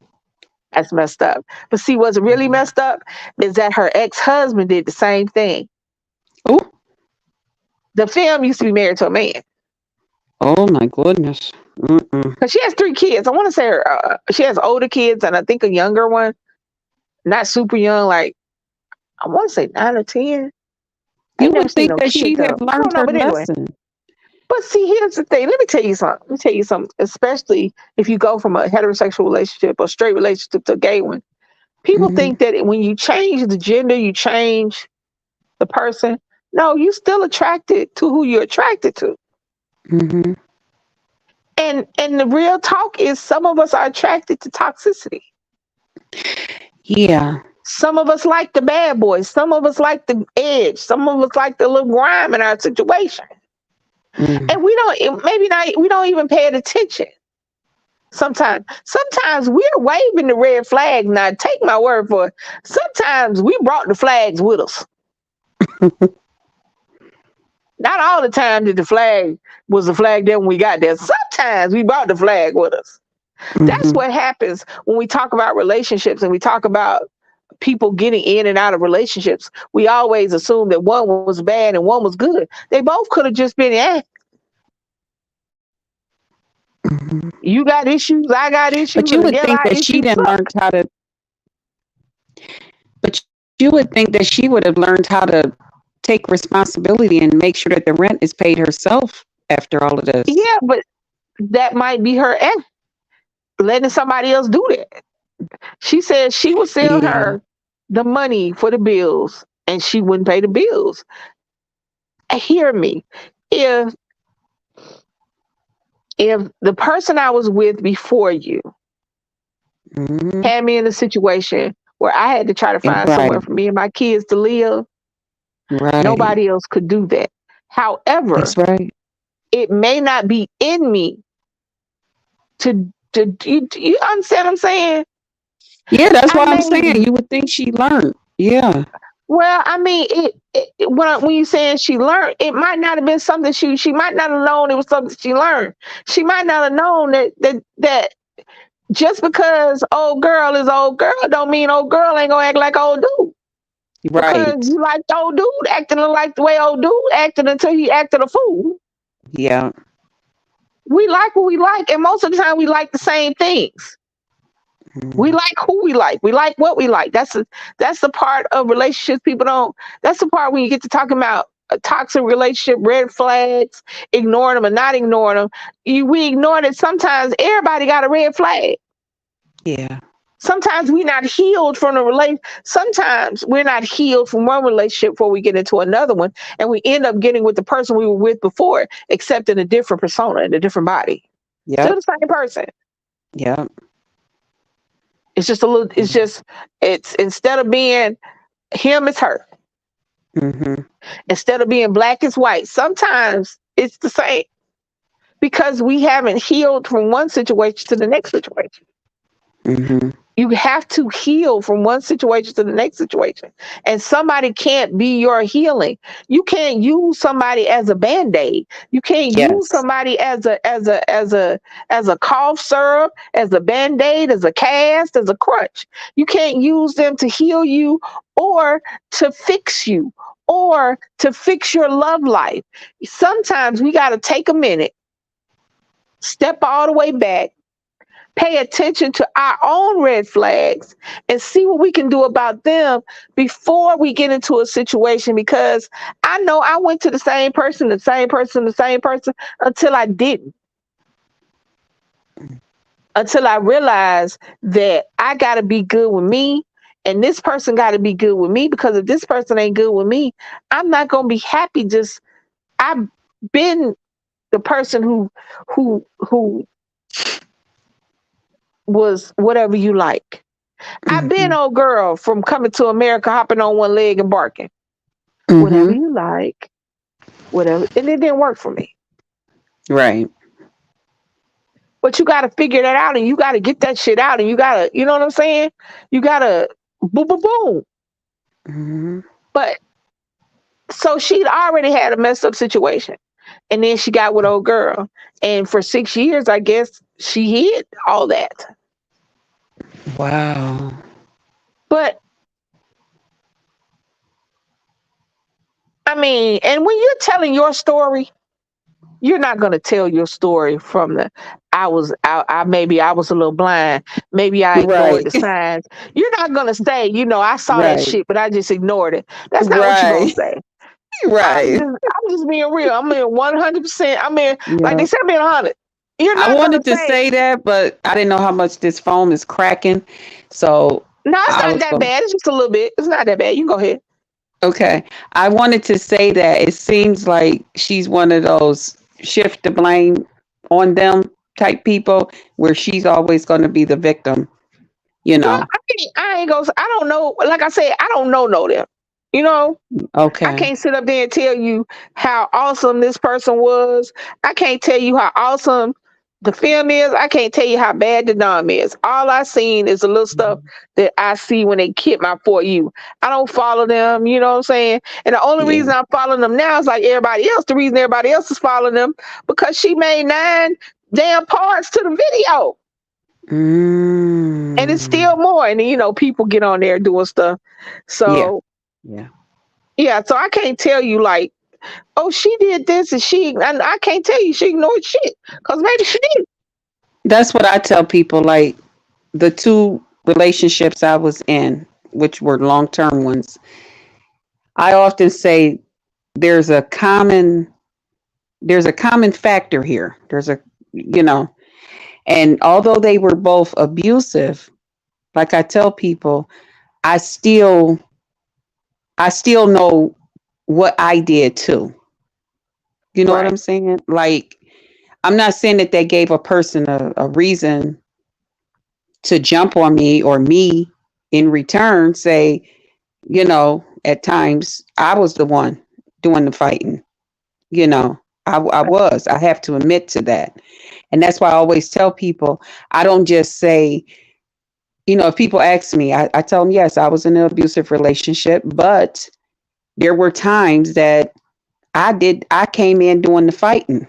That's messed up. But see, what's really messed up is that her ex husband did the same thing. Oh, The film used to be married to a man oh my goodness. Mm-mm. because she has 3 kids. I want to say she has older kids and I think a younger one, not super young, like I want to say 9 or 10. I You ain't never would seen think no that kids she'd though. have I don't learned know, her but anyway. lesson. But see, here's the thing. Let me tell you something. Let me tell you something. Especially if you go from a heterosexual relationship or straight relationship to a gay one, people Hmm. think that when you change the gender, you change the person. No, you still attracted to who you're attracted to. Hmm. And the real talk is some of us are attracted to toxicity. Yeah. Some of us like the bad boys. Some of us like the edge. Some of us like the little grime in our situation. Mm. And we don't maybe not we don't even pay it attention. Sometimes we're waving the red flag. Now, take my word for it. Sometimes we brought the flags with us. Not all the time did the flag was the flag there when we got there. Sometimes we brought the flag with us. That's Hmm. what happens when we talk about relationships and we talk about people getting in and out of relationships. We always assume that one was bad and one was good. They both could have just been, Hmm. you got issues, I got issues, But and you would together think our that she issues didn't learn suck. how to. But you would think that she would have learned how to take responsibility and make sure that the rent is paid herself after all of this. Yeah, but that might be her letting somebody else do that. She said she would sell Yeah. her the money for the bills and she wouldn't pay the bills. Hear me. If if the person I was with before you Hmm. had me in a situation where I had to try to find somewhere Right. for me and my kids to live, Right. nobody else could do that. That's However, right. it may not be in me you understand what I'm saying? Yeah, that's I why I'm may saying you would think she learned. Yeah. Well, I mean, when you saying she learned, it might not have been something she might not have known it was something she learned. She might not have known that just because old girl is old girl don't mean old girl ain't gonna act like old dude. Because Right. you like the old dude acting like the way old dude acted until he acted a fool. Yeah. We like what we like, and most of the time we like the same things. We Mhm. like who we like. We like what we like. That's the part of relationships people don't. That's the part when you get to talking about a toxic relationship, red flags, ignoring them and not ignoring them. We ignore it. Sometimes everybody got a red flag. Yeah. Sometimes we're not healed from the relation. Sometimes we're not healed from one relationship before we get into another one, and we end up getting with the person we were with before, except in a different persona, in a different body. Still Yep. the same person. Yep. It's just a little. It's instead of being him, it's her. Mm-hmm. Instead of being black, it's white. Sometimes it's the same. because we haven't healed from one situation to the next situation. Mm-hmm. You have to heal from one situation to the next situation. And somebody can't be your healing. You can't use somebody as a band-aid. You can't use Yes. somebody as a cough syrup, as a band-aid, as a cast, as a crutch. You can't use them to heal you or to fix you or to fix your love life. Sometimes we got to take a minute, step all the way back, pay attention to our own red flags and see what we can do about them before we get into a situation. Because I know I went to the same person, the same person, the same person until I didn't. Until I realized that I got to be good with me and this person got to be good with me, because if this person ain't good with me, I'm not going to be happy. Just I've been the person who was whatever you like. I've been Mm-hmm. old girl from Coming to America, hopping on one leg and barking. Whatever Mm-hmm. you like, whatever. And it didn't work for me. Right. But you got to figure that out and you got to get that shit out and you got to, you know what I'm saying? You got to boom, boom, boom. Mm-hmm. But so she'd already had a messed up situation. And then she got with old girl. And for 6 years, I guess she hid all that. Wow. But I mean, and when you're telling your story, you're not going to tell your story from the I maybe I was a little blind, maybe I ignored Right. the signs. You're not going to say, I saw that Right. shit but I just ignored it. That's not what you're going Right. to say. i'm Right. just I'm just being real. I'm being 100%. I mean, like they Yeah. said, I'm being 100. You're I not going to wanted to say, say that, but I didn't know how much this phone is cracking. So no, it's I not was that going, bad, it's just a little bit. It's not that bad. You can go ahead. okay. I wanted to say that it seems like she's one of those shift the blame on them type people where she's always going to be the victim, you Well, know. I ain't gonna, I don't know, like I said, I don't know them, you know. I Okay. can't sit up there and tell you how awesome this person was. I can't tell you how awesome the film is. I can't tell you how bad the dom is. All I seen is the little stuff that I see when they hit my For You. I don't follow them, you know what I'm saying? And the only Yeah. reason I'm following them now is like everybody else. The reason everybody else is following them because she made 9 damn parts to the video. And it's Mm. still more. And people get on there doing stuff. Yeah. So Yeah. yeah, so I can't tell you like, oh, she did this and I can't tell you she ignored shit because maybe she did. That's what I tell people. Like the two relationships I was in, which were long term ones, I often say there's a common there's a common factor here. There's a you know, and although they were both abusive, like I tell people, I still I still know what I did too. You know what Right. I'm saying? Like I'm not saying that they gave a person a reason to jump on me or me in return say, at times I was the one doing the fighting. I was. I have to admit to that. And that's why I always tell people, I don't just say, if people ask me, I tell them, yes, I was in an abusive relationship, but there were times that I came in doing the fighting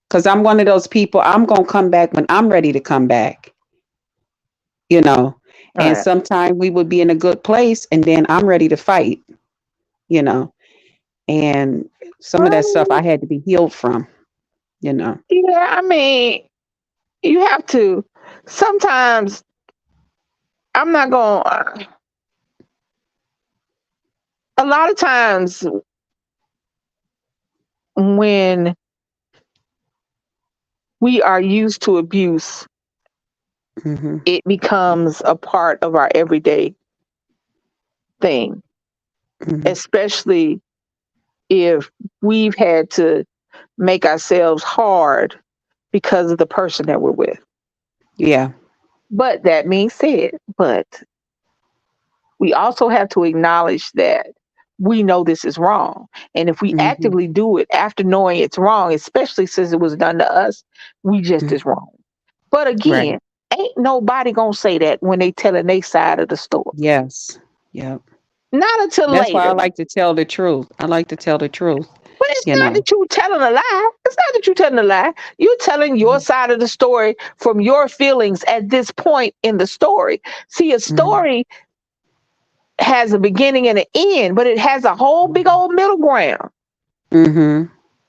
because I'm one of those people, I'm going to come back when I'm ready to come back, you know, and Right. sometimes we would be in a good place and then I'm ready to fight, you know, and some of that stuff Well, I had to be healed from, you know. yeah, I mean, you have to. Sometimes I'm not going to. A lot of times when we are used to abuse, Hmm. it becomes a part of our everyday thing, Hmm. especially if we've had to make ourselves hard because of the person that we're with. Yeah. But that being said, but we also have to acknowledge that we know this is wrong. And if we Mm-hmm. actively do it after knowing it's wrong, especially since it was done to us, we just as wrong. But Right. again, ain't nobody gonna say that when they telling their side of the story. Yes. Yep. Not until That's why I later. like to tell the truth. I like to tell the truth. But it's You not know. that you telling a lie. It's not that you telling a lie. You're telling your side of the story from your feelings at this point in the story. See, a Mm-hmm. story has a beginning and an end, but it has a whole big old middle ground Mm-hmm.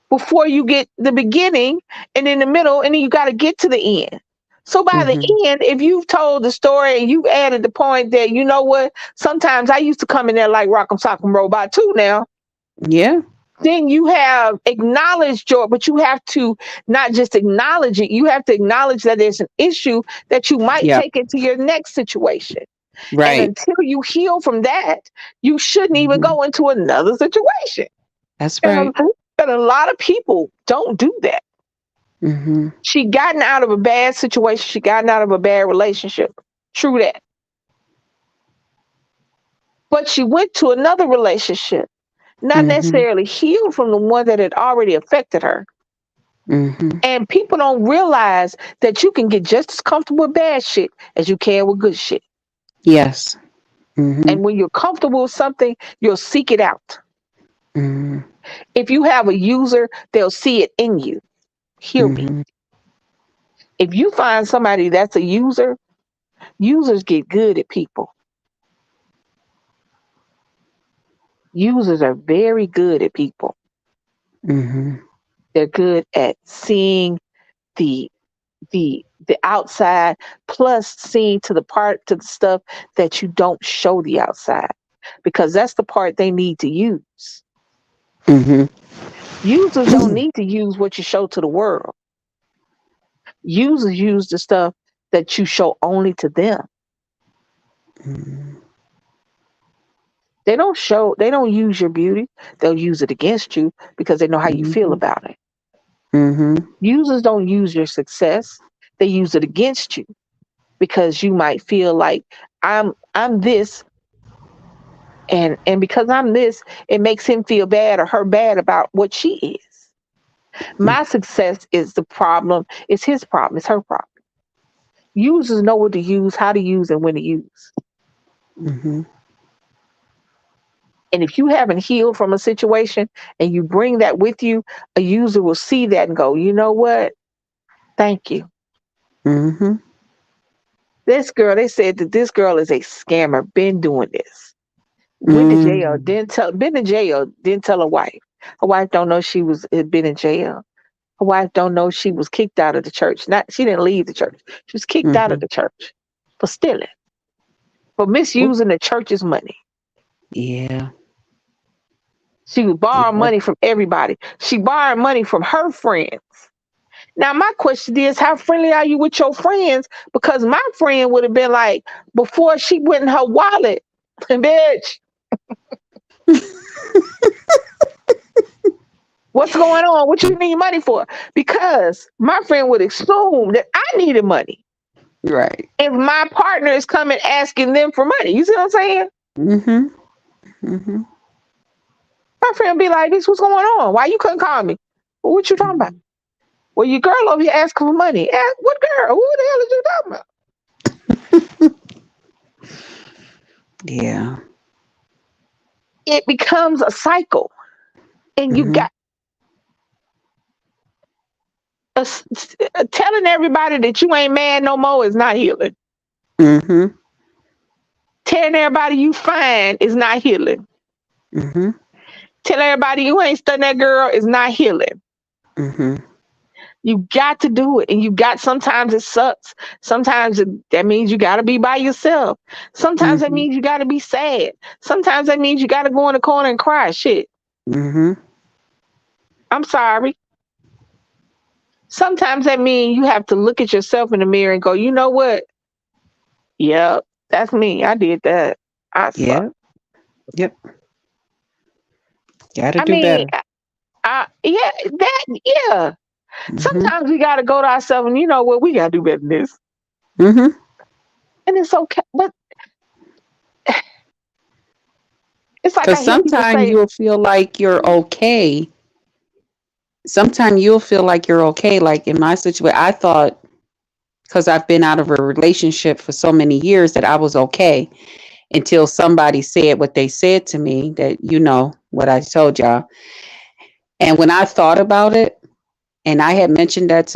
before you get the beginning and in the middle, and then you got to get to the end. So by the Mm-hmm. end, if you've told the story and you've added the point that, you know what, sometimes I used to come in there like Rock'em Sock'em Robot too now, Yeah. then you have acknowledged your, but you have to not just acknowledge it, you have to acknowledge that there's an issue that you might Yep. take into your next situation. And Right. until you heal from that, you shouldn't even Mm-hmm. go into another situation. That's And right. a lot of people don't do that. Mm-hmm. She gotten out of a bad situation, she gotten out of a bad relationship. True that. But she went to another relationship, not Mm-hmm. necessarily healed from the one that had already affected her. Mm-hmm. And people don't realize that you can get just as comfortable with bad shit as you can with good shit. Yes. Mm-hmm. And when you're comfortable with something, you'll seek it out. Mm-hmm. If you have a user, they'll see it in you. Hear me. Mm-hmm. If you find somebody that's a user, users get good at people. Users are very good at people. Mm-hmm. They're good at seeing the the outside, plus seeing to the stuff that you don't show the outside, because that's the part they need to use. Mm-hmm. Users don't need to use what you show to the world. Users use the stuff that you show only to them. Mm-hmm. They don't use your beauty. They'll use it against you because they know how you feel Mm-hmm. about it. Mm-hmm. Users don't use your success. They use it against you because you might feel like I'm this, and because I'm this, it makes him feel bad or her bad about what she is. My success is the problem. It's his problem. It's her problem. Users know what to use, how to use, and when to use. Mm-hmm. And if you haven't healed from a situation and you bring that with you, a user will see that and go, you know what? Thank you. Mm-hmm. This girl, they said that this girl is a scammer, been doing this. Went to jail, Mm-hmm. didn't tell, been to jail, didn't tell her wife. Her wife don't know she was had been in jail. Her wife don't know she was kicked out of the church. Not she didn't leave the church. She was kicked out of Mm-hmm. the church for stealing, for Ooh. misusing the church's money. Yeah. She was borrowing Yeah. money from everybody. She borrowed money from her friends. Now my question is, how friendly are you with your friends? Because my friend would have been like, before she went in her wallet, bitch, what's going on? What you need money for? Because my friend would assume that I needed money Right. if my partner is coming asking them for money. You see what I'm saying? Mm-hmm. Mm-hmm. My friend be like, "This, what's going on? Why you couldn't call me? Well, what you talking about? Well, your girl over here asking for money. What girl? Who the hell is you talking about?" Yeah. It becomes a cycle, and you Mm-hmm. got telling everybody that you ain't mad no more is not healing. Mm-hmm. Telling everybody you fine is not healing. Mm-hmm. Tell everybody you ain't studying that girl is not healing. Mm-hmm. You got to do it. And you got, sometimes it sucks. Sometimes that means you got to be by yourself. Sometimes that Mm-hmm. means you got to be sad. Sometimes that means you got to go in the corner and cry. Shit. Mm-hmm. I'm sorry. Sometimes that means you have to look at yourself in the mirror and go, you know what? Yep, that's me. I did that. I suck. Yep. Yep. Gotta I do mean, better. yeah, that, yeah. Mm-hmm. Sometimes we got to go to ourselves and, you know what? We got to do better than this. Mm-hmm. And it's okay. But it's like I Because hear people sometimes say, you'll feel like you're okay. Sometimes you'll feel like you're okay. Like in my situation, I thought because I've been out of a relationship for so many years that I was okay until somebody said what they said to me, that what I told y'all. And when I thought about it, and I had mentioned that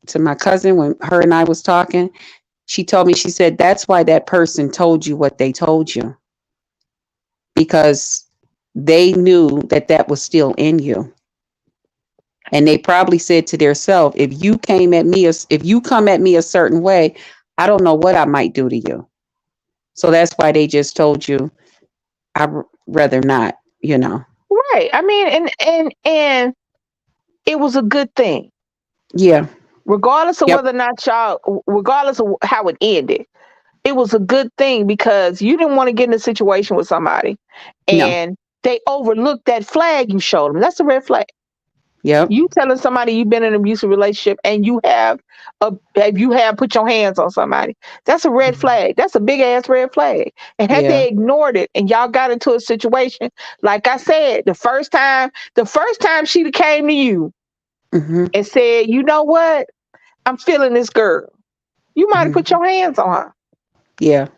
to my cousin when her and I was talking, she told me, she said, that's why that person told you what they told you, because they knew that that was still in you. And they probably said to themselves, if you come at me a certain way, I don't know what I might do to you. So that's why they just told you, I'd rather not. right. I mean, and it was a good thing, Yeah. regardless of Yep. whether or not regardless of how it ended. It was a good thing because you didn't want to get in a situation with somebody, No. and they overlooked that flag you showed them. That's a red flag. Yep. You telling somebody you've been in an abusive relationship and you have put your hands on somebody. That's a red Mhm. flag. That's a big ass red flag. And had Yeah. they ignored it and y'all got into a situation, like I said, the first time she came to you Hmm. and said, you know what, I'm feeling this girl, you might have put Hmm. your hands on her. Yeah.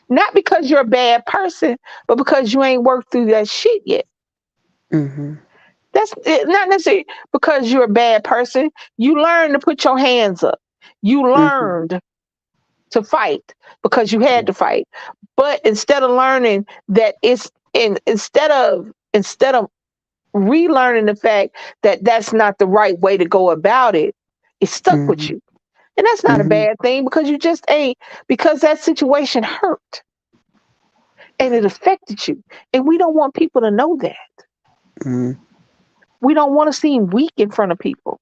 Not because you're a bad person, but because you ain't worked through that shit yet. Hmm. That's it, not necessarily because you're a bad person. You learned to put your hands up. You Hmm. learned to fight because you had Yeah. to fight. But instead of learning that instead of relearning the fact that that's not the right way to go about it, it stuck with Hmm. you. And that's not a Hmm. bad thing because you just ain't because that situation hurt and it affected you. And we don't want people to know that. Hmm. We don't want to seem weak in front of people.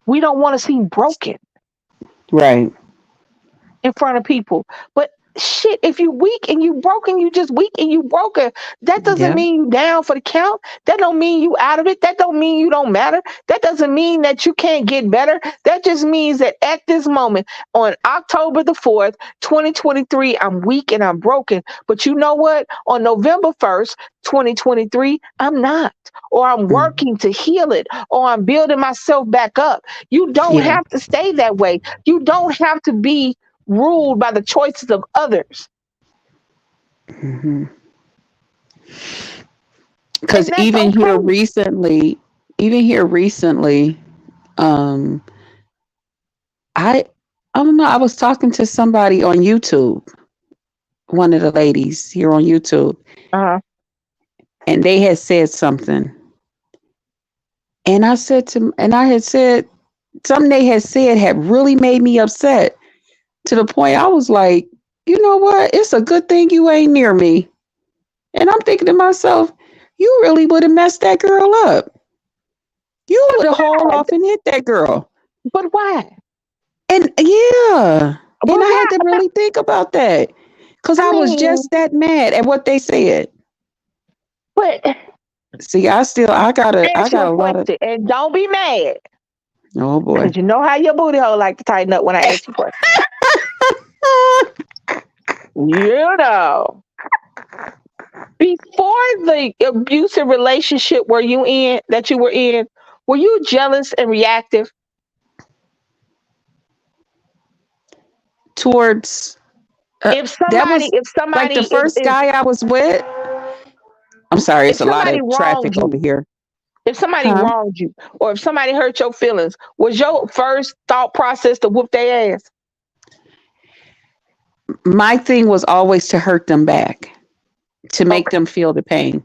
We don't want to seem broken Right. in front of people. But shit, if you weak and you broken, you just weak and you broken. That doesn't Yeah. mean you down for the count. That don't mean you out of it. That don't mean you don't matter. That doesn't mean that you can't get better. That just means that at this moment, on October the 4th, 2023, I'm weak and I'm broken. But you know what? On November 1st, 2023, I'm not. Or I'm Hmm. working to heal it, or I'm building myself back up. You don't Yeah. have to stay that way. You don't have to be ruled by the choices of others. Hmm. Because And that's okay. even here recently, um, I I don't know. I was talking to somebody on YouTube, one of the ladies here on YouTube, Uh-huh. and they had said something, and I had said something they had said had really made me upset to the point I was like, you know what? It's a good thing you ain't near me. And I'm thinking to myself, you really would have messed that girl up. You But would have hauled why? off and hit that girl. But why? And yeah. But And I why? had to really think about that. Cause I I was mean, just that mad at what they said. but See, I ask you got a a lot of, question and don't be mad. oh boy. Because you know how your booty hole like to tighten up when I ask you questions. You know. Before the abusive relationship that you were in, were you jealous and reactive? Towards, If that somebody, was if like the somebody, first guy I was with. I'm sorry, if it's a lot somebody of traffic wronged over you, here. if somebody Huh? wronged you, or if somebody hurt your feelings, was your first thought process to whoop their ass? My thing was always to hurt them back, to make Okay. them feel the pain.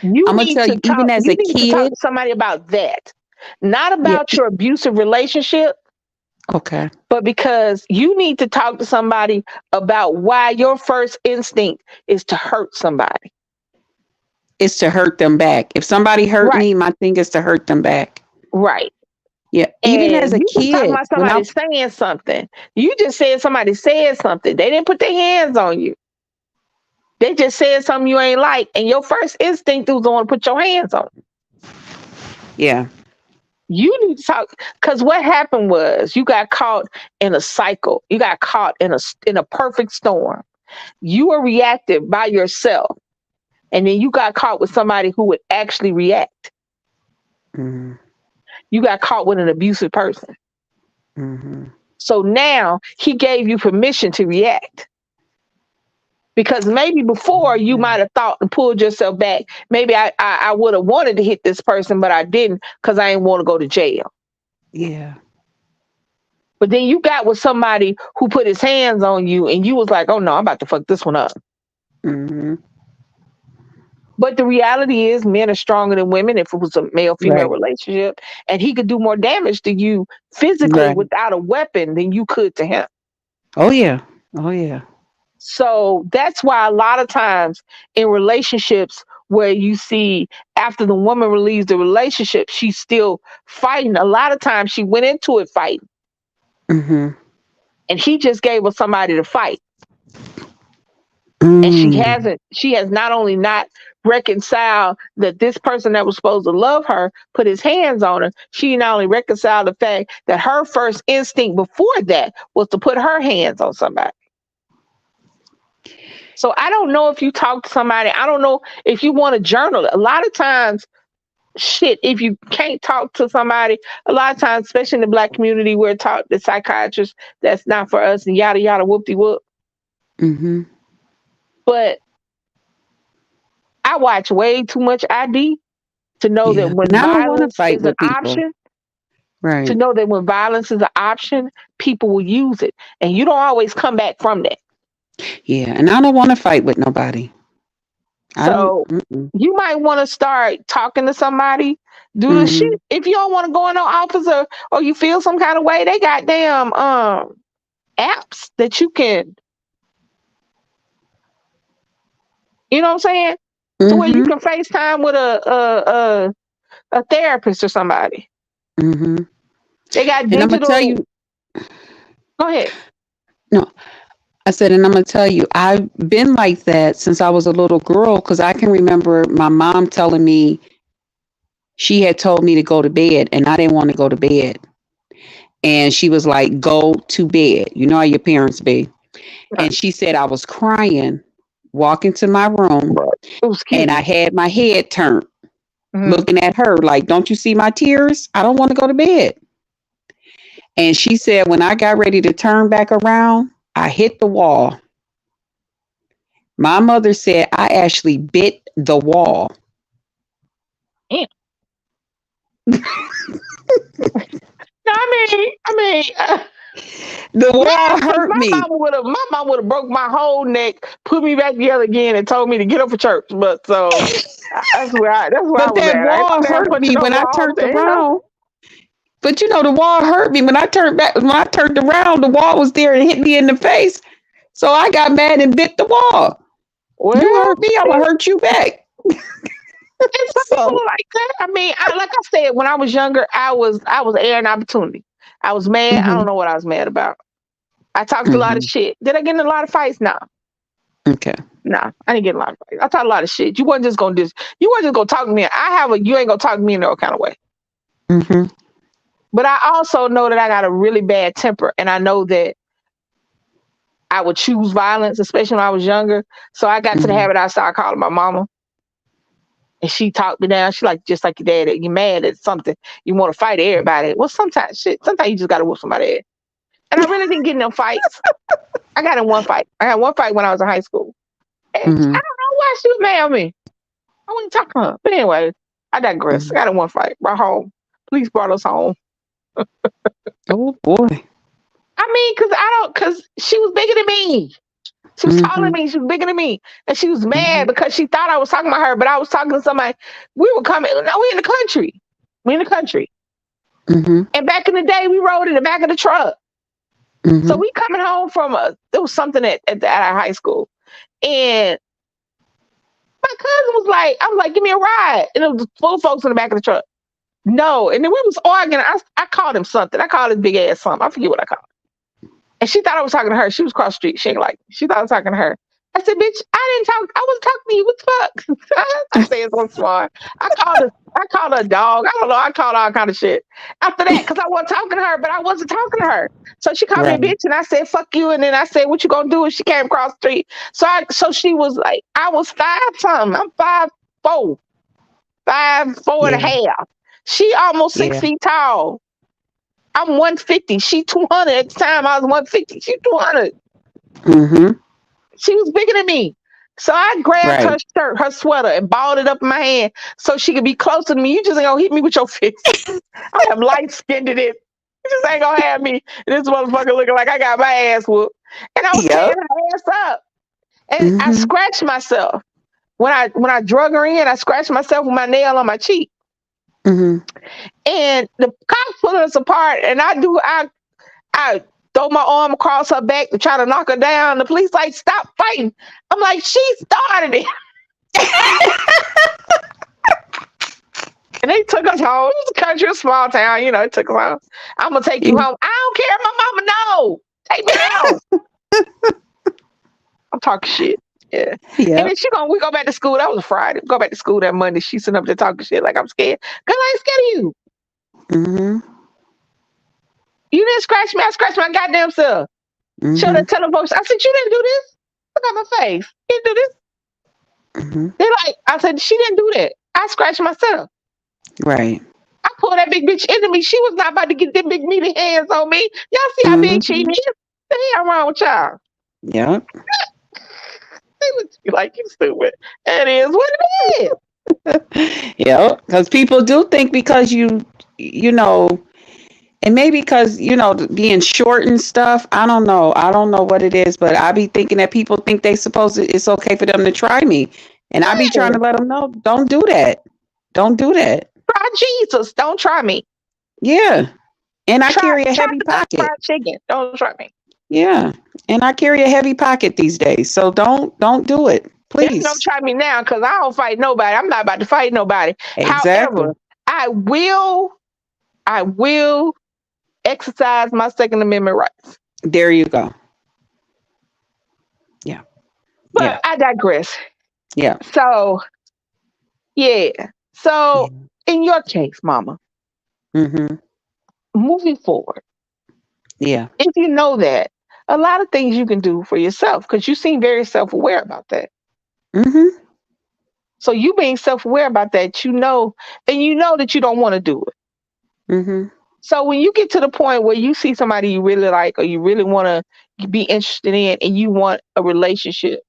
You I'm gonna need tell to you, even talk. as You a need to talk kid, to somebody about that, not yeah, about your abusive relationship, okay, but because you need to talk to somebody about why your first instinct is to hurt somebody. it's to hurt them back. If somebody hurt Right. me, my thing is to hurt them back. Right. Yeah, even as And a you was talking kid, about when I somebody saying something. You just said somebody said something. They didn't put their hands on you. They just said something you ain't like, and your first instinct was going to put your hands on it. yeah, You need to talk because what happened was you got caught in a cycle. You got caught in a perfect storm. You were reactive by yourself, and then you got caught with somebody who would actually react. Mm-hmm. You got caught with an abusive person. Mm-hmm. So now he gave you permission to react. Because maybe before you Yeah. might have thought and pulled yourself back. Maybe I would have wanted to hit this person, but I didn't because I didn't want to go to jail. Yeah. But then you got with somebody who put his hands on you and you was like, oh no, I'm about to fuck this one up. Mm-hmm. But the reality is men are stronger than women if it was a male female Right. relationship. And he could do more damage to you physically Right. without a weapon than you could to him. Oh yeah. Oh yeah. So that's why a lot of times in relationships where you see after the woman leaves the relationship, she's still fighting. A lot of times she went into it fighting Mm-hmm. and he just gave her somebody to fight. And Mm. she has not only not reconciled that this person that was supposed to love her put his hands on her, she not only reconciled the fact that her first instinct before that was to put her hands on somebody. So I don't know if you talk to somebody, I don't know if you want to journal. A lot of times, shit, if you can't talk to somebody, a lot of times, especially in the black community, we're taught the psychiatrist that's not for us and yada yada whoop de whoop. Mm-hmm. But I watch way too much ID to know that Yeah. when And I don't want to violence fight is an with people. option, to Right. know that when violence is an option, people will use it. And you don't always come back from that. Yeah. And I don't want to fight with nobody. I don't. So Mm-mm. you might want to start talking to somebody. Do the shit. Mm-hmm. If you don't want to go in no office or you feel some kind of way, they got damn apps that you can, you know what I'm saying? To where you Mm-hmm. can FaceTime with a therapist or somebody. Mm-hmm. They got And I'm gonna tell digital. you. Go ahead. No, I said, and I'm gonna tell you, I've been like that since I was a little girl because I can remember my mom telling me she had told me to go to bed and I didn't want to go to bed. And she was like, go to bed. You know how your parents be. Right. And she said I was crying, walking to my room, Right. Oh, excuse and I me. had my head turned, Hmm. looking at her like, don't you see my tears? I don't want to go to bed. And she said, when I got ready to turn back around, I hit the wall. My mother said I actually bit the wall. Damn. No, The yeah, wall because hurt me. my mom would have broke my whole neck, put me back together again, and told me to get up for church. But so that's where I But was that at. I ain't wall no damn hurt punching me no when I wall. turned What the hell? around. But you know, the wall hurt me when I turned back. When I turned around, the wall was there and hit me in the face. So I got mad and bit the wall. You Well, hurt me, I'm gonna hurt you back. and some people So. are like that. Like I said, when I was younger, I was airing opportunity. I was mad. I don't Hmm. know what I was mad about. I talked a lot of Hmm. shit. Did I get in a lot of fights? No. Okay. No, I didn't get in a lot of fights. I talked a lot of shit. You wasn't just gonna talk to me. You ain't gonna talk to me in no kind of way. Hmm. But I also know that I got a really bad temper, and I know that I would choose violence, especially when I was younger. So I got to the Hmm. habit. I started calling my mama, and she talked me down. She like just like your dad. You mad at something, you want to fight everybody. Well, sometimes you just got to whoop somebody ass. And I really didn't get in no fights. I got in one fight. I had one fight when I was in high school. And I don't Hmm. know why she was mad at me. I wasn't talking to her. But anyway, I digress. I Hmm. got in one fight. Brought home. Police brought us home. Oh boy. Cause she was bigger than me. She was taller than Hmm. me. She was bigger than me. And she was mad Hmm. because she thought I was talking about her, but I was talking to somebody. We were coming. No, we in the country. We in the country. Hmm. And back in the day, we rode in the back of the truck. So Hmm. we coming home there was something at our high school. And my cousin was like, I was like, give me a ride. And it was full of folks in the back of the truck. No. And then we was arguing. I called him something. I called his big ass something. I forget what I called him. And she thought I was talking to her. She was across the street. She ain't like me. She thought I was talking to her. I said, bitch, I didn't talk. I was talking to you. What the fuck? I say it's so smart. I called her a dog. I don't know. I called all kind of shit after that because I wasn't talking to her, but I wasn't talking to her. So she called me a Right. bitch, and I said, fuck you. And then I said, what you gonna do? And she came across the street. So she was like, I was 5 something. I'm 5'4", 5'4" and a Yeah. half. She almost six Yeah. feet tall. I'm 150. She 200 at the time. I was 150. She 200. Mm-hmm. She was bigger than me. So I grabbed her Right. shirt, her sweater, and balled it up in my hand so she could be closer to me. You just ain't gonna hit me with your fist. I am light skinned in it. You just ain't gonna have me. And this motherfucker looking like I got my ass whooped. And I was tearing Yep. her ass up. And I Mm-hmm. scratched myself. When I drug her in, I scratched myself with my nail on my cheek. Mm-hmm. And the cops put us apart. And I throw my arm across her back to try to knock her down. The police like, stop fighting. I'm like, she started it. And they took us home. It was a country, a small town, it took us home. I'm gonna take you You- home. I don't care. My mama no. Take me home. I'm talking shit. Yeah. And then Yep. we go back to school. That was a Friday. Go back to school that Monday. She's sitting up there talking shit like I'm scared. Girl, I ain't scared of you. Mm-hmm. You didn't scratch me. I scratched my goddamn self. Show Mm-hmm. that telling folks. I said, you didn't do this. Look at my face. You didn't do this. Mm-hmm. They're like, I said, she didn't do that. I scratched myself. Right. I pulled that big bitch into me. She was not about to get them big meaty hands on me. Y'all see how big she Mm-hmm. is? The hell wrong with y'all? Yep. They look at you like you stupid. It is what it is. Yep. Because people do think because you know, and maybe because being short and stuff. I don't know what it is, but I be thinking that people think it's okay for them to try me, and I be trying Yeah. to let them know, don't do that. Don't do that. Try Jesus. Don't try me. Yeah. And I Try carry a heavy chocolate pocket. fried chicken. Don't try me. Yeah. And I carry a heavy pocket these days. So don't do it. Definitely don't Please. try me now because I don't fight nobody. I'm not about to fight nobody. Exactly. However, I will exercise my Second Amendment rights. There you go. Yeah. But Yeah. I digress. Yeah. So yeah. So Yeah. in your case, Mama, Mhm. moving forward, Yeah. if you know that, a lot of things you can do for yourself because you seem very self-aware about that. Mhm. So you being self-aware about that, and you know that you don't want to do it. Mhm. So when you get to the point where you see somebody you really like or you really want to be interested in and you want a relationship,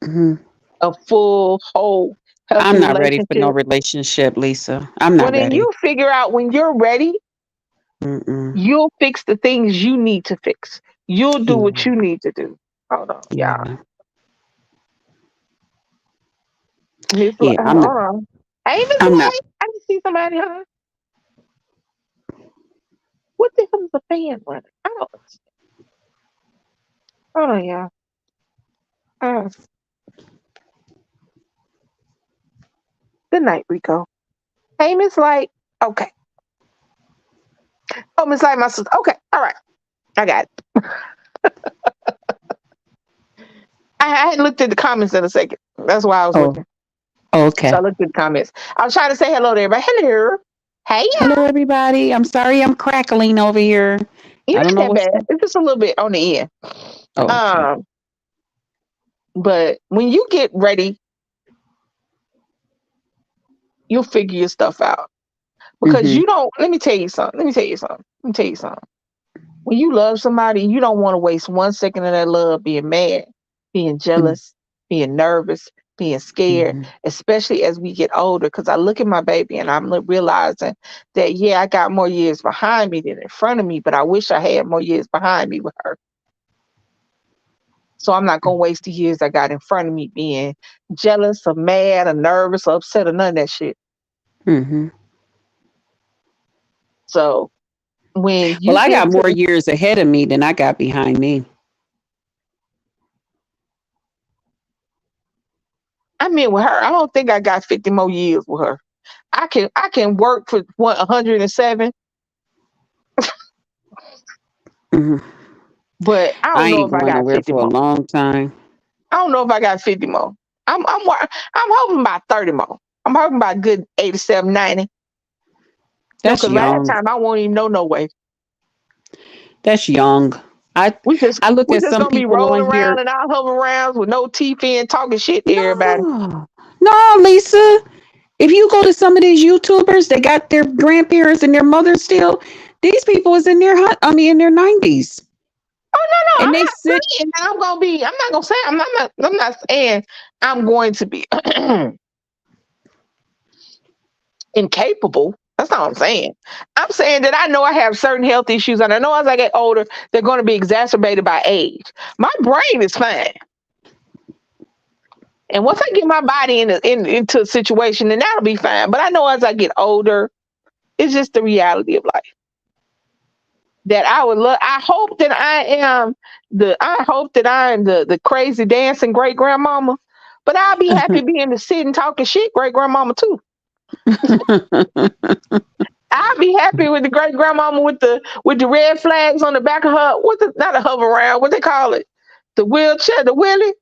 Mhm. a full, whole, healthy I'm not ready for no relationship, relationship, Lisa. I'm well not then ready. you figure out when you're ready, Mm-mm. you'll fix the things you need to fix. You'll do what Yeah. you need to do. Hold on, y'all. Yeah. Yeah. Hold on. Hey, Miss I'm not. Light. I can see somebody, huh? What the hell is a fan running? I don't understand. Hold on, y'all. Uh, Good night, Rico. Hey, Miss Light. Okay. Oh, Miss Light, my sister. Okay. All right. I got it. I hadn't looked at the comments in a second. That's why I was Oh, looking. So I okay. looked at the comments. I was trying to say hello to everybody. Hello. Hey, Hello, everybody. I'm sorry I'm crackling over here. you're I don't know not that what's bad. It's just a little bit on the end. Oh, okay. Um, but when you get ready, you'll figure your stuff out. Because Mm-hmm. you don't, let me tell you something. Let me tell you something. Let me tell you something. When you love somebody, you don't want to waste 1 second of that love being mad, being jealous, being nervous, being scared, Mm-hmm. especially as we get older. Because I look at my baby and I'm realizing that, yeah, I got more years behind me than in front of me, but I wish I had more years behind me with her. So I'm not going to waste the years I got in front of me being jealous or mad or nervous or upset or none of that shit. Mm-hmm. So when Well, you I get got to more years ahead of me than I got behind me. I mean, with her, I don't think I got 50 more years with her. I can work for 107, Mhm. but I I don't know ain't if I going got nowhere 50 for a more. long time. I don't know if I got 50 more. I'm hoping about 30 more. I'm hoping about a good 87, 90. That's Because last young. time I won't even know no way. That's young. I We just I look we at just some gonna be people rolling on around here. and out hovering around with no teeth in, talking shit to everybody. No, no, Lisa. If you go to some of these YouTubers, they got their grandparents and their mothers still. These people is in their in their 90s, Oh no, no, and I'm they not sit. saying that I'm gonna be. I'm not gonna say. I'm not saying I'm going to be incapable. That's not what I'm saying. I'm saying that I know I have certain health issues, and I know as I get older, they're going to be exacerbated by age. My brain is fine, and once I get my body into a situation, then that'll be fine. But I know as I get older, it's just the reality of life. That I would love. I hope that I am the. I hope that I am the crazy dancing great grandmama. But I'll be happy being the sitting talking shit great grandmama too. I'll be happy with the great grandmama with the red flags on the back of her. What the not a hover around? What they call it? The wheelchair, the wheelie.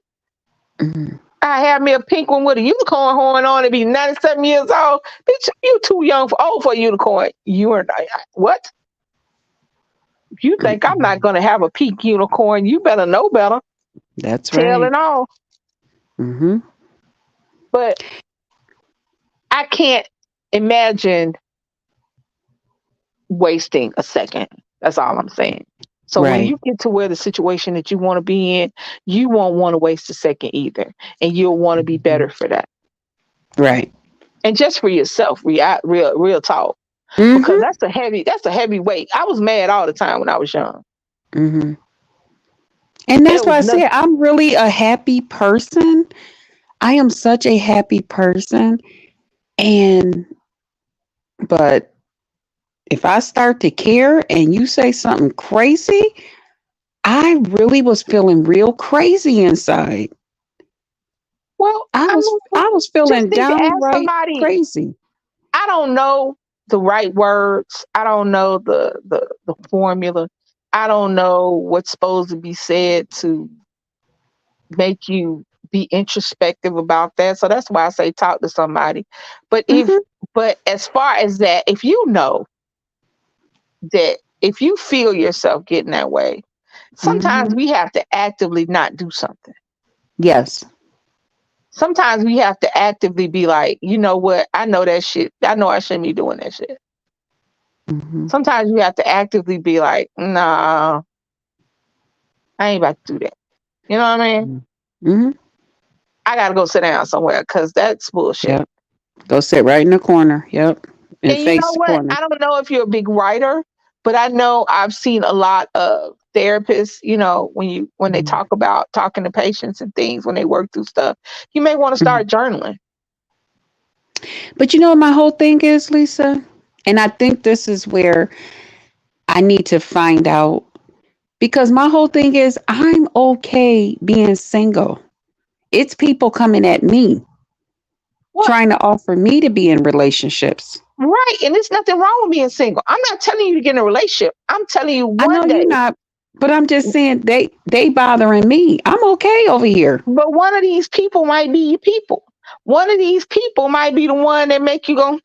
Mhm. I have me a pink one with a unicorn horn on it. Be 97 years old. Bitch, you too young for old for a unicorn. You are not. What? If you think I'm not gonna have a pink unicorn, you better know better. That's Tail right. and all. Hmm. But I can't imagine wasting a second. That's all I'm saying. So when Right. you get to where the situation that you want to be in, you won't want to waste a second either, and you'll want to be Mhm. better for that, Right. and just for yourself, real talk, because Hmm. that's a heavy weight. I was mad all the time when I was young. Hmm. And It that's was why I nothing. say I'm really a happy person. I am such a happy person. And, but if I start to care and you say something crazy, I really was feeling real crazy inside. Well, I mean, I was just feeling need to ask downright somebody. crazy. I don't know the right words. I don't know the formula. I don't know what's supposed to be said to make you be introspective about that. So that's why I say talk to somebody. But if Hmm. but as far as that, if you know that if you feel yourself getting that way, sometimes Hmm. we have to actively not do something. Yes. Sometimes we have to actively be like, you know what, I know that shit. I know I shouldn't be doing that shit. Hmm. Sometimes you have to actively be like, nah, I ain't about to do that. You know what I mean? Hmm. I gotta go sit down somewhere because that's bullshit. Yep. Go sit right in the corner. Yep. And And you face know the what? corner. I don't know if you're a big writer, but I know I've seen a lot of therapists, when they Mhm. talk about talking to patients and things when they work through stuff, you may want to Mhm. start journaling. But you know what my whole thing is, Lisa? And I think this is where I need to find out because my whole thing is I'm okay being single. It's people coming at me What? trying to offer me to be in relationships. Right. And there's nothing wrong with being single. I'm not telling you to get in a relationship. I'm telling you I know one you're day, not, but I'm just saying they bothering me. I'm okay over here. but one of these people might be your people. One of these people might be the one that make you go,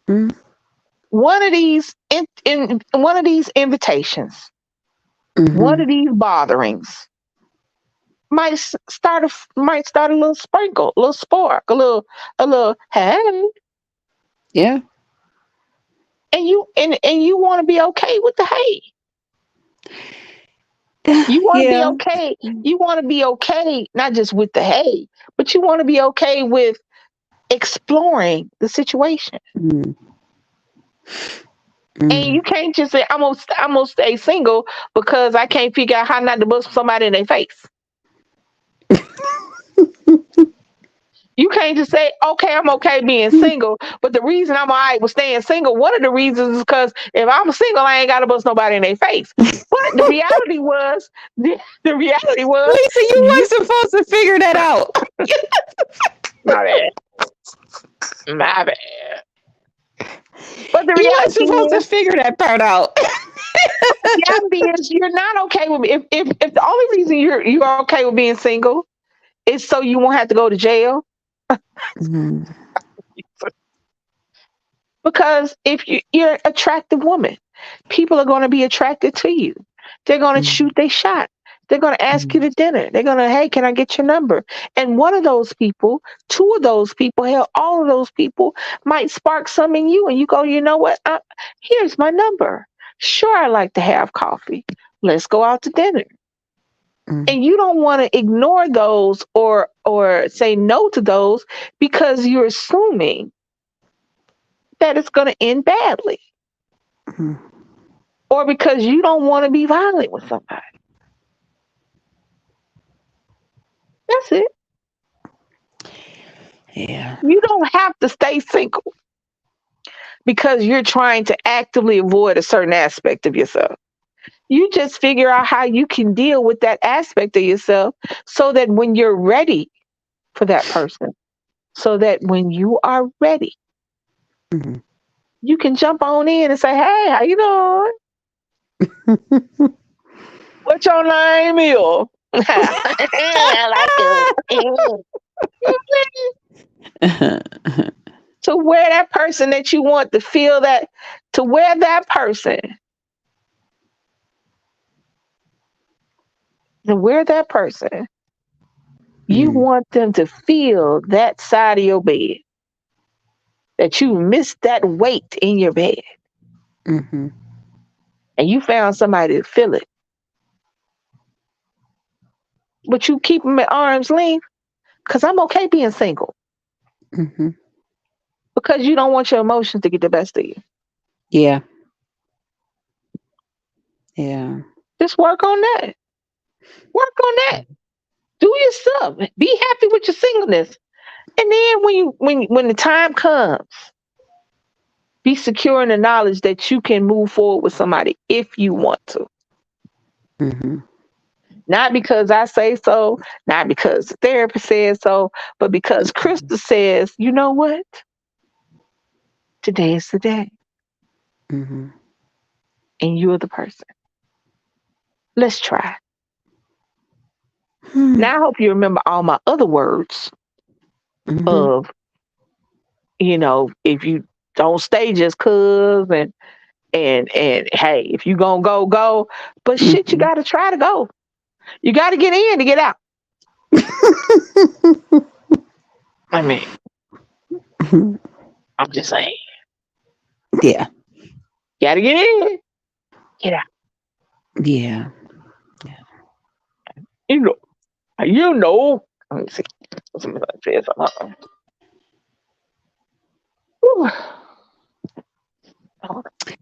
Mm-hmm. one of these one of these invitations, one Mm-hmm. of these botherings might start a little sprinkle, a little spark, a little hey, Yeah. and you want to be okay with the hey. You want to be Yeah. okay. You want to be okay, not just with the hey, but you want to be okay with exploring the situation. And Mm-hmm. you can't just say I'm gonna stay single because I can't figure out how not to bust somebody in their face. You can't just say, okay, I'm okay being single, but the reason I'm all right with staying single, one of the reasons is because if I'm single, I ain't gotta bust nobody in their face. But the reality was, Lisa, you you, weren't supposed to figure that out. my bad, my bad. But the You weren't reality supposed to is, figure that part out. Reality is you're not okay with if the only reason you're okay with being single is so you won't have to go to jail. Mhm. Because if you're an attractive woman, people are going to be attracted to you. They're going to Mhm. shoot their shot. They're going to ask you Mhm. to dinner. They're going to, hey, can I get your number? And one of those people, two of those people, hell, all of those people might spark some in you. And you go, you know what? Here's my number. Sure, I like to have coffee. Let's go out to dinner. Mhm. And you don't want to ignore those or say no to those because you're assuming that it's going to end badly Mhm. or because you don't want to be violent with somebody. That's it. Yeah. You don't have to stay single because you're trying to actively avoid a certain aspect of yourself. You just figure out how you can deal with that aspect of yourself so that when you're ready for that person, so that when you are ready, Mhm. you can jump on in and say, "Hey, how you doing? What's your name is?" I like it. To where that person that you want to feel that, to where that person, to where that person, you Mhm. want them to feel that side of your bed, that you missed that weight in your bed Mhm. and you found somebody to feel it, but you keep them at arm's length because I'm okay being single Mhm. because you don't want your emotions to get the best of you. Yeah. Yeah. Just work on that. Work on that. Do your stuff. Be happy with your singleness. And then when the time comes, be secure in the knowledge that you can move forward with somebody if you want to. Mhm. Not because I say so, not because the therapist says so, but because Krista says, you know what? Today is the day, Mhm. and you're the person. Let's try. Hmm. Now I hope you remember all my other words Mhm. of, if you don't stay just cuz and hey, if you gonna go, go. But shit, you Mhm. gotta try to go. You gotta get in to get out. I mean, I'm just saying. Yeah. Gotta get in, get out. Yeah. You know, you know. Let me see. Somebody said something. Whew.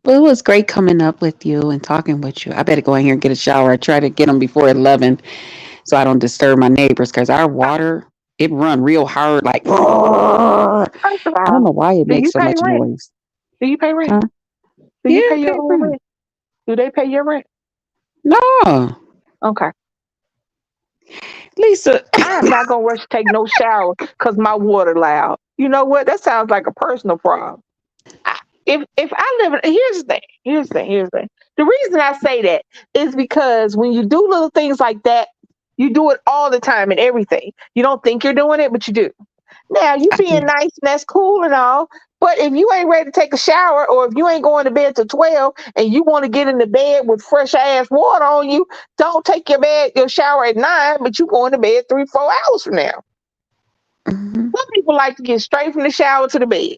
Well, it was great coming up with you and talking with you. I better go in here and get a shower. I try to get them before 11 so I don't disturb my neighbors because our water, it run real hard like First of I don't all, know why it do makes you so pay much rent? noise. Do you pay rent? Huh? Do Yeah, you pay your own paper. rent? Do they pay your rent? No. Okay. Lisa. I am not gonna rush to take no shower because my water loud. You know what? That sounds like a personal problem. If I live in here's the thing. The reason I say that is because when you do little things like that, you do it all the time and everything. You don't think you're doing it, but you do. Now you I do. being nice and that's cool and all, but if you ain't ready to take a shower or if you ain't going to bed till 12 and you want to get in the bed with fresh ass water on you, don't take your shower at 9, but you going to bed 3, 4 hours from now. Mhm. Some people like to get straight from the shower to the bed.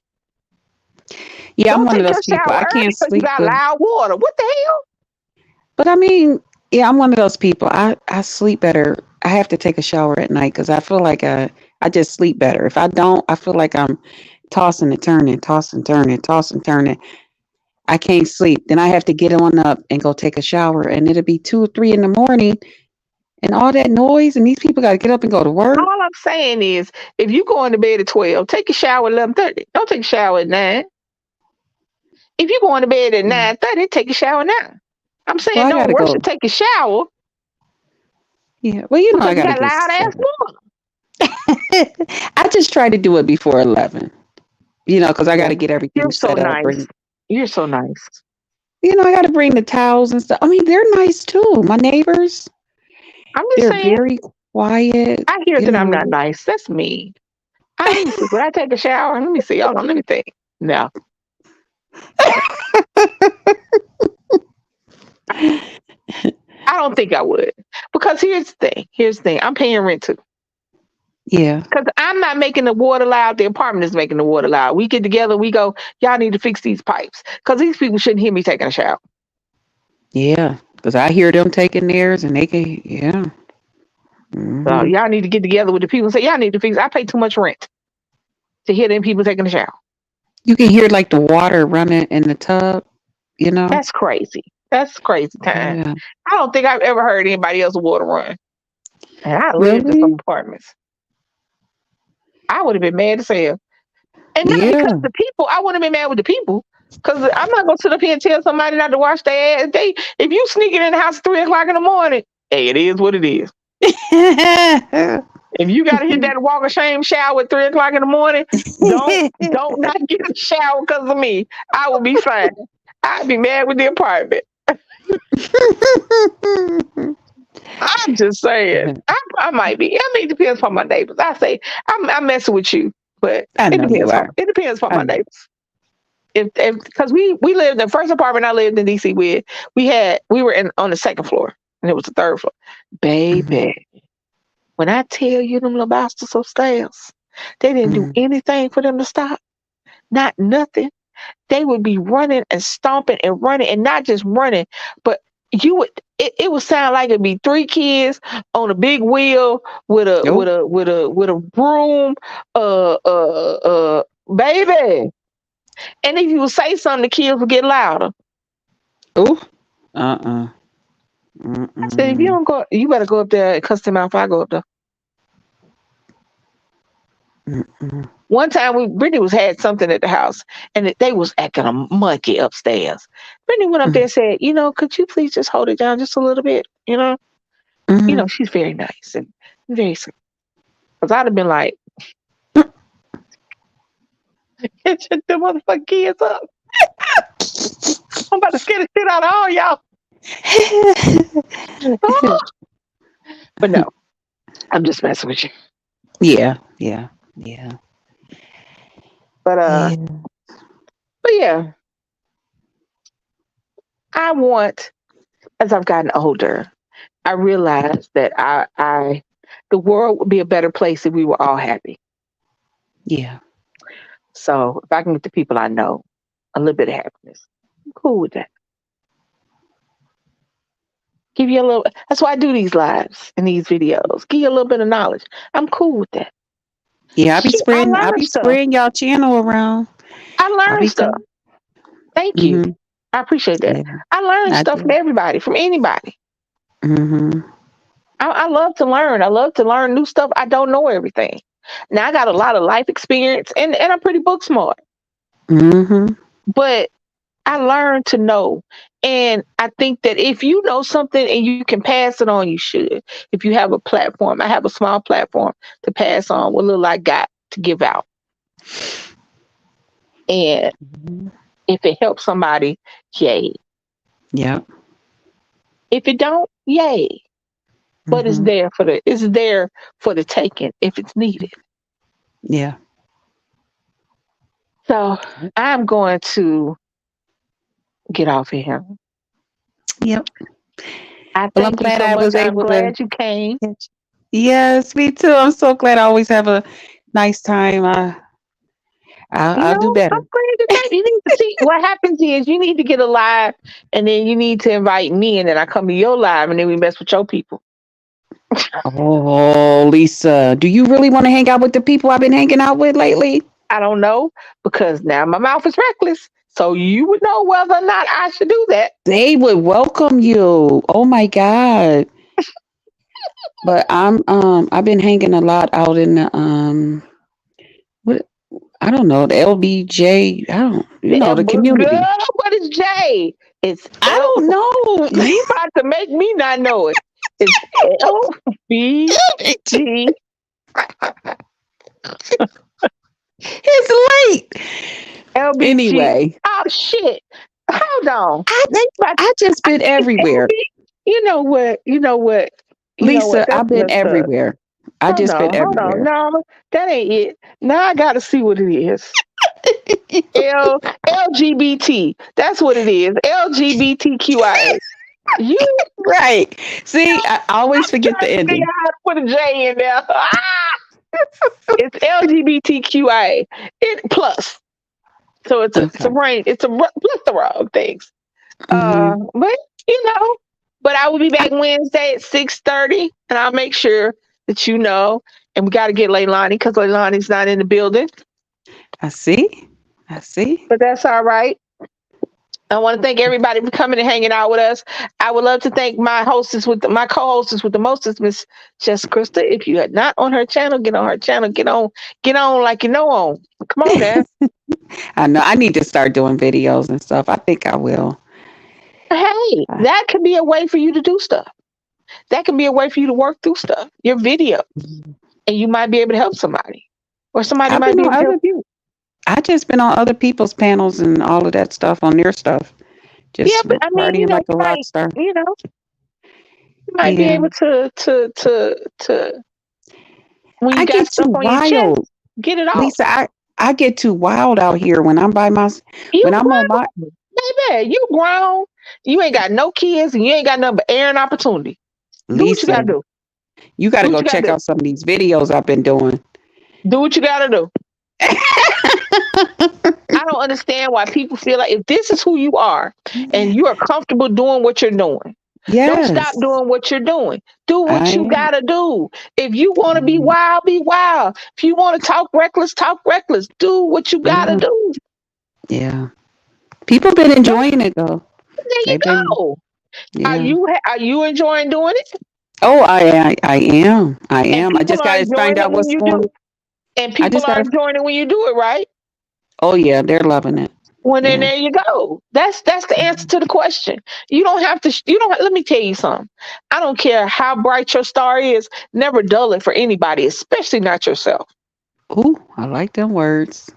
Yeah, I'm Don't one of take those your people. shower I early can't because you sleep got with. loud water. What the hell? But I mean, yeah, I'm one of those people. I sleep better. I have to take a shower at night because I feel like I just sleep better. If I don't, I feel like I'm tossing and turning, tossing, turning, tossing, turning. I can't sleep. Then I have to get on up and go take a shower, and it'll be 2 or 3 in the morning, and all that noise, and these people got to get up and go to work. All I'm saying is, if you go into bed at 12, take a shower at 11:30. Don't take a shower at 9. If you go into bed at Mm. 9:30, take a shower now. I'm Well, saying I don't gotta rush to go. take a shower Yeah. Well, I because you gotta got get loud ass set. water. I just try to do it before 11. Because I got Well, to get you're everything so set up. nice. Bring. You're so nice. I got to bring the towels and stuff. I mean, they're nice too. My neighbors, I'm just they're saying. very quiet. I hear that I'm not nice. That's me. Let me see. When I take a shower, let me see. Hold on. Let me think. No, I don't think I would. Because here's the thing. Here's the thing. I'm paying rent too. Yeah, Because I'm not making the water loud. The apartment is making the water loud. We get together. We go, y'all need to fix these pipes. Because these people shouldn't hear me taking a shower. yeah. Because I hear them taking theirs, and they can, yeah. So Hmm. y'all need to get together with the people and say, y'all need to fix. I pay too much rent to hear them people taking a shower. You can hear like the water running in the tub. You know. That's crazy. That's crazy time. Yeah. I don't think I've ever heard anybody else water run. And I lived in some Really? apartments. I would have been mad as hell. And not because Yeah. the people, I wouldn't have been mad with the people. Because I'm not gonna sit up here and tell somebody not to wash their ass. If you sneaking in the house at 3 o'clock in the morning, hey, it is what it is. If you gotta hit that walk of shame shower at 3 o'clock in the morning, don't not get a shower because of me. I will be fine. I'd be mad with the apartment. I'm just saying. I might be. I mean, it depends on my neighbors. I say I'm messing with you, but I know you are. it depends on I my know. neighbors. If because we lived in the first apartment I lived in DC with, we were in on the second floor and it was the third floor. Mhm, Baby, when I tell you them little bastards upstairs, they didn't do mhm. anything for them to stop. Not nothing. They would be running and stomping and running and not just running, but it would sound like it'd be three kids on a big wheel with a with Nope. a with a with a broom, baby. And if you would say something, the kids would get louder. Oh. Uh-uh. I said, if you Mm-mm. don't go, you better go up there and cuss them out if I go up there. Mm-mm. One time, Brittany was had something at the house, and they was acting a monkey upstairs. Brittany went up there Mm. and said, could you please just hold it down just a little bit? Mhm. She's very nice and very sweet. Because I'd have been like, get your the motherfucking kids up. I'm about to scare the shit out of all y'all. But no, I'm just messing with you. Yeah, yeah, yeah, But yeah, but yeah, I want as I've gotten older, I realized that the world would be a better place if we were all happy. yeah, So if I can get the people I know a little bit of happiness, I'm cool with that. Give you a little. That's why I do these lives and these videos. Give you a little bit of knowledge. I'm cool with that. yeah. Shit, I be spreading y'all channel around. I I learn be stuff. telling. Thank you. Mhm. I appreciate that. Yeah, I learn I stuff from do. everybody, from anybody. Mhm. I love to learn. I love to learn new stuff. I don't know everything. Now I got a lot of life experience and I'm pretty book smart. Mhm. But I learned to know. And I think that if you know something and you can pass it on, you should. If you have a platform, I have a small platform to pass on what little I got to give out. And Mhm. if it helps somebody, yay. Yep. If it don't, yay. But Mhm. it's there for the taking if it's needed. Yeah. So Yep. I'm going to get off of here. Yep. I Well, I'm thank you glad so I much. was I'm able to glad you came. catch. Yes, me too. I'm so glad I always have a nice time. I'll do I'm better. glad you came. You need to see what happens is you need to get a live and then you need to invite me and then I come to your live and then we mess with your people. Oh, Lisa, do you really want to hang out with the people I've been hanging out with lately? I don't know because now my mouth is reckless. So you would know whether or not I should do that. They would welcome you. Oh my God. But I've been hanging a lot out in the what I don't know, the LBJ, I don't the community. Girl, what is J? It's I L. don't know. You about to make me not know it. It's LBG. It's late. LBG. Anyway, Oh shit. Hold on. I, They about I just I been think everywhere. you know what? You know what? You know what? Lisa, That's I've been messed up. everywhere. I just been Hold on. everywhere. No, that ain't it. Now I gotta see what it is. LGBT. That's what it is. LGBTQIA. You Right. See, I always forget trying the to figure ending. out how to put a J in there. It's LGBTQIA. It plus. So it's a Okay. range. It's a plethora of things. Hmm. But you know, but I will be back Wednesday at 6:30, and I'll make sure that you know. And we got to get Leilani because Leilani's not in the building, I see. I see. but that's all right. I want to thank everybody for coming and hanging out with us. I would love to thank my hostess with my co-hostess with the mostest, Miss Jess Krista. If you are not on her channel, get on her channel. Get on like you know on. Come on now. I know I need to start doing videos and stuff. I think I will. Hey, I- that could be a way for you to do stuff. That can be a way for you to work through stuff. Your video, and you might be able to help somebody, or somebody I've might been be on able to help other you. I just been on other people's panels and all of that stuff on their stuff. Yeah, Just but I mean, partying like a you rock might, star. you might be Yeah. able to when you I got get too stuff on your chest, wild. get it off. Lisa, I get too wild out here when I'm by my when You I'm on my grown, baby. You grown. You ain't got no kids, and you ain't got nothing but air and opportunity. Do what you Lisa, gotta do. you gotta Do what go you gotta check do. out some of these videos I've been doing. Do what you gotta do. I don't understand why people feel like if this is who you are and you are comfortable doing what you're doing, don't stop Yes. doing what you're doing. Do I what you am. gotta do. If you want to be Mhm. wild, be wild. If you want to talk reckless, talk reckless. Do what you gotta Yeah. do. Yeah. People been Don't, enjoying it though. there you They've been go. yeah. Are you enjoying doing it? Oh, I am. I And am. I people just are gotta find enjoying it out when what's you do going. it. And I people just are gotta. enjoying it when you do it, right? Oh yeah, they're loving it. Well, then Yeah. there you go. That's the answer to the question. You don't have to. You don't. Let me tell you something. I don't care how bright your star is. Never dull it for anybody, especially not yourself. Ooh, I like them words.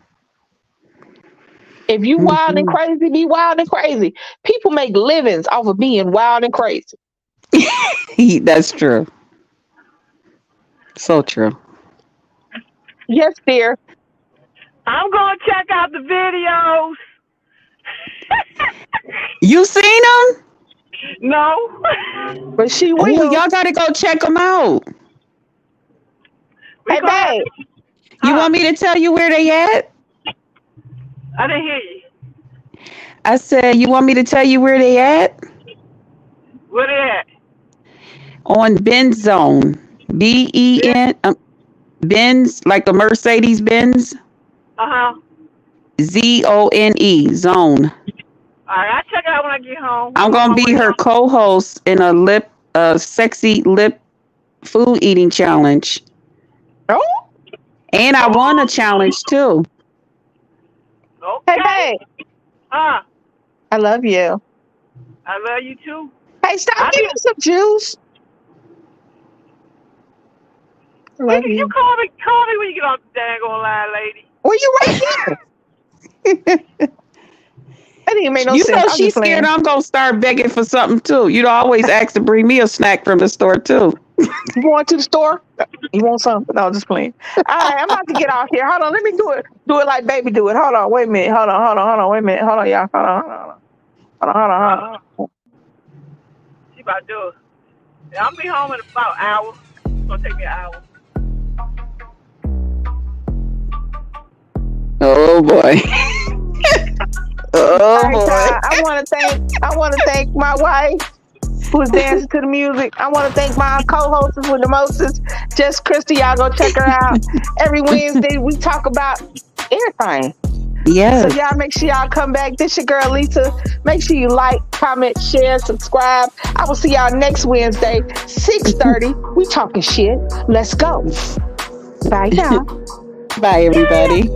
If you wild and Hmm. crazy, be wild and crazy. People make livings off of being wild and crazy. That's true. So true. Yes, dear. I'm gonna check out the videos. You seen them? No. But she Oh, will. y'all gotta go check them out. We Hey, gonna have babe. to, You huh? want me to tell you where they at? I didn't hear you. I said, you want me to tell you where they at? Where they at? On Benz Zone. Yeah. Ben, Benz, like a Mercedes Benz. Uh-huh. Zone. Zone. All right, I'll check it out when I get home. I'm I'm on gonna my be way her home. co-host in a sexy lip food eating challenge. Oh, And I won a challenge too. hey, Okay. babe. Huh? I love you. I love you too. Hey, stop I'll giving be me some juice. I when love you you. call me when you get off the dang on line, lady. Well, you right there. That didn't make no You sense. know I'm she's just scared playing. I'm gonna start begging for something too. You know, I always ask to bring me a snack from the store too. You going to the store? You want something? No, just playing. All right, I'm about to get off here. Hold on, let me do it. Do it like baby do it. Hold on, wait a minute. Hold on, wait a minute. Hold on, y'all. Hold on. She about to do it. Yeah, I'll be home in about an hour. It's gonna take me an hour. Oh boy. All Oh right, boy. y'all. I want to thank my wife who's dancing to the music. I want to thank my co-hosts with the mostest, Just Christy. Y'all go check her out. Every Wednesday we talk about everything. So Yes. y'all make sure y'all come back. This your girl Lisa. Make sure you like, comment, share, subscribe. I will see y'all next Wednesday, 6:30. We talking shit. Let's go. Bye y'all. Bye Yeah. everybody.